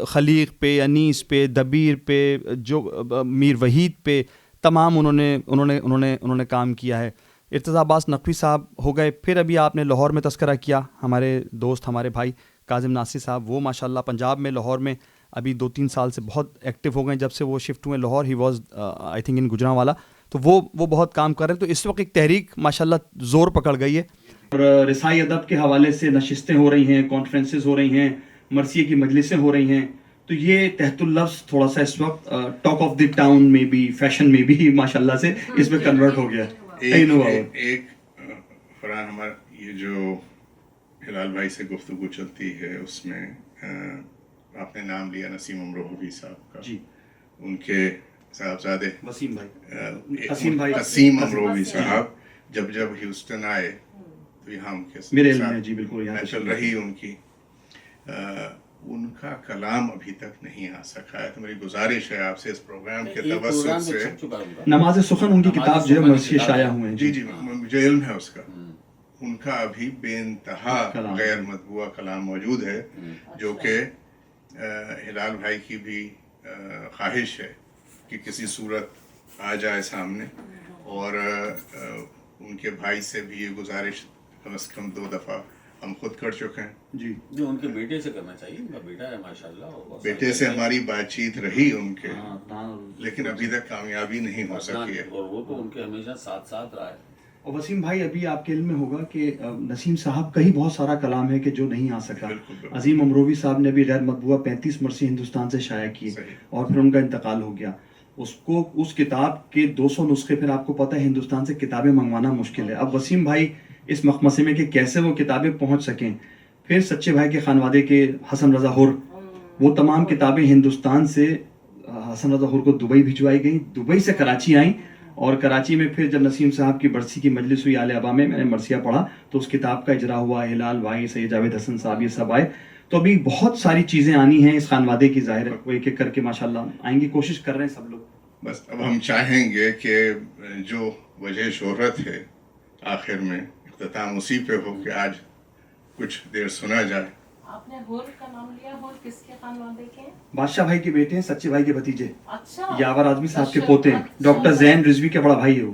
خلیق پہ، انیس پہ، دبیر پہ، جو میر وحید پہ، تمام انہوں نے کام کیا ہے. ارتضیٰ عباس نقوی صاحب ہو گئے. پھر ابھی آپ نے لاہور میں تذکرہ کیا، ہمارے دوست، ہمارے بھائی کاظم ناصر صاحب، وہ ماشاءاللہ پنجاب میں، لاہور میں ابھی 2-3 سال سے بہت ایکٹیو ہو گئے. جب سے وہ شفٹ ہوئے Lahore, he was I think in Gujranwala. تو وہ بہت کام کر رہے ہیں. تو اس وقت ایک تحریک ماشاءاللہ زور پکڑ گئی ہے، اور رسائی ادب کے حوالے سے نشستیں ہو رہی ہیں، کانفرنسز ہو رہی ہیں، مرثیے کی مجلسیں ہو رہی ہیں. تو یہ تحت اللفظ تھوڑا سا اس وقت ٹاک آف دی ٹاؤن میں بھی، فیشن میں بھی ماشاءاللہ سے اس میں کنورٹ ہو گیا. ایک فرحان، ہمارا یہ جو ہلال بھائی سے گفتگو چلتی ہے اس میں آپ نے نام لیا نسیم امروہوی صاحب کا. جی. ان کے صاحبزادے اسیم امروہوی صاحب جب ہیوسٹن آئے تو یہاں ان کے میرے علم میں، جی بالکل، یہاں چل رہی ان کی، ان کا کلام ابھی تک نہیں آ سکا ہے. تو میری گزارش ہے آپ سے اس پروگرام کے توسط سے، نماز سخن ان کی کتاب جو ہے مرثیے شائع ہوئے ہیں. جی مجھے علم ہے اس کا. ان کا ابھی بے انتہا غیر مطبوعہ کلام موجود ہے، جو کہ ہلال بھائی کی بھی خواہش ہے کہ کسی صورت آ جائے سامنے. اور ان کے بھائی سے بھی یہ گزارش کم از کم 2 دفعہ ہم خود کر چکے ہیں. جی، جو ان کے بیٹے سے کرنا چاہیے، ان کا بیٹا ہے ماشاءاللہ. بیٹے سے ہماری بات چیت رہی ان کے، لیکن ابھی تک کامیابی نہیں ہو سکی ہے. اور وہ تو ان کے ہمیشہ ساتھ رہا ہے. اور وسیم بھائی ابھی آپ کے علم میں ہوگا کہ نسیم صاحب کا ہی بہت سارا کلام ہے کہ جو نہیں آ سکا. عظیم امروی صاحب نے بھی غیر مطبوعہ 35 مرثیے ہندوستان سے شائع کیے، اور پھر ان کا انتقال ہو گیا. اس کتاب کے 200 نسخے پھر آپ کو پتہ ہے ہندوستان سے کتابیں منگوانا مشکل ہے. اب وسیم بھائی اس مخمصے میں کہ کیسے وہ کتابیں پہنچ سکیں. پھر سچے بھائی کے خانوادے کے حسن رضا حر، وہ تمام کتابیں ہندوستان سے حسن رضا حر کو دبئی بھجوائی گئیں، دبئی سے کراچی آئیں، اور کراچی میں پھر جب نسیم صاحب کی برسی کی مجلس ہوئی آل ابا میں نے مرثیہ پڑھا تو اس کتاب کا اجرا ہوا. ہلال بھائی، سید جاوید حسن صاحب، یہ سب آئے. تو ابھی بہت ساری چیزیں آنی ہیں اس خانوادے کی، ظاہر ہے وہ ایک ایک کر کے ماشاءاللہ آئیں گی، کوشش کر رہے ہیں سب لوگ. بس اب ہم چاہیں گے کہ جو وجہ شہرت ہے آخر میں اختتام اسی پہ ہو کہ آج کچھ دیر سنا جائے. آپ نے ہور کا نام لیا، ہور کس کے خانوادے کے ہیں؟ بادشاہ بھائی کے بیٹے ہیں، سچے بھائی کے بھتیجے، اچھا، یاور اعظمی صاحب کے پوتے ہیں، ڈاکٹر زین رضوی کا بڑا بھائی ہے وہ.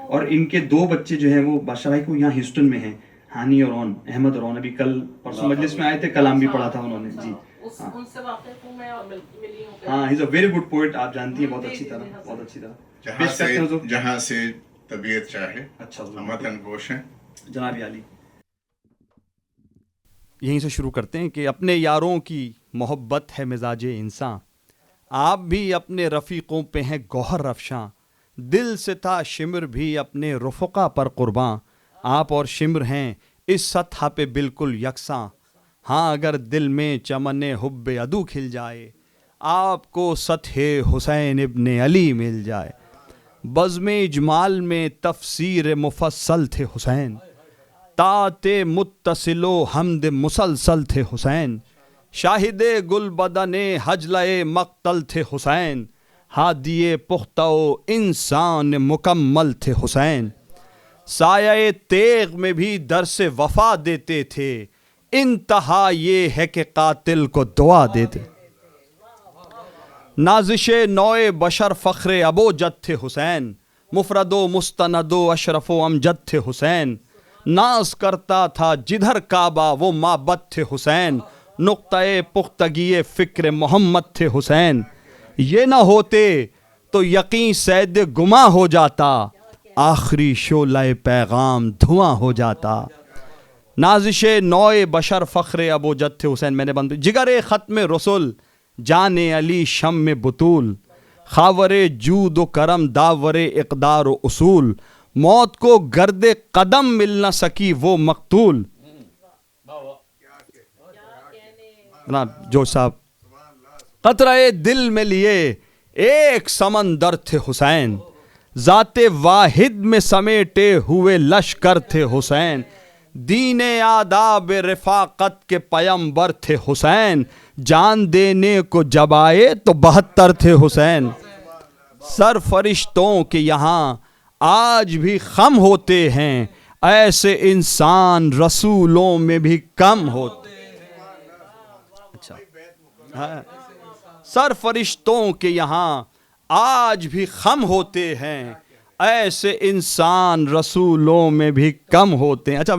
اور ان کے 2 بچے جو ہیں وہ بادشاہ بھائی کو یہاں ہیوسٹن میں ہیں، ہانی اور اون، احمد اور اون. ابھی کل پرسوں مجلس میں آئے تھے، کلام بھی پڑھا تھا انہوں نے. جی ان سے واقف ہوں میں اور ملی ہوں. ہاں، ہی از اے ویری گڈ پوئٹ، آپ جانتی ہیں بہت اچھی طرح، بہت اچھی طرح. پیش کرتے ہیں حضور. جہاں سے طبیعت چاہے. اچھا ہم وطن گوش ہیں. جناب عالی. یہیں سے شروع کرتے ہیں کہ اپنے یاروں کی محبت ہے مزاج انسان، آپ بھی اپنے رفیقوں پہ ہیں گوہر افشاں، دل سے تھا شمر بھی اپنے رفقا پر قرباں، آپ اور شمر ہیں اس سطح پہ بالکل یکساں. ہاں اگر دل میں چمن حب عدو کھل جائے، آپ کو سطح حسین ابن علی مل جائے. بزم اجمال میں تفسیر مفصل تھے حسین، طاعت متصل و حمد مسلسل تھے حسین. شاہد گل بدن حجلہ مقتل تھے حسین، ہادی پختہ و انسان مکمل تھے حسین. سایہ تیغ میں بھی درس وفا دیتے تھے، انتہا یہ ہے کہ قاتل کو دعا دیتے. نازش نوع بشر فخر ابوجد تھے حسین، مفرد و مستند و اشرف و امجد تھے حسین. ناز کرتا تھا جدھر کعبہ وہ معبد تھے حسین، نقطۂ پختگی فکر محمد تھے حسین. یہ نہ ہوتے تو یقین سید گماں ہو جاتا، آخری شعلہ پیغام دھواں ہو جاتا. نازش نوع بشر فخر ابوجد تھے حسین. میں نے بند جگر ختم رسول جان علی شم بطول، خاور جود و کرم داور اقدار و اصول، موت کو گرد قدم مل نہ سکی وہ مقتول. جو صاحب قطرہ دل میں لیے ایک سمندر تھے حسین، ذات واحد میں سمیٹے ہوئے لشکر تھے حسین. دین آداب رفاقت کے پیمبر تھے حسین، جان دینے کو جب آئے تو 72 تھے حسین. سر فرشتوں کے یہاں آج بھی خم ہوتے ہیں، ایسے انسان رسولوں میں بھی کم ہوتے. اچھا ہاں، سر فرشتوں کے یہاں آج بھی خم ہوتے ہیں، ایسے انسان رسولوں میں بھی کم ہوتے ہیں. اچھا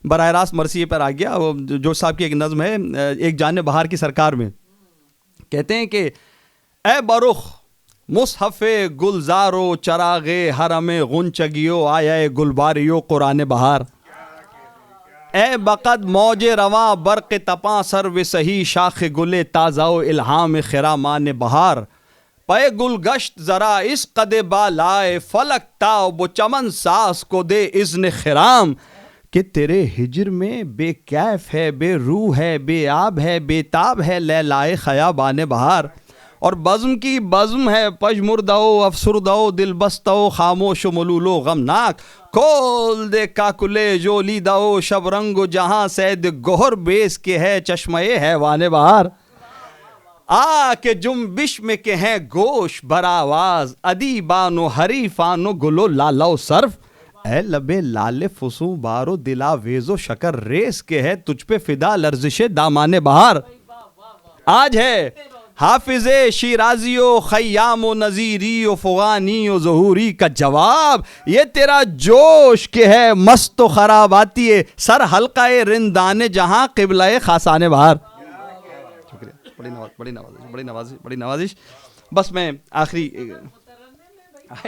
براہ راست مرثیے پر آ گیا. وہ جو صاحب کی ایک نظم ہے ایک جان بہار کی سرکار میں، کہتے ہیں کہ اے برخ مصحف گلزارو چراغ حرم غنچگیو آیا گلباریو قرآن بہار، اے بقد موج رواں برق تپاں سرو سہی شاخ گل تازہ و الہام خرامان بہار، پے گلگشت ذرا اس قد بالائے فلک تاب و چمن ساس کو دے اذن خرام، کہ تیرے ہجر میں بے کیف ہے، بے روح ہے، بے آب ہے، بے تاب ہے لیلائے خیابان بہار. اور بزم کی بزم ہے پژمردہ و افسردہ و دل بستہ و خاموش و ملول و غمناک، کھول دے کاکلے جو لیدہ و شب رنگ و جہاں سید گہر بیس کے ہے چشمہ حیوان بہار. آ کے جنبش میں کے ہیں گوش برآواز ادیبان و حریفان و گل و لالا و صرف، اے لبے لال فسوں بارو دلا ویز و شکر ریس کے ہے تجھ پہ فدا لرزش دامان بہار. آج ہے حافظ شیرازی و خیام و نظیری و فغانی و ظہوری کا جواب، یہ تیرا جوش کے ہے مست و خراب آتی ہے سر حلقہ رندان جہاں قبلہ خاصان بہار. بڑی نوازش. بس میں آخری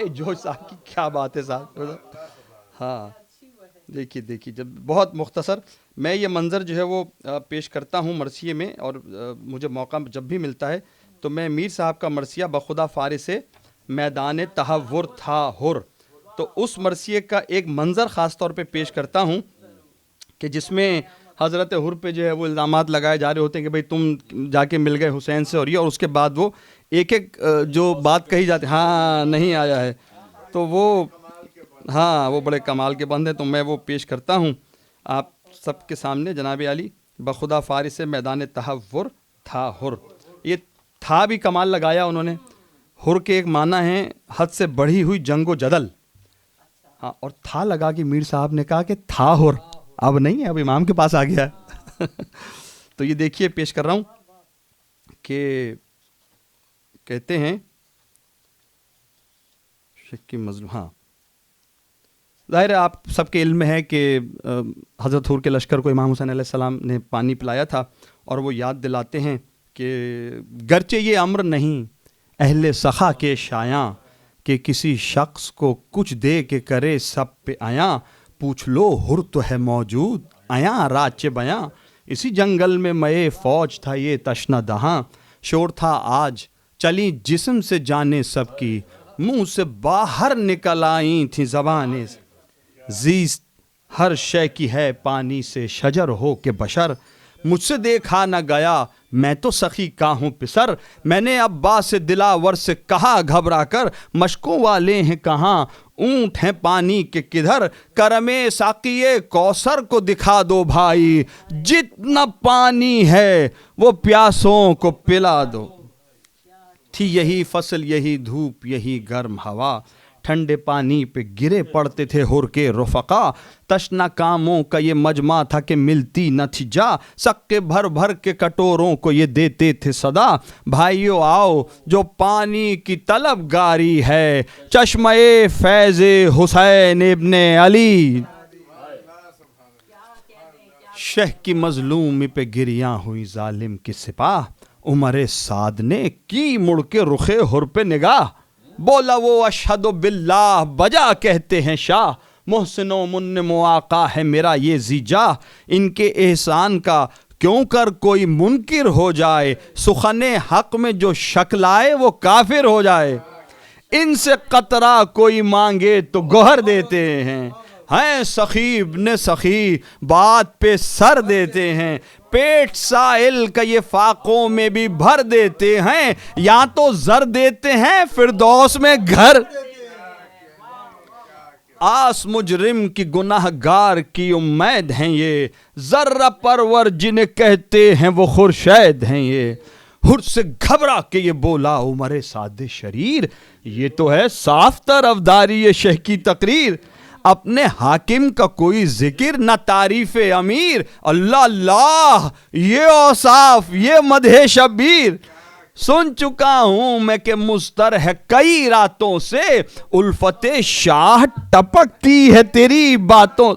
جوش صاحب کی کیا بات ہے صاحب. ہاں دیکھیے جب بہت مختصر میں یہ منظر جو ہے وہ پیش کرتا ہوں مرثیے میں، اور مجھے موقع جب بھی ملتا ہے تو میں میر صاحب کا مرثیہ بخدا فارس میدان تحور تھا ہر، تو اس مرثیے کا ایک منظر خاص طور پہ پیش کرتا ہوں کہ جس میں حضرت حر پہ جو ہے وہ الزامات لگائے جا رہے ہوتے ہیں کہ بھئی تم جا کے مل گئے حسین سے اور یہ، اور اس کے بعد وہ ایک ایک جو بات کہی جاتی ہاں نہیں آیا ہے، تو وہ بڑے کمال کے بند ہیں. تو میں وہ پیش کرتا ہوں آپ سب کے سامنے جناب عالی. بخدا فارس میدان تحور تھا ہر. یہ تھا بھی کمال لگایا انہوں نے. ہر کے ایک معنی ہے حد سے بڑھی ہوئی جنگ و جدل. ہاں, اور تھا لگا کہ میر صاحب نے کہا کہ تھا ہر, اب نہیں ہے, اب امام کے پاس آ گیا ہے. تو یہ دیکھیے پیش کر رہا ہوں کہ کہتے ہیں شک کی مظلوم. ہاں, ظاہر ہے آپ سب کے علم میں ہے کہ حضرت حور کے لشکر کو امام حسین علیہ السلام نے پانی پلایا تھا, اور وہ یاد دلاتے ہیں کہ گرچہ یہ امر نہیں اہل سخا کے شایاں کہ کسی شخص کو کچھ دے کے کرے سب پہ آیاں, پوچھ لو ہر تو ہے موجود آیاں راچ بیاں. اسی جنگل میں مئے فوج تھا یہ تشنہ دہاں, شور تھا آج چلی جسم سے جانے سب کی, منہ سے باہر نکل آئی تھیں زبانیں. زیست ہر شے کی ہے پانی سے شجر ہو کے بشر, مجھ سے دیکھا نہ گیا میں تو سخی کا ہوں پسر. میں نے عباس دلاور سے کہا گھبرا کر, مشکوں والے ہیں کہاں اونٹ ہیں پانی کے کدھر, کرم ساقی کوثر کو دکھا دو بھائی, جتنا پانی ہے وہ پیاسوں کو پلا دو. تھی یہی فصل یہی دھوپ یہی گرم ہوا, ٹھنڈے پانی پہ گرے پڑتے تھے ہر کے رفقا. تشنا کاموں کا یہ مجمع تھا کہ ملتی نہ تھی جا, سکے بھر بھر کے کٹوروں کو یہ دیتے تھے صدا. بھائیو آؤ جو پانی کی طلب گاری ہے, چشمہ فیض حسین ابن علی. شہ کی مظلومی پہ گریاں ہوئی ظالم کی سپاہ, عمر سعد نے کی مڑ کے رخے ہر پہ نگاہ. بولا وہ اشہد باللہ بجا کہتے ہیں شاہ, محسن و منعم و آقا ہے میرا یہ زیجا. ان کے احسان کا کیوں کر کوئی منکر ہو جائے, سخن حق میں جو شک لائے وہ کافر ہو جائے. ان سے قطرہ کوئی مانگے تو گوہر دیتے ہیں سخی ابن سخی بات پہ سر دیتے ہیں. پیٹ سائل کا یہ فاقوں میں بھی بھر دیتے ہیں, یا تو زر دیتے ہیں فردوس میں گھر. آس مجرم کی گناہ گار کی امید ہیں یہ, ذرہ پرور جنہیں کہتے ہیں وہ خورشید ہیں یہ. ہر سے گھبرا کے یہ بولا عمر سعد شریر, یہ تو ہے صاف طرفداری یہ شہ کی تقریر. اپنے حاکم کا کوئی ذکر نہ تعریف امیر, اللہ اللہ یہ اوصاف یہ مدح شبیر. سن چکا ہوں میں کہ مستر ہے کئی راتوں سے, الفت شاہ ٹپکتی ہے تیری باتوں.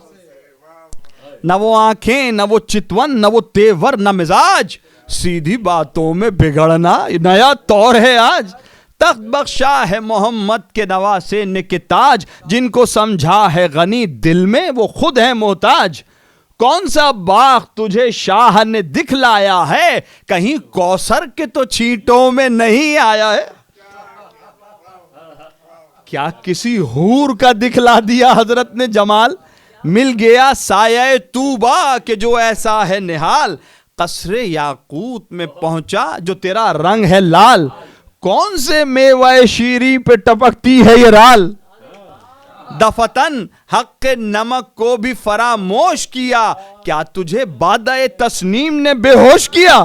نہ وہ آنکھیں نہ وہ چتون نہ وہ تیور نہ مزاج, سیدھی باتوں میں بگڑنا نیا طور ہے آج. تخت بخشا ہے محمد کے نواسے نے کہ تاج, جن کو سمجھا ہے غنی دل میں وہ خود ہے محتاج. کون سا باغ تجھے شاہ نے دکھلایا ہے, کہیں کوثر کے تو چھینٹوں میں نہیں آیا ہے. کیا کسی حور کا دکھلا دیا حضرت نے جمال, مل گیا سایہ طوبہ کہ جو ایسا ہے نہال. قصر یاقوت میں پہنچا جو تیرا رنگ ہے لال, کون سے میوہ شیری پہ ٹپکتی ہے یہ رال. دفتن حق نمک کو بھی فراموش کیا, کیا تجھے بادہ تسنیم نے بے ہوش کیا.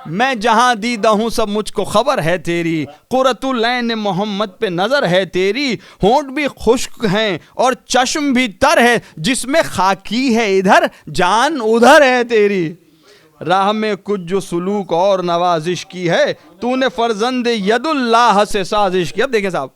میں جہاں دیدہ ہوں سب مجھ کو خبر ہے تیری, قرۃ العین محمد پہ نظر ہے تیری. ہونٹ بھی خشک ہیں اور چشم بھی تر ہے, جس میں خاکی ہے ادھر جان ادھر ہے تیری. راہ میں کچھ جو سلوک اور نوازش کی ہے, تو نے فرزند ید اللہ سے سازش کی. اب دیکھیں صاحب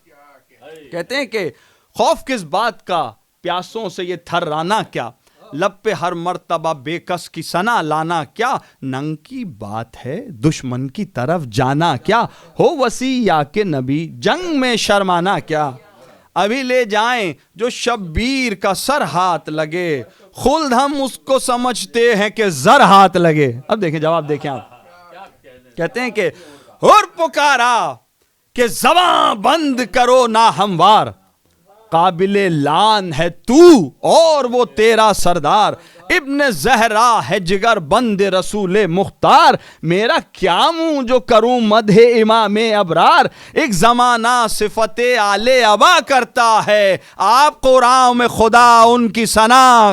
کہتے ہیں کہ خوف کس بات کا, پیاسوں سے یہ تھرانا کیا, لب پہ ہر مرتبہ بے کس کی ثنا لانا کیا. ننگ کی بات ہے دشمن کی طرف جانا کیا, ہو وسیع کہ نبی جنگ میں شرمانا کیا. ابھی لے جائیں جو شبیر کا سر ہاتھ لگے, خلد ہم اس کو سمجھتے ہیں کہ زر ہاتھ لگے. اب دیکھیں جواب دیکھیں آپ, کہتے ہیں کہ اور پکارا کہ زباں بند کرو نا ہموار, قابل لان ہے تو اور وہ تیرا سردار. ابن زہرا ہے جگر بند رسول مختار, میرا کیا منہ جو کروں مدح امام ابرار. ایک زمانہ صفت آل ابا کرتا ہے, آپ قرآن میں خدا ان کی ثنا.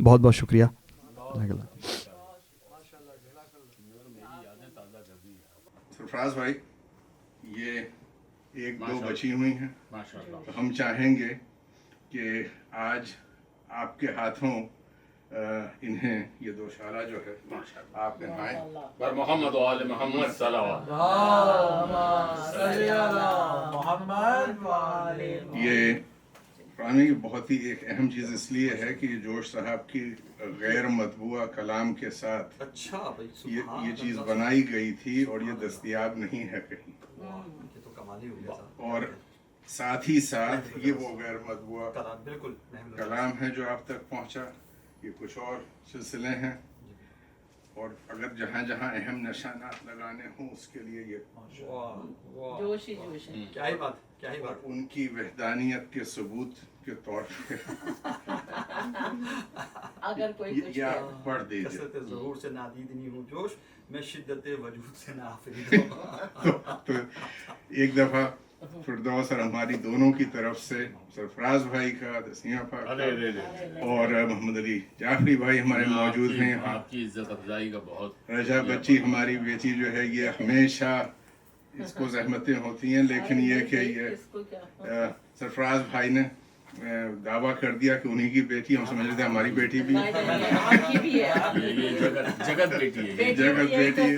بہت بہت شکریہ. جزاک اللہ. سرفراز بھائی یہ ایک دو بچی ہوئی ہیں تو ہم چاہیں گے کہ آج آپ کے ہاتھوں انہیں یہ دو شعرہ جو ہے آپ نبھائیں. پر محمد و آل محمد صلوات. یہ قرآن کی بہت ہی ایک اہم چیز اس لیے ہے کہ یہ جوش صاحب کی غیر مطبوعہ کلام کے ساتھ یہ چیز بنائی گئی تھی اور یہ دستیاب نہیں ہے کہیں. اور ساتھ ہی ساتھ یہ وہ غیر مطبوعہ کلام ہے جو آپ تک پہنچا. یہ کچھ اور سلسلے ہیں اور اگر جہاں جہاں اہم نشانات لگانے ہوں اس کے لیے یہ جوش ہی جوش ہے. کیا ہی بات اور ان کی وحدانیت کے ثبوت کے طور پہ اگر کوئی کچھ یہ آپ پڑھ دیجیے. کثرت ظہور سے نادید نہیں ہوں جوش، میں شدت وجود سے نافرید ہوں. تو ایک دفعہ فردوس اور ہماری دونوں کی طرف سے سرفراز بھائی کا، تسنیہ پاک کا اور محمد علی جعفری بھائی ہمارے موجود ہیں. آپ کی عزت افزائی کا بہت. رجا بچی ہماری بیٹی جو ہے یہ ہمیشہ اس کو زحمتیں ہوتی ہیں، لیکن یہ کہ یہ سرفراز بھائی نے دعویٰ کر دیا کہ انہی کی بیٹی، ہم سمجھ رہے تھے ہماری بیٹی بھی ہے. جگت بیٹی ہے. جگت بیٹی ہے.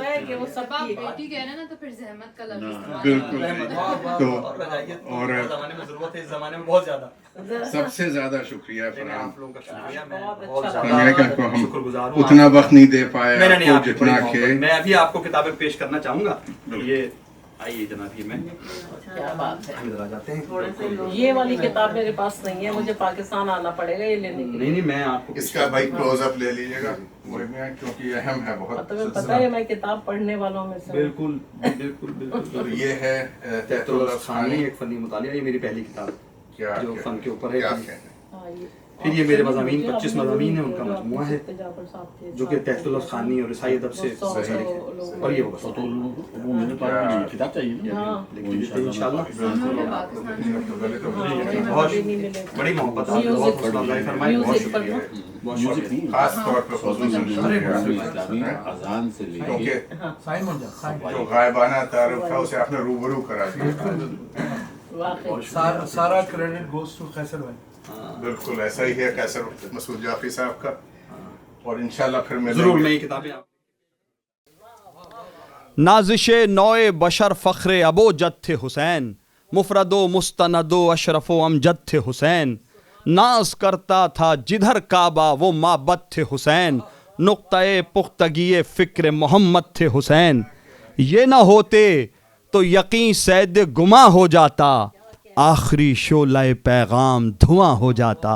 بیٹی کہہ رہے ہیں نا تو پھر زحمت کا لفظ بالکل. تو اور زمانے میں ضرورت ہے، اس زمانے میں بہت زیادہ. سب سے زیادہ شکریہ فراہم. آپ لوگوں کا شکریہ، میں بہت بہت اچھا زیادہ ہم شکر گزار ہوں. اتنا وقت نہیں دے پائے میں نہیں آپ آپ کو کی بڑی جتنا محبت. کہ میں ابھی آپ کو کتابیں پیش کرنا چاہوں گا. یہ آئیے جناب، یہ میں کیا بات ہے. ادھر آ جاتے ہیں. یہ والی کتاب میرے پاس نہیں ہے، مجھے پاکستان آنا پڑے گا یہ لینے کے لیے. نہیں میں آپ کو اس کا بھائی کلوز اپ لے لیجیے گا کیونکہ یہ اہم ہے بہت. تمہیں پتہ ہے میں کتاب پڑھنے والوں میں سے ہوں. بالکل بالکل بالکل. تو یہ ہے تحت اللفظ خانی، ایک فنی مطالعہ. یہ میری پہلی کتاب کیا جو فن کے اوپر ہے. کیا کہتے ہیں؟ ہاں، یہ پھر یہ میرے مضامین 25 مضامین ہیں، ان کا مجموعہ ہے جو کہ تحت اللفظ خانی اور عیسائی ادب سے منسلک ہے. اور یہ وہ تو میں نے کتاب چاہیے نا. انشاءاللہ بہت بڑی محبت آپ کو، بہت حوصلہ افزائی فرمائی. بہت شکریہ، بہت شکریہ. خاص طور پہ خصوصاً اسلامی اذان سے لے کے کیونکہ جو غائبانہ تعارف تھا اسے آپ نے روبرو کرا دیا. سارا کریڈٹ گوز ٹو قیصر بھائی. بالکل ایسا ہی ہے قیصر مسعود جعفری صاحب کا. اور انشاءاللہ پھر میں ضرور میں یہ کتابیں آپ نازش نوع بشر فخر ابو جد تھے حسین، مفرد و مستند و اشرف و امجد تھے حسین. ناز کرتا تھا جدھر کعبہ وہ معبد تھے حسین، نقطۂ پختگی فکر محمد تھے حسین. یہ نہ ہوتے تو یقین سید گماں ہو جاتا، آخری شعلہ پیغام دھواں ہو جاتا.